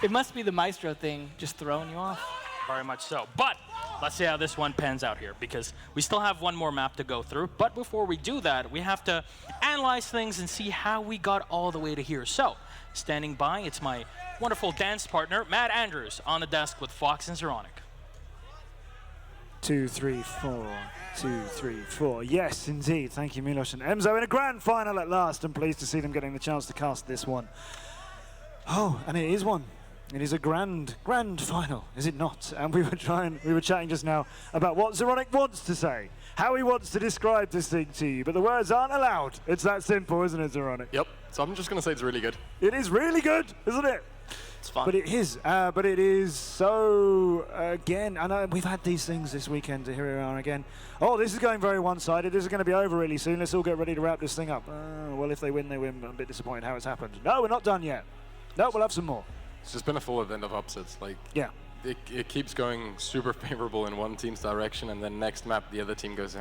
it must be the Maestro thing just throwing you off. Very much so. But let's see how this one pans out here, because we still have one more map to go through. But before we do that, we have to analyze things and see how we got all the way to here. So, standing by, it's my wonderful dance partner, Matt Andrews, on the desk with Fox and Zeronic. 2, 3, 4. 2, 3, 4. Yes, indeed. Thank you, Milos and Emzo, in a grand final at last. I'm pleased to see them getting the chance to cast this one. Oh, and it is one. It is a grand final, is it not? And we were chatting just now about what Zeronic wants to say, how he wants to describe this thing to you, but the words aren't allowed. It's that simple, isn't it, Zeronic? Yep. So I'm just going to say it's really good. It is really good, isn't it? It's fun. But it is so, again, I know we've had these things this weekend, here we are again. Oh, this is going very one-sided. This is going to be over really soon. Let's all get ready to wrap this thing up. Well, if they win, they win. I'm a bit disappointed how it's happened. No, we're not done yet. No, we'll have some more. It's just been a full event of upsets. Like, yeah, it keeps going super favorable in one team's direction, and then next map the other team goes, we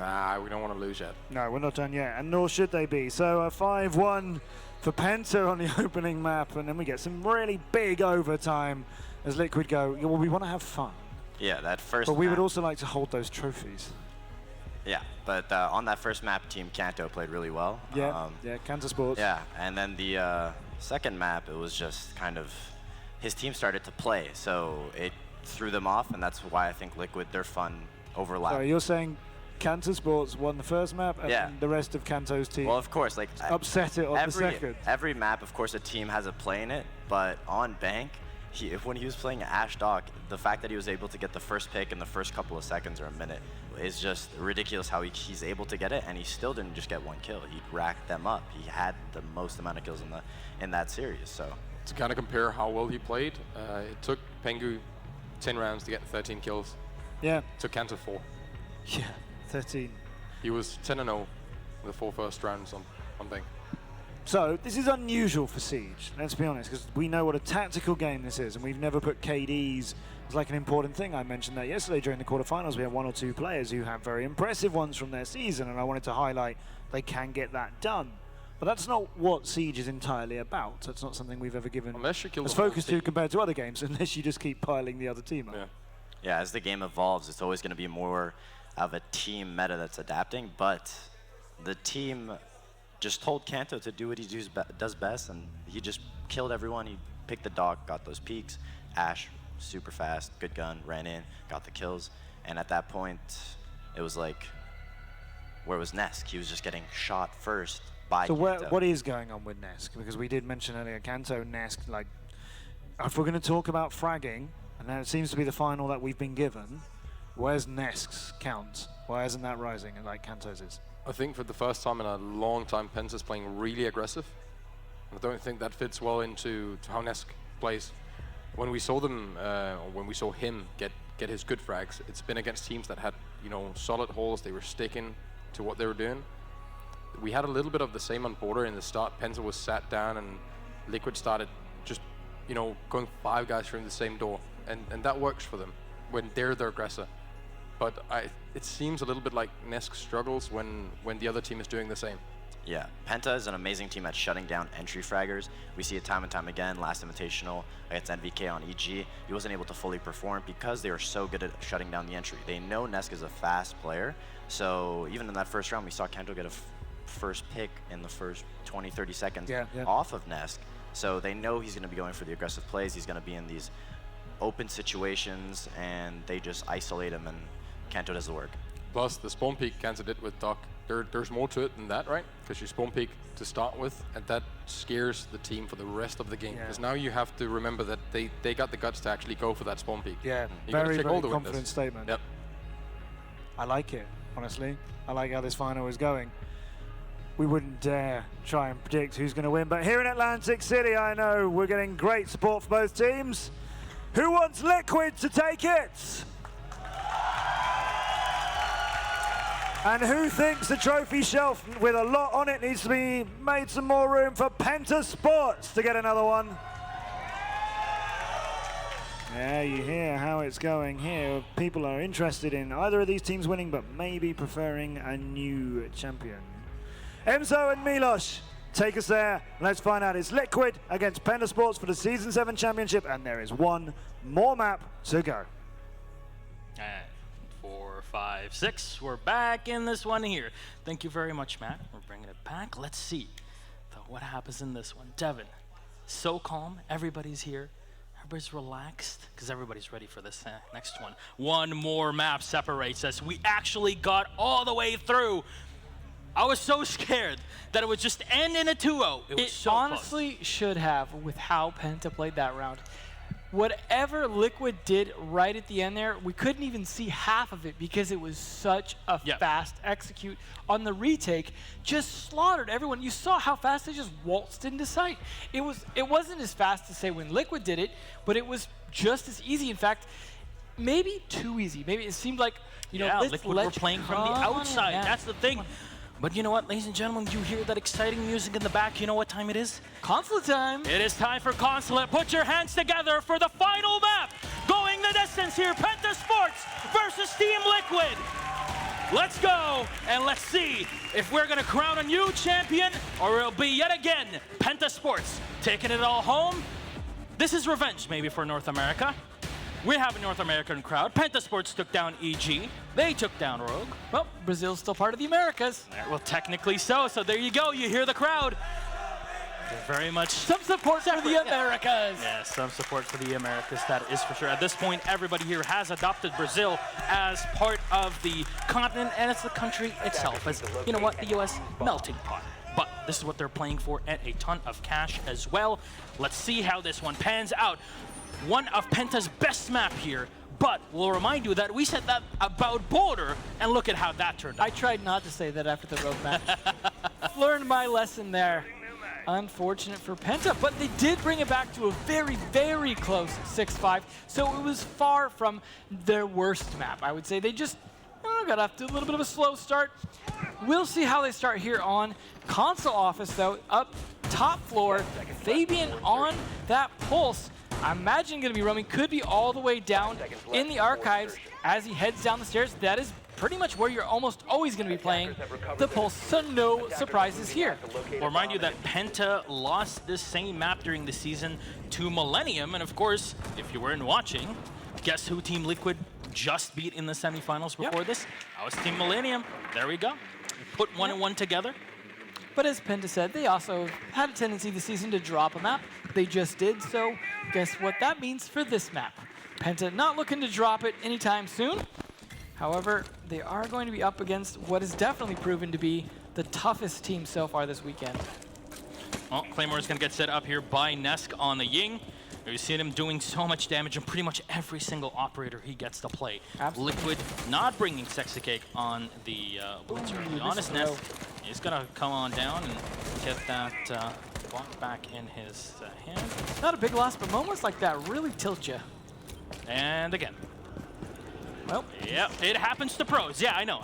don't want to lose yet. No, we're not done yet, and nor should they be. So a 5-1 for Penta on the opening map, and then we get some really big overtime as Liquid go, well, we want to have fun. Yeah, that first But we map, would also like to hold those trophies. Yeah, but on that first map, Team Kanto played really well. Yeah, PENTAS Sport. Yeah, and then the second map, it was just kind of, his team started to play, so it threw them off, and that's why I think Liquid, their fun overlapped. So you're saying Kanto Sports won the first map, and the rest of Kanto's team well, of course, like upset it on the second. Every map, of course, a team has a play in it, but on Bank, when he was playing Ash Dock, the fact that he was able to get the first pick in the first couple of seconds or a minute is just ridiculous how he's able to get it, and he still didn't just get one kill. He racked them up. He had the most amount of kills in that series. So to kind of compare how well he played, it took Pengu 10 rounds to get 13 kills. Yeah. It took Canto 4. Yeah, 13. He was 10-0 with the 4 first rounds on Bank. So this is unusual for Siege, let's be honest, because we know what a tactical game this is, and we've never put KDs as like an important thing. I mentioned that yesterday during the quarterfinals. We have 1 or 2 players who have very impressive ones from their season, and I wanted to highlight they can get that done. But that's not what Siege is entirely about. That's not something we've ever given as focus to compared to other games, unless you just keep piling the other team up. Yeah, as the game evolves, it's always going to be more of a team meta that's adapting, but the team just told Kanto to do what he does best, and he just killed everyone. He picked the dock, got those peaks. Ash, super fast, good gun, ran in, got the kills, and at that point, it was like, where was Nesk? He was just getting shot first by So Kanto. what is going on with Nesk? Because we did mention earlier, Kanto, Nesk, like, if we're going to talk about fragging, And now it seems to be the final that we've been given. Where's Nesk's count? Why isn't that rising like Kanto's is? I think for the first time in a long time, PENTA's playing really aggressive. I don't think that fits well into how Nesk plays. When we saw them, or when we saw him get his good frags, it's been against teams that had, you know, solid holes. They were sticking to what they were doing. We had a little bit of the same on border in the start. PENTA was sat down and Liquid started just, you know, going 5 guys through the same door. And that works for them when they're the aggressor. But it seems a little bit like Nesk struggles when the other team is doing the same. Yeah, PENTA is an amazing team at shutting down entry fraggers. We see it time and time again. Last Invitational against NVK on EG, he wasn't able to fully perform because they are so good at shutting down the entry. They know Nesk is a fast player, so even in that first round, we saw Kanto get a first pick in the first 20, 30 seconds off of Nesk. So they know he's going to be going for the aggressive plays. He's going to be in these open situations, and they just isolate him, and Kanto does the work. Plus, the spawn peek Kanto did with Doc, there's more to it than that, right? Because you spawn peek to start with, and that scares the team for the rest of the game. Because now you have to remember that they got the guts to actually go for that spawn peek. Yeah, very confident statement. Yep. I like it, honestly. I like how this final is going. We wouldn't dare try and predict who's going to win, but here in Atlantic City, I know we're getting great support for both teams. Who wants Liquid to take it? And who thinks the trophy shelf with a lot on it needs to be made some more room for PENTAS Sport to get another one? Yeah, you hear how it's going here. People are interested in either of these teams winning, but maybe preferring a new champion. Emzo and Milos, take us there. Let's find out. It's Liquid against PENTAS Sports for the Season 7 Championship, and there is one more map to go. 4, 5, 6. We're back in this one here. Thank you very much, Matt. We're bringing it back. Let's see what happens in this one. Devin, so calm. Everybody's here. Everybody's relaxed because everybody's ready for this next one. One more map separates us. We actually got all the way through. I was so scared that it would just end in a 2-0. It was so honestly close. Should have with how PENTA played that round. Whatever Liquid did right at the end there, we couldn't even see half of it because it was such a fast execute. On the retake, just slaughtered everyone. You saw how fast they just waltzed into sight. It wasn't as fast to say when Liquid did it, but it was just as easy. In fact, maybe too easy. Maybe it seemed like, you know, Liquid were playing from the outside. That's the thing. But you know what, ladies and gentlemen, you hear that exciting music in the back. You know what time it is? Consulate time. It is time for Consulate. Put your hands together for the final map. Going the distance here, PENTAS Sports versus Team Liquid. Let's go, and let's see if we're going to crown a new champion or it'll be yet again PENTAS Sports taking it all home. This is revenge maybe for North America. We have a North American crowd. PENTAS Sports took down EG. They took down Rogue. Well, Brazil's still part of the Americas. Well, technically so. So there you go. You hear the crowd. They're very much some support for the Americas. Yeah, some support for the Americas. That is for sure. At this point, everybody here has adopted Brazil as part of the continent, and it's the country itself. As you know what, the U.S. melting pot. But this is what they're playing for, and a ton of cash as well. Let's see how this one pans out. One of PENTA's best map here, but we'll remind you that we said that about Border, and look at how that turned out. I tried not to say that after the Rogue match. Learned my lesson there. Unfortunate for PENTA, but they did bring it back to a very, very close 6-5, so it was far from their worst map. I would say they just got off to a little bit of a slow start. We'll see how they start here on console office, though. Up top floor, Fabian on that pulse. I imagine going to be roaming, could be all the way down in the archives as he heads down the stairs. That is pretty much where you're almost always going to be playing the pulse, so no surprises here. We'll remind you that PENTA lost this same map during the season to Millennium, and of course, if you weren't watching, guess who Team Liquid just beat in the semifinals before this? That was Team Millennium. There we go. Put one and one together. But as PENTA said, they also had a tendency this season to drop a map. They just did, so guess what that means for this map. PENTA not looking to drop it anytime soon. However, they are going to be up against what is definitely proven to be the toughest team so far this weekend. Well, Claymore is going to get set up here by Nesk on the Ying. We've seen him doing so much damage on pretty much every single operator he gets to play. Absolutely. Liquid not bringing Sexy Cake on the Blitzer. The honest Nest is going to come on down and get that block back in his hand. Not a big loss, but moments like that really tilt you. And again. Well, yeah, it happens to pros. Yeah, I know.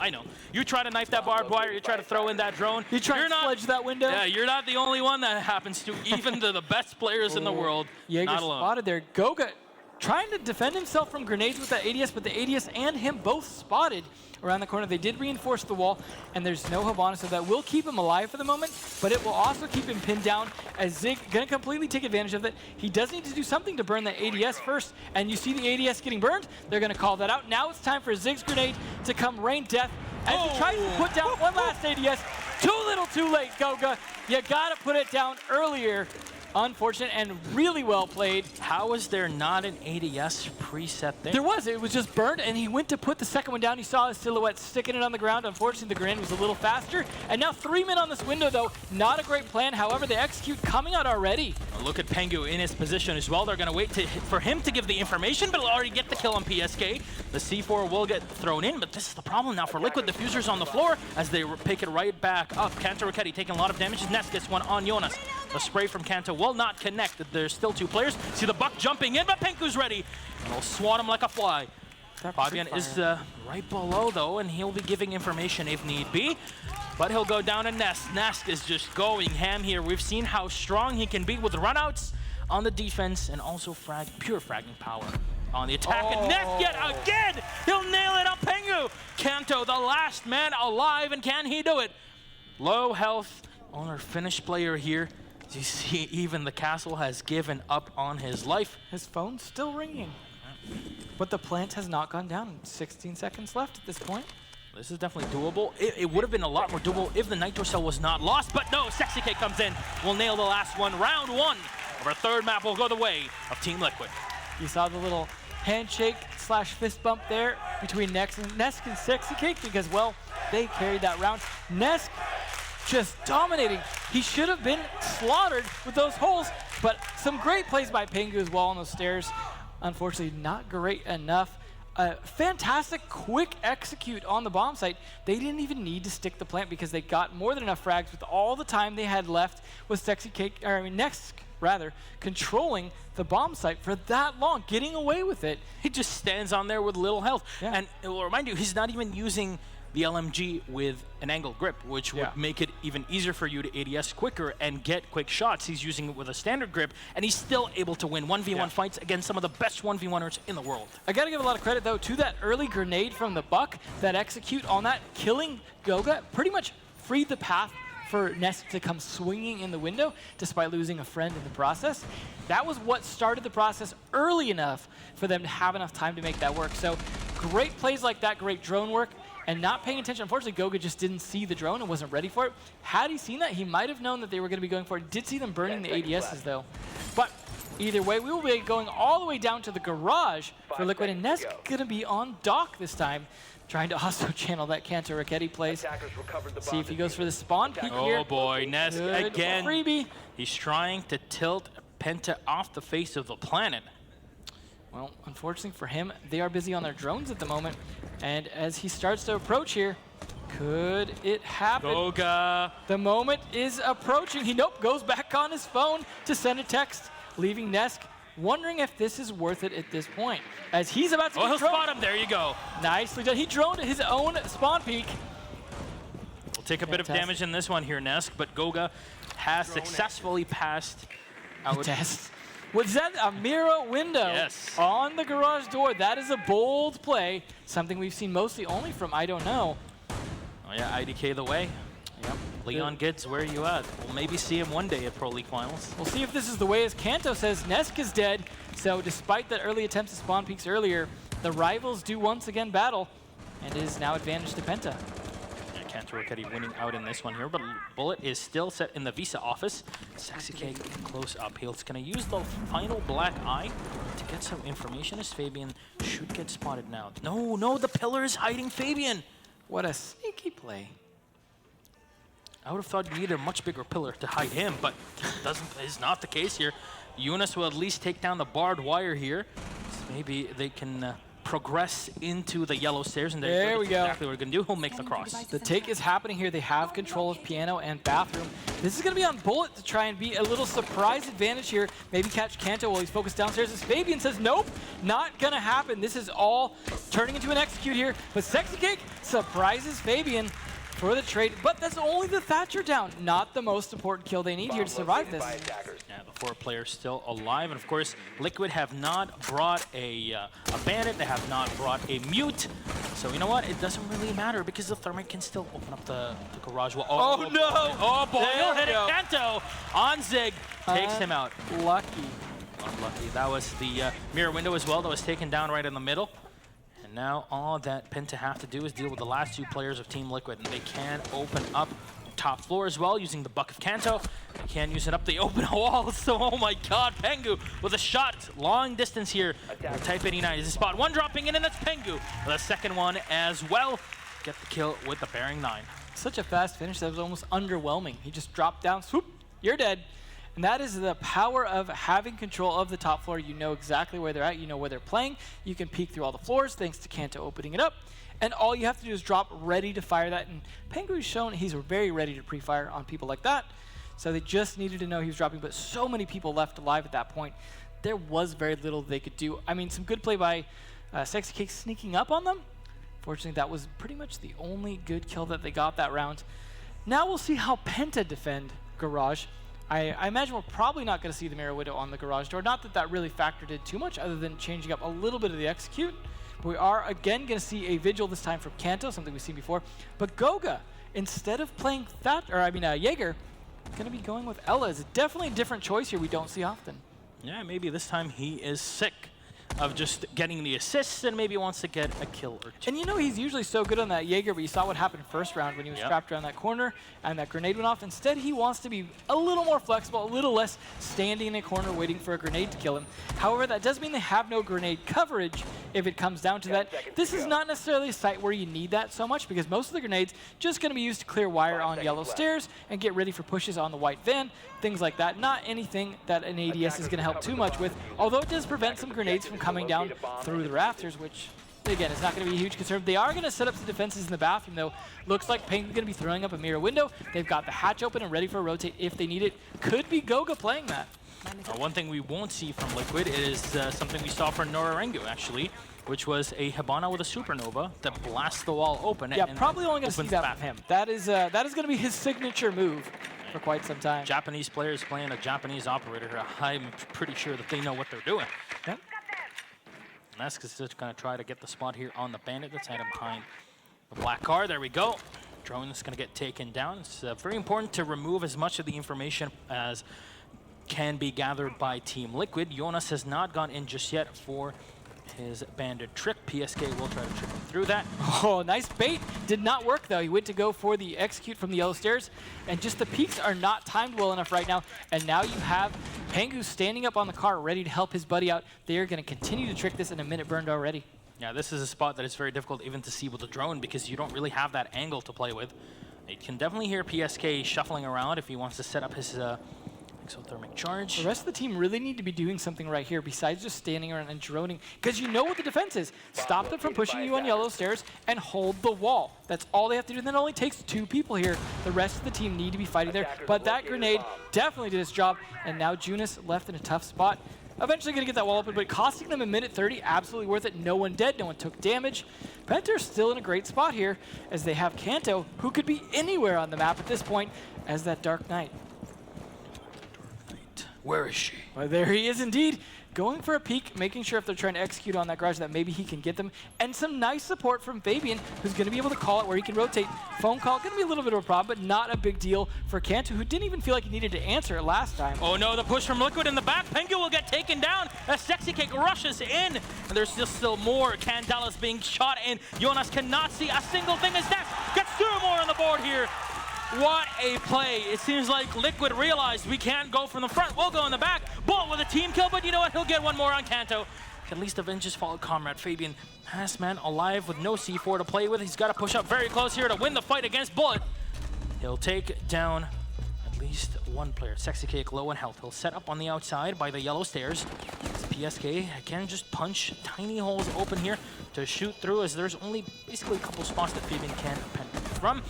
You try to knife that barbed wire, you try to throw in that drone. You try to sledge that window. Yeah, you're not the only one that happens to, even to the best players in the world. Jaeger not alone. spotted there. Goga trying to defend himself from grenades with that ADS, but the ADS and him both spotted around the corner. They did reinforce the wall, and there's no Habana, so that will keep him alive for the moment, but it will also keep him pinned down as Zig going to completely take advantage of it. He does need to do something to burn the ADS first, and you see the ADS getting burned. They're going to call that out. Now it's time for Zig's grenade to come rain death as he tries to put down one last ADS. Too little too late, Goga. You got to put it down earlier. Unfortunate and really well played. How is there not an ADS preset there? There was. It was just burned, and he went to put the second one down. He saw his silhouette sticking it on the ground. Unfortunately, the grenade was a little faster. And now 3 men on this window, though. Not a great plan. However, they execute coming out already. Look at Pengu in his position as well. They're going to wait for him to give the information, but he'll already get the kill on PSK. The C4 will get thrown in, but this is the problem now for Liquid. Diffuser's on the floor as they pick it right back up. Kanto taking a lot of damage. Nest gets one on Jonas. The spray from Kanto will not connect. There's still 2 players. See the buck jumping in, but Pengu's ready. And he'll swat him like a fly. Fabian is right below, though, and he'll be giving information if need be. But he'll go down to Nest. Nest is just going ham here. We've seen how strong he can be with runouts on the defense and also pure fragging power on the attack. And Nest yet again! He'll nail it on Pengu! Kanto, the last man alive, and can he do it? Low health on our Finnish player here. As you see, even the castle has given up on his life. His phone's still ringing. But the plant has not gone down. 16 seconds left at this point. This is definitely doable. It would have been a lot more doable if the Nitro Cell was not lost, but no, Sexy Cake comes in. We'll nail the last one. Round 1 of our 3rd map will go the way of Team Liquid. You saw the little handshake / fist bump there between Nesk and Sexy Cake because, well, they carried that round. Nesk just dominating. He should have been slaughtered with those holes, but some great plays by Pengu as well on those stairs. Unfortunately, not great enough. Fantastic quick execute on the bomb site. They didn't even need to stick the plant because they got more than enough frags with all the time they had left with Nesk rather, controlling the bomb site for that long, getting away with it. He just stands on there with little health. Yeah. And it will remind you, he's not even using the LMG with an angled grip, which would make it even easier for you to ADS quicker and get quick shots. He's using it with a standard grip, and he's still able to win 1v1 fights against some of the best 1v1ers in the world. I gotta give a lot of credit, though, to that early grenade from the Buck. That execute on that, killing Goga, pretty much freed the path for Nesk to come swinging in the window, despite losing a friend in the process. That was what started the process early enough for them to have enough time to make that work. So great plays like that, great drone work, and not paying attention. Unfortunately, Goga just didn't see the drone and wasn't ready for it. Had he seen that, he might have known that they were going to be going for it. Did see them burning the ADSs, though. But either way, we will be going all the way down to the garage for Liquid, and Nesk going to be on dock this time, trying to also channel that Kanto plays. See if he goes for the spawn peek here. Oh boy, Nesk again. Freebie. He's trying to tilt Penta off the face of the planet. Well, unfortunately for him, they are busy on their drones at the moment. And as he starts to approach here, could it happen? Goga. The moment is approaching. He goes back on his phone to send a text, leaving Nesk wondering if this is worth it at this point. As he's about to he'll spot him. There you go. Nicely done. He droned his own spawn peek. We'll take a bit of damage in this one here, Nesk, but Goga has successfully passed out. Test. Was that a mirror window on the garage door? That is a bold play, something we've seen mostly only from I Don't Know. Oh yeah, IDK the way. Yep. Leon Gids, where are you at? We'll maybe see him one day at Pro League Finals. We'll see if this is the way, as Kanto says, Nesk is dead. So despite that early attempts to spawn peeks earlier, the rivals do once again battle, and it is now advantage to Penta. Kanto winning out in this one here, but Bullet is still set in the Visa office. Sexy Cake close up. He's going to use the final black eye to get some information as Fabian should get spotted now. No, the pillar is hiding Fabian. What a sneaky play. I would have thought you needed a much bigger pillar to hide him, but is not the case here. Judas will at least take down the barbed wire here. So maybe they can progress into the yellow stairs, and there we go. Exactly what we're gonna do. He'll make the cross. The take is happening here. They have control of piano and bathroom. This is gonna be on Bullet to try and be a little surprise advantage here. Maybe catch Kanto while he's focused downstairs. As Fabian says, nope, not gonna happen. This is all turning into an execute here. But Sexy Cake surprises Fabian for the trade, but that's only the Thatcher down. Not the most important kill they need here to survive this. Yeah, the 4 players still alive, and of course, Liquid have not brought a bandit. They have not brought a mute. So you know what? It doesn't really matter because the Thermite can still open up the garage wall. Oh no! Oh boy! There He'll hit we it. go. Kanto on Zig takes him out. Lucky. Unlucky. That was the mirror window as well that was taken down right in the middle. And now all that PENTA have to do is deal with the last 2 players of Team Liquid, and they can open up top floor as well using the Buck of Kanto. They can use it up the open wall, so oh my god, Pengu with a shot, long distance here. Type 89 is the spot. 1 dropping in, and it's Pengu. The second one as well. Get the kill with the bearing 9. Such a fast finish that was almost underwhelming. He just dropped down, swoop, you're dead. And that is the power of having control of the top floor. You know exactly where they're at. You know where they're playing. You can peek through all the floors thanks to Kanto opening it up. And all you have to do is drop ready to fire that. And Pengu's shown he's very ready to pre-fire on people like that. So they just needed to know he was dropping. But so many people left alive at that point. There was very little they could do. I mean, some good play by Sexy Cake sneaking up on them. Fortunately, that was pretty much the only good kill that they got that round. Now we'll see how PENTA defend Garage. I imagine we're probably not going to see the mirror window on the garage door. Not that that really factored in too much other than changing up a little bit of the execute. We are again going to see a Vigil this time from Kanto, something we've seen before. But Goga, instead of playing Jaeger, going to be going with Ella. It's definitely a different choice here we don't see often. Yeah, maybe this time he is sick of just getting the assists and maybe wants to get a kill or 2. And you know he's usually so good on that Jaeger, but you saw what happened first round when he was trapped around that corner and that grenade went off. Instead, he wants to be a little more flexible, a little less standing in a corner waiting for a grenade to kill him. However, that does mean they have no grenade coverage if it comes down to that. This is not necessarily a site where you need that so much because most of the grenades just going to be used to clear wire on yellow stairs and get ready for pushes on the white van, things like that. Not anything that an ADS is going to help too much with, although it does prevent some grenades from coming down through the rafters, which, again, is not going to be a huge concern. They are going to set up some defenses in the bathroom, though. Looks like Pengu's going to be throwing up a mirror window. They've got the hatch open and ready for a rotate if they need it. Could be Goga playing that. One thing we won't see from Liquid is something we saw for Norarengu, actually, which was a Hibana with a supernova that blasts the wall open. Yeah, probably only going to see that from him. That is going to be his signature move for quite some time. Japanese players playing a Japanese operator. I'm pretty sure that they know what they're doing. Yep. And that's because they're going to try to get the spot here on the bandit that's hiding behind the black car. There we go. Drone is going to get taken down. It's very important to remove as much of the information as can be gathered by Team Liquid. Jonas has not gone in just yet for his bandit trick. PSK will try to trick him through that. Oh, nice bait. Did not work, though. He went to go for the execute from the yellow stairs, and just the peaks are not timed well enough right now. And now you have Pengu standing up on the car, ready to help his buddy out. They are going to continue to trick this, in a minute burned already. Yeah, this is a spot that is very difficult even to see with the drone because you don't really have that angle to play with. You can definitely hear PSK shuffling around if he wants to set up his exothermic charge. The rest of the team really need to be doing something right here besides just standing around and droning, because you know what the defense is. Stop them from pushing you on yellow stairs and hold the wall. That's all they have to do, and that only takes 2 people here. The rest of the team need to be fighting there, but that grenade definitely did its job, and now Judas left in a tough spot. Eventually going to get that wall open, but costing them a minute 30, absolutely worth it. No one dead, no one took damage. PENTA still in a great spot here as they have Kanto, who could be anywhere on the map at this point as that Dark Knight. Where is she? Well, there he is indeed, going for a peek, making sure if they're trying to execute on that garage that maybe he can get them. And some nice support from Fabian, who's going to be able to call it where he can rotate. Phone call, going to be a little bit of a problem, but not a big deal for Kanto, who didn't even feel like he needed to answer it last time. Oh no, the push from Liquid in the back. Pengu will get taken down as Sexy Cake rushes in. And there's still more Candelas being shot in. Jonas cannot see a single thing as Dex gets 2 more on the board here. What a play. It seems like Liquid realized we can't go from the front. We'll go in the back. Bullet with a team kill, but you know what? He'll get 1 more on Kanto. At least avenge his fallen comrade. Fabian has man alive with no C4 to play with. He's got to push up very close here to win the fight against Bullet. He'll take down at least one player. Sexy Cake low in health. He'll set up on the outside by the yellow stairs. PSK can just punch tiny holes open here to shoot through, as there's only basically a couple spots that Fabian can pen from.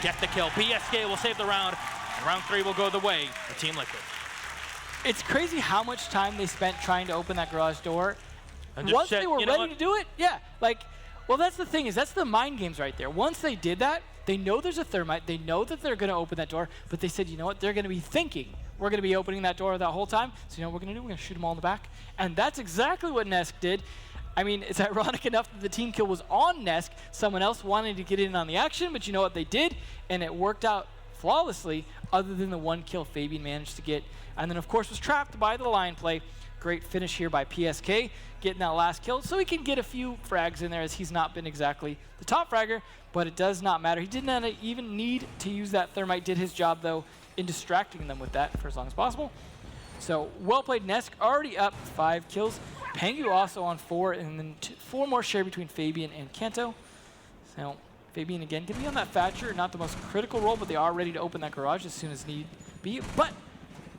Get the kill. PSK will save the round. And round 3 will go the way of Team Liquid. It's crazy how much time they spent trying to open that garage door. And Once they were ready to do it, yeah, like, well, that's the thing, is that's the mind games right there. Once they did that, they know there's a thermite, they know that they're going to open that door, but they said, you know what, they're going to be thinking, we're going to be opening that door that whole time, so you know what we're going to do? We're going to shoot them all in the back. And that's exactly what Nesk did. I mean, it's ironic enough that the team kill was on Nesk, someone else wanted to get in on the action, but you know what they did? And it worked out flawlessly, other than the one kill Fabian managed to get. And then, of course, was trapped by the line play. Great finish here by PSK, getting that last kill, so he can get a few frags in there, as he's not been exactly the top fragger, but it does not matter. He didn't even need to use that thermite, did his job, though, in distracting them with that for as long as possible. So, well played. Nesk already up 5 kills. Pengu also on 4, and then 4 more share between Fabian and Kanto. So, Fabian again can be on that Thatcher, not the most critical role, but they are ready to open that garage as soon as need be. But,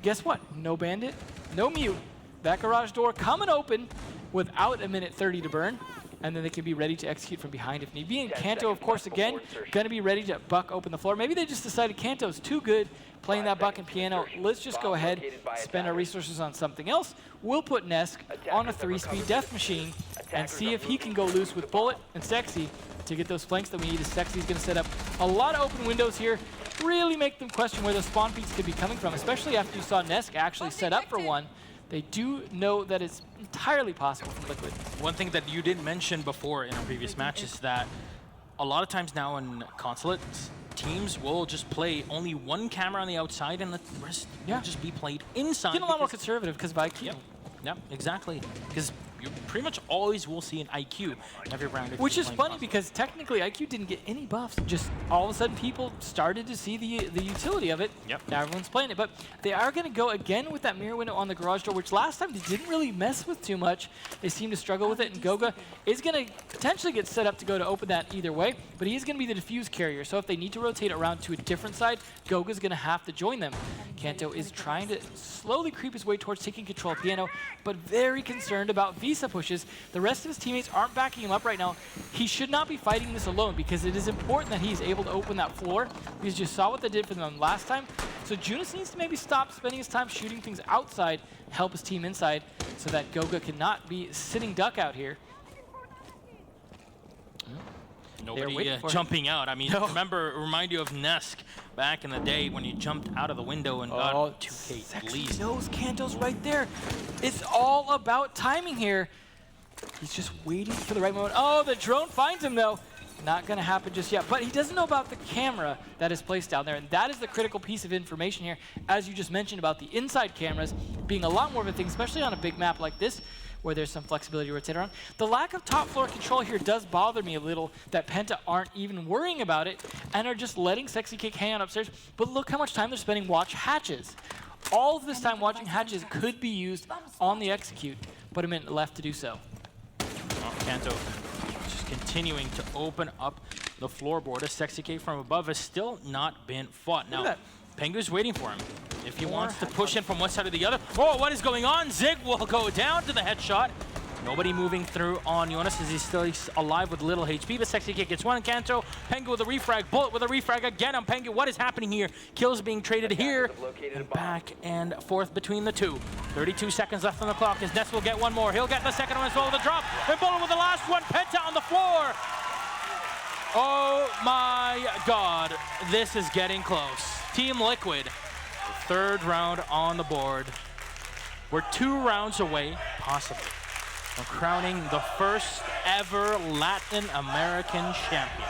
guess what? No Bandit, no Mute. That garage door coming open without a minute 30 to burn, and then they can be ready to execute from behind if need be. And Kanto, of course, again, going to be ready to buck open the floor. Maybe they just decided Kanto's too good playing that buck and piano. Let's just go ahead, spend our resources on something else. We'll put Nesk on a 3-speed death machine and see if he can go loose with Bullet and Sexy to get those flanks that we need. As Sexy's going to set up a lot of open windows here, really make them question where those spawn peaks could be coming from, especially after you saw Nesk actually set up for one. They do know that it's entirely possible from Liquid. One thing that you didn't mention before in our previous match is that a lot of times now in Consulate, teams will just play only one camera on the outside and the rest will just be played inside. Getting a lot more conservative because of IQ. Yep, exactly. Because you pretty much always will see an IQ every round. Which is funny because technically IQ didn't get any buffs. Just all of a sudden people started to see the utility of it. Yep. Now everyone's playing it. But they are going to go again with that mirror window on the garage door, which last time they didn't really mess with too much. They seem to struggle with it. And Goga is going to potentially get set up to go to open that either way. But he is going to be the diffuse carrier. So if they need to rotate around to a different side, Goga's going to have to join them. Kanto is trying to slowly creep his way towards taking control of Piano, but very concerned about Visa pushes. The rest of his teammates aren't backing him up right now. He should not be fighting this alone because it is important that he's able to open that floor, because you saw what they did for them last time. So Judas needs to maybe stop spending his time shooting things outside, help his team inside, so that Goga cannot be sitting duck out here. Nobody jumping out. I mean, remind you of Nesk back in the day when you jumped out of the window and got 2K at least. Knows Kanto's right there. It's all about timing here. He's just waiting for the right moment. Oh, the drone finds him though. Not gonna happen just yet, but he doesn't know about the camera that is placed down there, and that is the critical piece of information here, as you just mentioned about the inside cameras being a lot more of a thing, especially on a big map like this, where there's some flexibility to rotate around. The lack of top floor control here does bother me a little, that Penta aren't even worrying about it and are just letting Sexy Cake hang out upstairs. But look how much time they're spending watch hatches. All of this time watching hatches could be used on the execute, but a minute left to do so. Kanto just continuing to open up the floorboard. A Sexy Cake from above has still not been fought. Now, Pengu's waiting for him. If he wants to push in from one side or the other. Oh, what is going on? Zig will go down to the headshot. Nobody moving through on Jonas as he's still alive with little HP. But Sexy Cake gets one. Kanto, Pengu with a refrag. Bullet with a refrag again on Pengu. What is happening here? Kills being traded here and back and forth between the two. 32 seconds left on the clock as Ness will get one more. He'll get the second one as well with a drop. And Bullet with the last one. Penta on the floor. Oh my God, this is getting close. Team Liquid, the third round on the board. We're 2 rounds away, possibly, from crowning the first ever Latin American champion.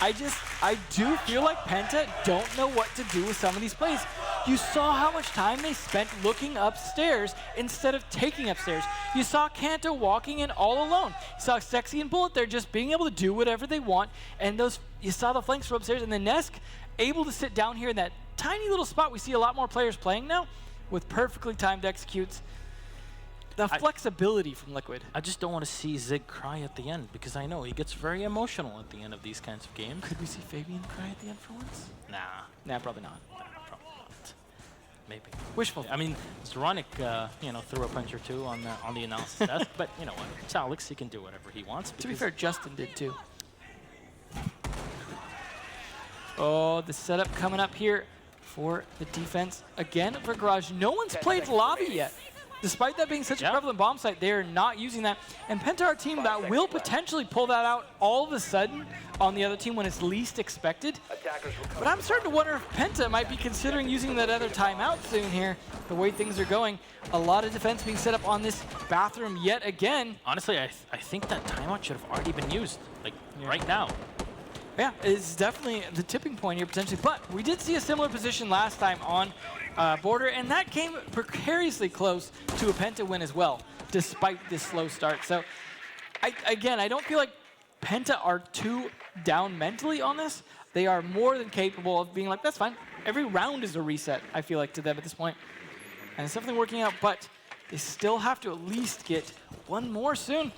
I do feel like Penta don't know what to do with some of these plays. You saw how much time they spent looking upstairs instead of taking upstairs. You saw Kanto walking in all alone. You saw Sexy and Bullet there just being able to do whatever they want. And you saw the flanks from upstairs, and then Nesk able to sit down here in that tiny little spot. We see a lot more players playing now with perfectly timed executes. The flexibility from Liquid. I just don't want to see Zig cry at the end, because I know he gets very emotional at the end of these kinds of games. Could we see Fabian cry at the end for once? Nah. Nah, probably not. Nah, probably not. Maybe. Wishful. I mean, Zoronic, you know, threw a punch or two on the analysis desk, but you know what? It's Alex. He can do whatever he wants. To be fair, Justin did too. Oh, the setup coming up here for the defense. Again, for Garage, no one's played Lobby yet. Despite that being such a prevalent bomb site, they are not using that. And PENTA are a team that will potentially pull that out all of a sudden on the other team when it's least expected. But I'm starting to wonder if PENTA might be considering using that other timeout soon here, the way things are going. A lot of defense being set up on this bathroom yet again. Honestly, I think that timeout should have already been used, like right now. Yeah, it's definitely the tipping point here potentially. But we did see a similar position last time on Border, and that came precariously close to a PENTA win as well, despite this slow start. So, again, I don't feel like PENTA are too down mentally on this. They are more than capable of being like, that's fine. Every round is a reset, I feel like, to them at this point. And it's definitely working out, but they still have to at least get one more soon,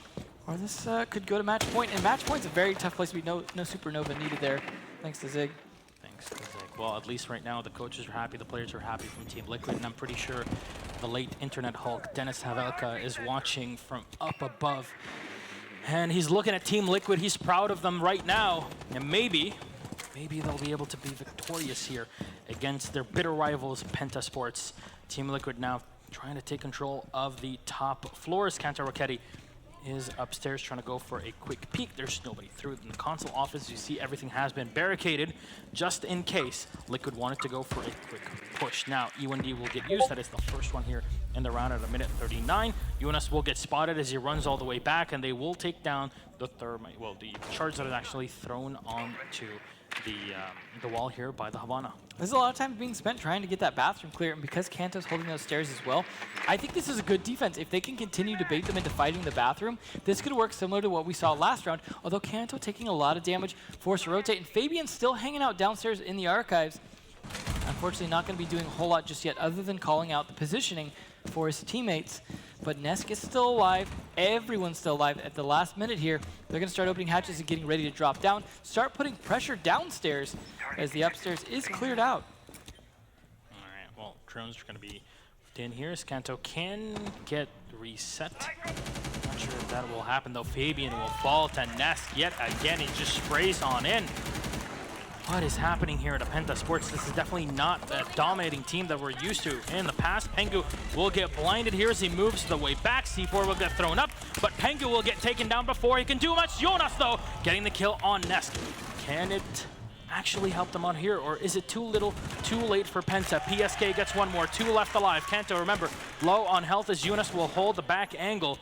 or this could go to match point. And match point's a very tough place to be. No supernova needed there, thanks to Zig. Thanks to Zig. Well, at least right now the coaches are happy, the players are happy from Team Liquid, and I'm pretty sure the late internet Hulk, Dennis Havelka, is watching from up above. And he's looking at Team Liquid. He's proud of them right now. And maybe they'll be able to be victorious here against their bitter rivals, PENTAS Sports. Team Liquid now trying to take control of the top floors. Kanto is upstairs trying to go for a quick peek. There's nobody through in the console office. You see everything has been barricaded just in case Liquid wanted to go for a quick push. Now, E1D will get used. That is the first one here in the round at 1:39. UNS will get spotted as he runs all the way back, and they will take down the thermite. Well, the charge that is actually thrown onto the wall here by the Havana. There's a lot of time being spent trying to get that bathroom clear, and because Kanto's holding those stairs as well, I think this is a good defense. If they can continue to bait them into fighting the bathroom, this could work similar to what we saw last round, although Kanto taking a lot of damage, forced to rotate, and Fabian still hanging out downstairs in the archives. Unfortunately, not going to be doing a whole lot just yet other than calling out the positioning for his teammates. But Nesk is still alive. Everyone's still alive at the last minute here. They're going to start opening hatches and getting ready to drop down. Start putting pressure downstairs as the upstairs is cleared out. All right, well, drones are going to be in here. As Kanto can get reset. Not sure if that will happen, though. Fabian will fall to Nesk yet again. He just sprays on in. What is happening here at PENTAS Sports? This is definitely not a dominating team that we're used to in the past. Pengu will get blinded here as he moves the way back. C4 will get thrown up, but Pengu will get taken down before he can do much. Jonas, though, getting the kill on Nesk. Can it actually help them out here, or is it too little, too late for PENTA? PSK gets one more, 2 left alive. Kanto, remember, low on health as Jonas will hold the back angle.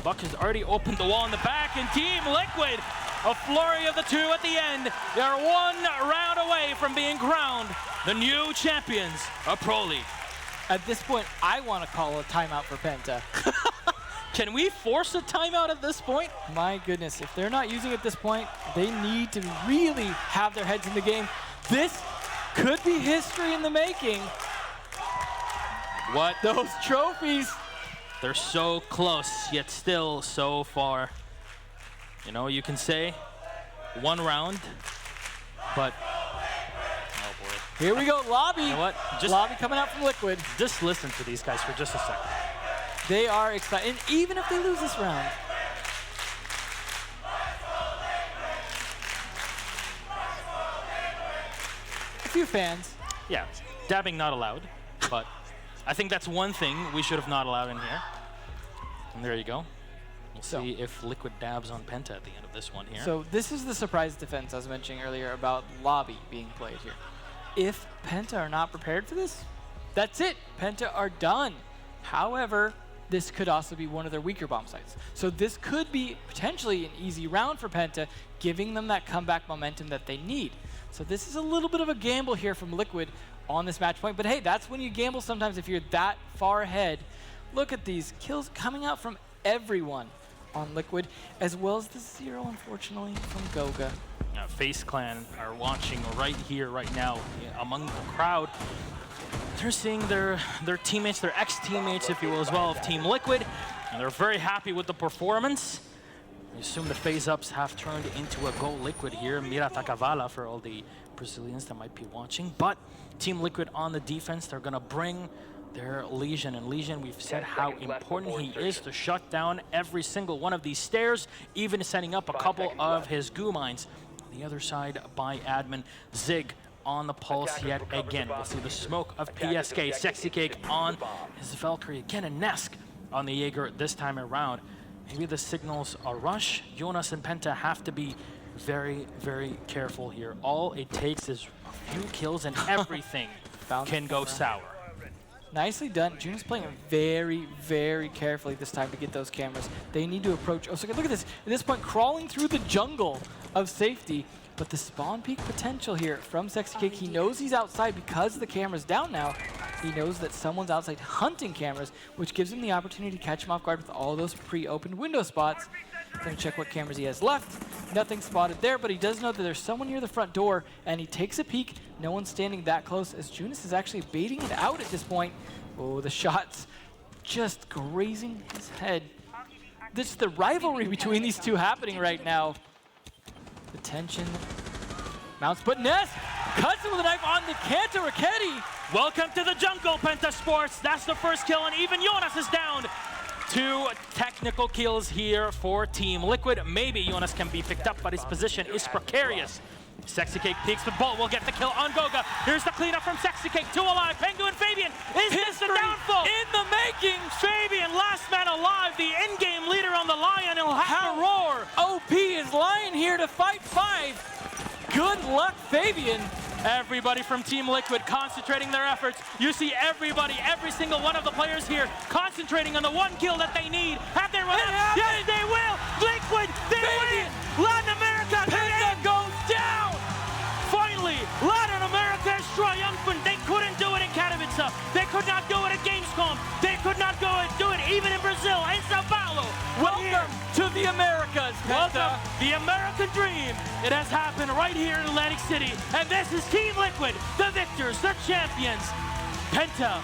Buck has already opened the wall in the back, and Team Liquid, a flurry of the 2 at the end. They're 1 round away from being crowned the new champions of Pro League. At this point, I want to call a timeout for PENTA. Can we force a timeout at this point? My goodness, if they're not using it at this point, they need to really have their heads in the game. This could be history in the making. What? Those trophies. They're so close, yet still so far. You know, you can say 1 round, but oh boy. Here we go, Lobby. You know what? Just Lobby coming out from Liquid. Just listen to these guys for just a second. They are excited, and even if they lose this round. A few fans. Yeah, dabbing not allowed, but I think that's one thing we should have not allowed in here. And there you go. We'll see if Liquid dabs on PENTA at the end of this one here. So this is the surprise defense I was mentioning earlier about Lobby being played here. If PENTA are not prepared for this, that's it. PENTA are done. However, this could also be one of their weaker bomb sites. So this could be potentially an easy round for PENTA, giving them that comeback momentum that they need. So this is a little bit of a gamble here from Liquid on this match point. But hey, that's when you gamble sometimes if you're that far ahead. Look at these kills coming out from everyone on Liquid, as well as the 0, unfortunately, from Goga. FaZe Clan are watching right here, right now, among the crowd. They're seeing their teammates, their ex-teammates, if you will, as well, of Team Liquid, and they're very happy with the performance. assume the phase-ups have turned into a goal Liquid here. Mira Takavala for all the Brazilians that might be watching. But Team Liquid on the defense, they're going to bring their Legion. And Legion, we've said how important he is to shut down every single one of these stairs, even setting up a couple of his goo mines. On the other side by Admin, Zig on the pulse yet again. We'll see the smoke of PSK. Sexy Cake on his Valkyrie again, and Nesk on the Jaeger this time around. Maybe the signals a rush. Jonas and Penta have to be very, very careful here. All it takes is a few kills and everything can go sour. Nicely done. Judas playing very, very carefully this time to get those cameras. They need to approach. Oh, so look at this. At this point, crawling through the jungle of safety. But the spawn peek potential here from Sexy Cake, he knows he's outside because the camera's down now. He knows that someone's outside hunting cameras, which gives him the opportunity to catch him off guard with all those pre-opened window spots. Gonna check what cameras he has left. Nothing spotted there, but he does know that there's someone near the front door, and he takes a peek. No one's standing that close, as Judas is actually baiting it out at this point. Oh, the shots just grazing his head. This is the rivalry between these two happening right now. The tension mounts, but Ness cuts it with a knife on the Kanto Raketti. Welcome to the jungle, PENTAS Sport. That's the first kill, and even Jonas is down. 2 technical kills here for Team Liquid. Maybe Jonas can be picked up, but his position is precarious. Sexy Cake peeks, but Bolt will get the kill on Goga. Here's the cleanup from Sexy Cake. 2 alive. Pengu and Fabian. Is this the downfall? In the making. Fabian, last man alive, the in-game leader on the Lion. He'll have to roar. OP is Lion here to fight 5. Good luck, Fabian. Everybody from Team Liquid concentrating their efforts. You see everybody, every single one of the players here concentrating on the one kill that they need. Have they run out? Yes, they will. Liquid, they win. Latin America, PENTA goes down. Finally, Latin America is triumphant. They couldn't do it in Katowice. They could not do it at Gamescom. They could not do it even in Brazil, in Sao Paulo. Welcome to the Americas, PENTA. Welcome, the American dream. It has happened right here in Atlantic City. And this is Team Liquid, the victors, the champions. PENTA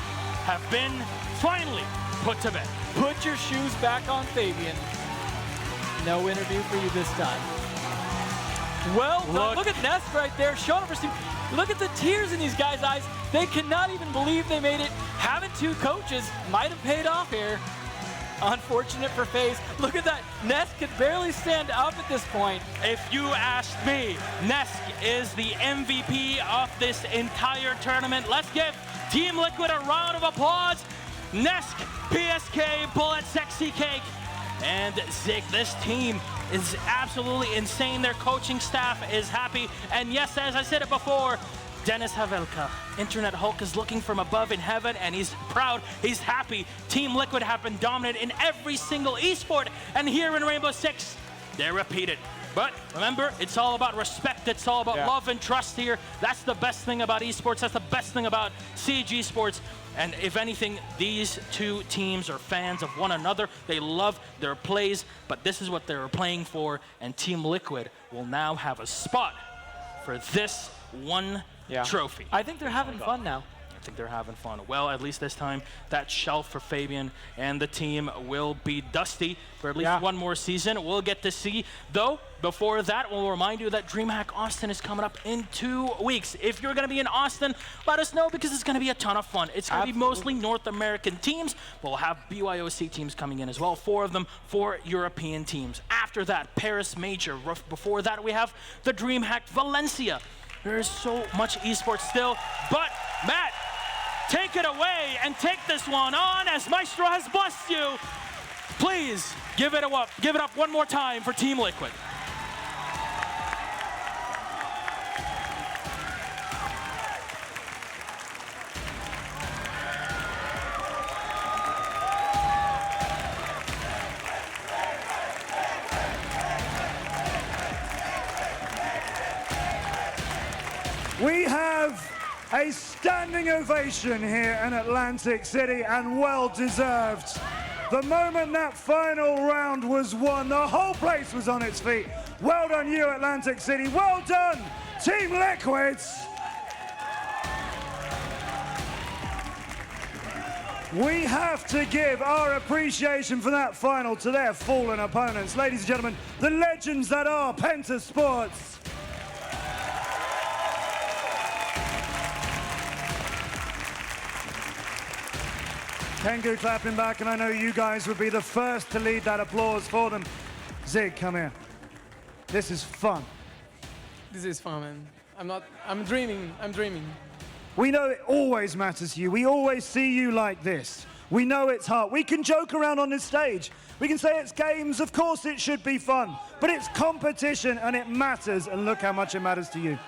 have been finally put to bed. Put your shoes back on, Fabian. No interview for you this time. Well, look at Ness right there. Showing up for Steve. Look at the tears in these guys' eyes. They cannot even believe they made it. Having 2 coaches might have paid off here. Unfortunate for FaZe. Look at that. Ness could barely stand up at this point. If you asked me, Nesk is the MVP of this entire tournament. Let's give Team Liquid a round of applause. Nesk, PSK, Bullet, Sexy Cake, and Zig. This team is absolutely insane. Their coaching staff is happy. And yes, as I said it before, Dennis Havelka, Internet Hulk, is looking from above in heaven, and he's proud, he's happy. Team Liquid have been dominant in every single esport, and here in Rainbow Six, they repeat it. But remember, it's all about respect, it's all about love and trust here. That's the best thing about esports, that's the best thing about CG Sports. And if anything, these 2 teams are fans of one another. They love their plays, but this is what they're playing for, and Team Liquid will now have a spot for this one trophy. I think they're having fun now. I think they're having fun. Well, at least this time, that shelf for Fabian and the team will be dusty for at least one more season. We'll get to see. Though, before that, we'll remind you that DreamHack Austin is coming up in 2 weeks. If you're going to be in Austin, let us know, because it's going to be a ton of fun. It's going to be mostly North American teams, but we'll have BYOC teams coming in as well, 4 of them, 4 European teams. After that, Paris Major. Before that, we have the DreamHack Valencia. There's so much esports still, but Matt, take it away and take this one on as Maestro has blessed you. Please give it up one more time for Team Liquid. We have a standing ovation here in Atlantic City, and well deserved. The moment that final round was won, the whole place was on its feet. Well done you, Atlantic City. Well done, Team Liquid. We have to give our appreciation for that final to their fallen opponents. Ladies and gentlemen, the legends that are PENTAS Sports. Tengu clapping back, and I know you guys would be the first to lead that applause for them. Zig, come here. This is fun. This is fun, man. I'm dreaming. We know it always matters to you. We always see you like this. We know it's hard. We can joke around on this stage. We can say it's games. Of course it should be fun. But it's competition and it matters. And look how much it matters to you.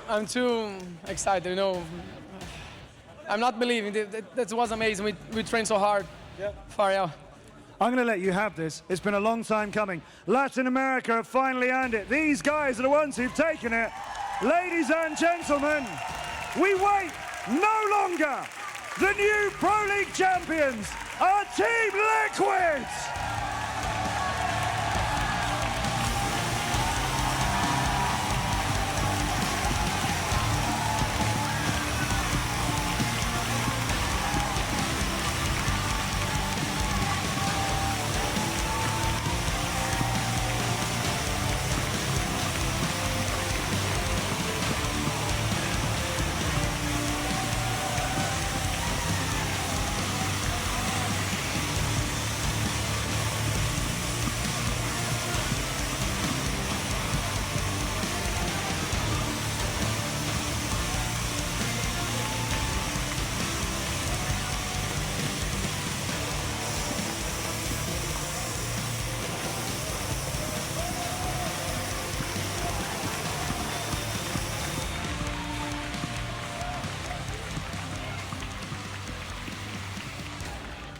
I'm too excited, you know. I'm not believing. That was amazing. We trained so hard. Yeah. Fianal. I'm going to let you have this. It's been a long time coming. Latin America have finally earned it. These guys are the ones who've taken it. Ladies and gentlemen, we wait no longer. The new Pro League champions are Team Liquid.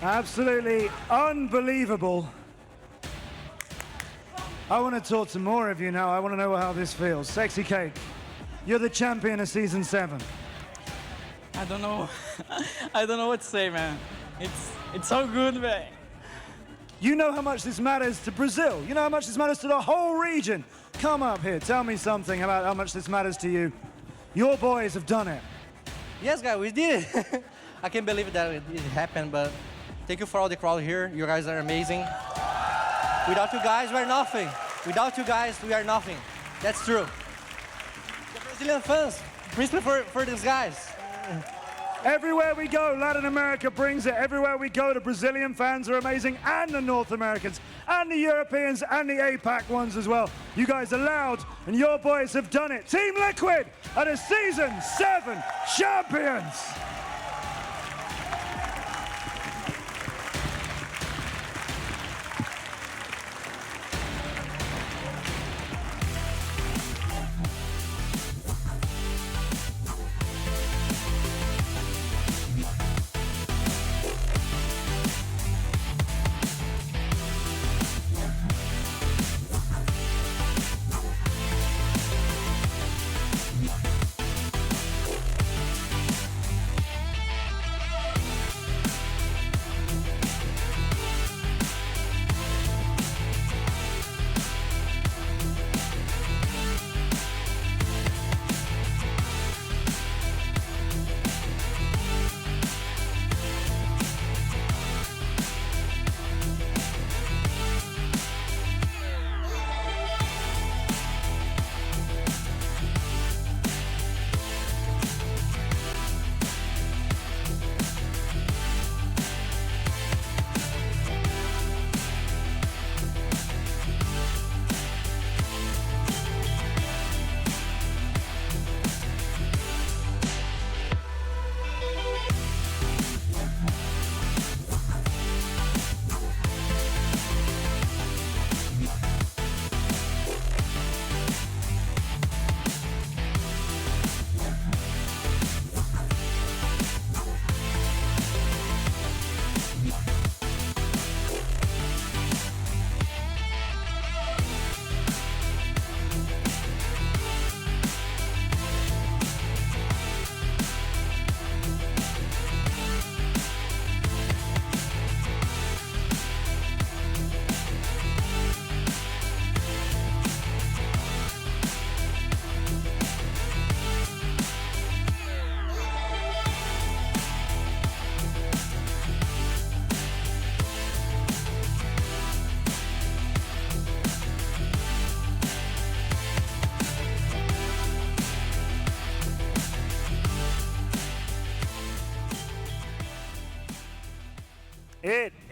Absolutely unbelievable. I want to talk to more of you now. I want to know how this feels. Sexy Cake, you're the champion of Season 7. I don't know. I don't know what to say, man. It's so good, man. You know how much this matters to Brazil. You know how much this matters to the whole region. Come up here. Tell me something about how much this matters to you. Your boys have done it. Yes, guys, we did it. I can't believe that it happened, but thank you for all the crowd here. You guys are amazing. Without you guys, we are nothing. Without you guys, we are nothing. That's true. The Brazilian fans, principally for these guys. Everywhere we go, Latin America brings it. Everywhere we go, the Brazilian fans are amazing, and the North Americans, and the Europeans, and the APAC ones as well. You guys are loud, and your boys have done it. Team Liquid are the Season 7 champions.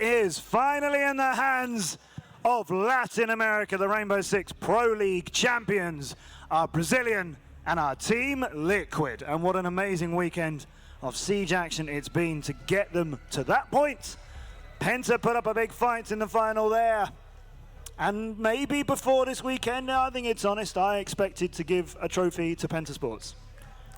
is finally in the hands of Latin America. The Rainbow Six Pro League champions are Brazilian and our Team Liquid. And what an amazing weekend of Siege action it's been to get them to that point. Penta put up a big fight in the final there. And maybe before this weekend, I think it's honest, I expected to give a trophy to PENTAS Sport.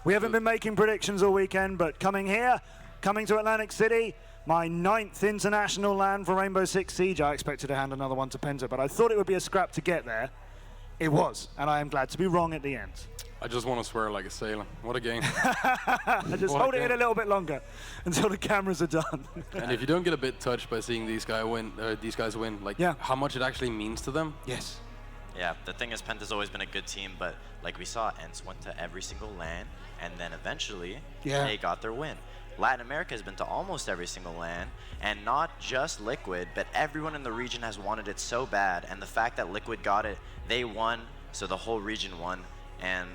We haven't been making predictions all weekend, but coming here, coming to Atlantic City, my 9th international land for Rainbow Six Siege, I expected to hand another one to Penta, but I thought it would be a scrap to get there. It was, and I am glad to be wrong at the end. I just want to swear like a sailor. What a game. I just hold it in a little bit longer until the cameras are done. And if you don't get a bit touched by seeing these guys win, like how much it actually means to them. Yes. Yeah, the thing is, Penta's always been a good team, but like we saw, ENCE went to every single LAN, and then eventually they got their win. Latin America has been to almost every single LAN, and not just Liquid, but everyone in the region has wanted it so bad, and the fact that Liquid got it, they won, so the whole region won, and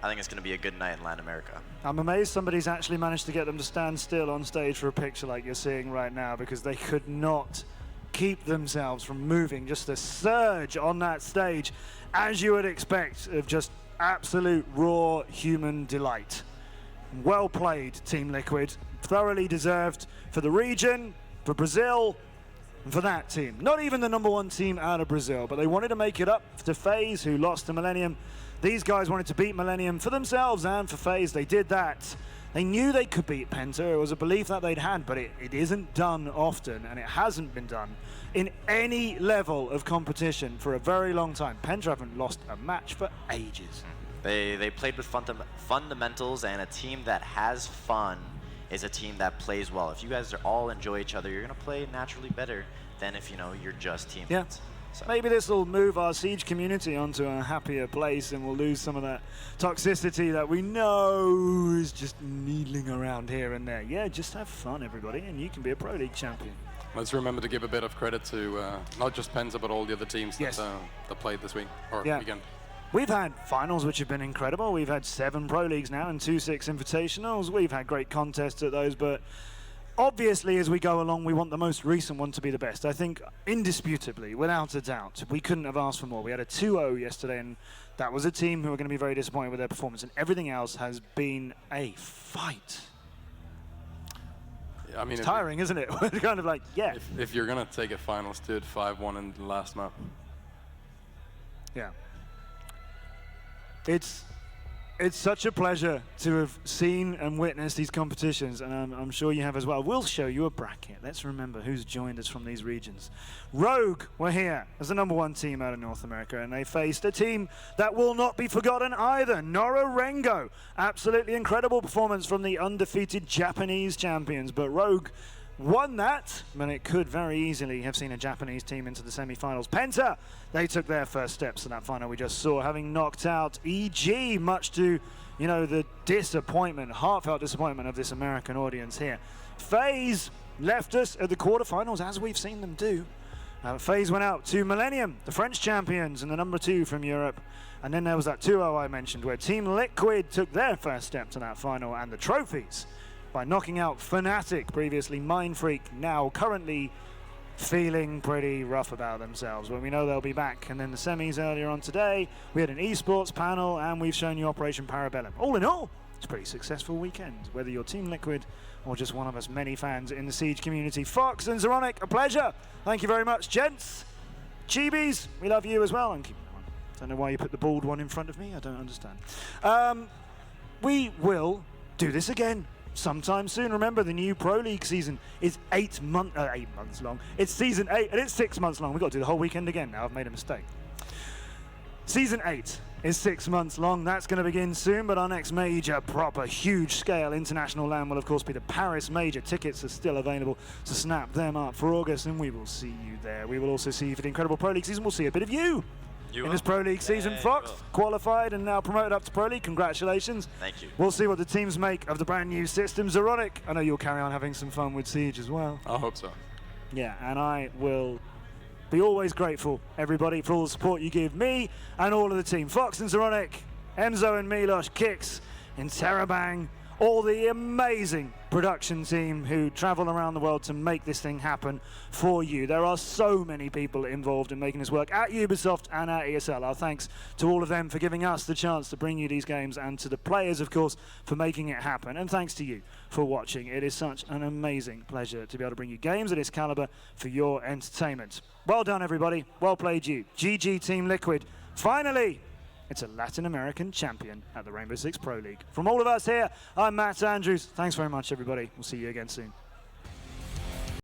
I think it's going to be a good night in Latin America. I'm amazed somebody's actually managed to get them to stand still on stage for a picture like you're seeing right now, because they could not keep themselves from moving. Just a surge on that stage, as you would expect, of just absolute raw human delight. Well played, Team Liquid. Thoroughly deserved for the region, for Brazil, and for that team. Not even the #1 team out of Brazil, but they wanted to make it up to FaZe, who lost to Millennium. These guys wanted to beat Millennium for themselves and for FaZe. They did that. They knew they could beat Penta. It was a belief that they'd had, but it isn't done often, and it hasn't been done in any level of competition for a very long time. Penta haven't lost a match for ages. They played with fundamentals, and a team that has fun is a team that plays well. If you guys all enjoy each other, you're going to play naturally better than if, you know, you're just teammates. Yeah. So. Maybe this will move our Siege community onto a happier place, and we'll lose some of that toxicity that we know is just needling around here and there. Yeah, just have fun, everybody, and you can be a Pro League champion. Let's remember to give a bit of credit to not just Penta, but all the other teams that played this week, or weekend. We've had finals which have been incredible. We've had 7 Pro Leagues now and 2 6 Invitationals. We've had great contests at those, but obviously as we go along, we want the most recent one to be the best. I think indisputably, without a doubt, we couldn't have asked for more. We had a 2-0 yesterday, and that was a team who are going to be very disappointed with their performance, and everything else has been a fight. Yeah, I mean, it's tiring, isn't it? We're kind of like, yeah. If you're going to take a finals, do it 5-1 in the last map. Yeah. It's such a pleasure to have seen and witnessed these competitions, and I'm sure you have as well. We'll show you a bracket. Let's remember who's joined us from these regions. Rogue were here as the #1 team out of North America, and they faced a team that will not be forgotten either, Norarengo. Absolutely incredible performance from the undefeated Japanese champions, but Rogue won that, but it could very easily have seen a Japanese team into the semi-finals. Penta, they took their first steps in that final we just saw, having knocked out EG, much to, you know, the disappointment, heartfelt disappointment of this American audience here. FaZe left us at the quarterfinals, as we've seen them do. FaZe went out to Millennium, the French champions, and the #2 from Europe. And then there was that 2-0 I mentioned, where Team Liquid took their first step to that final, and the trophies by knocking out Fnatic, previously Mindfreak, now currently feeling pretty rough about themselves. Well, we know they'll be back. And then the semis earlier on today, we had an esports panel, and we've shown you Operation Parabellum. All in all, it's a pretty successful weekend, whether you're Team Liquid or just one of us many fans in the Siege community. Fox and Zeronic, a pleasure. Thank you very much, gents. Chibis, we love you as well. And keep that one. Don't know why you put the bald one in front of me. I don't understand. We will do this again sometime soon. Remember, the new Pro League season is 8 months long. It's season 8, and it's 6 months long. We've got to do the whole weekend again now. I've made a mistake. Season 8 is 6 months long. That's going to begin soon, but our next major, proper, huge-scale international LAN will, of course, be the Paris Major. Tickets are still available, so snap them up for August, and we will see you there. We will also see you for the incredible Pro League season. We'll see a bit of you in this Pro League season. Fox, qualified and now promoted up to Pro League. Congratulations. Thank you. We'll see what the teams make of the brand new system. Zeronic, I know you'll carry on having some fun with Siege as well. I hope so. Yeah, and I will be always grateful, everybody, for all the support you give me and all of the team. Fox and Zeronic, Enzo and Milos, Kix, and Terabang, all the amazing production team who travel around the world to make this thing happen for you. There are so many people involved in making this work at Ubisoft and at ESL. Our thanks to all of them for giving us the chance to bring you these games, and to the players, of course, for making it happen. And thanks to you for watching. It is such an amazing pleasure to be able to bring you games of this caliber for your entertainment. Well done, everybody. Well played, you. GG Team Liquid. Finally, it's a Latin American champion at the Rainbow Six Pro League. From all of us here, I'm Matt Andrews. Thanks very much, everybody. We'll see you again soon.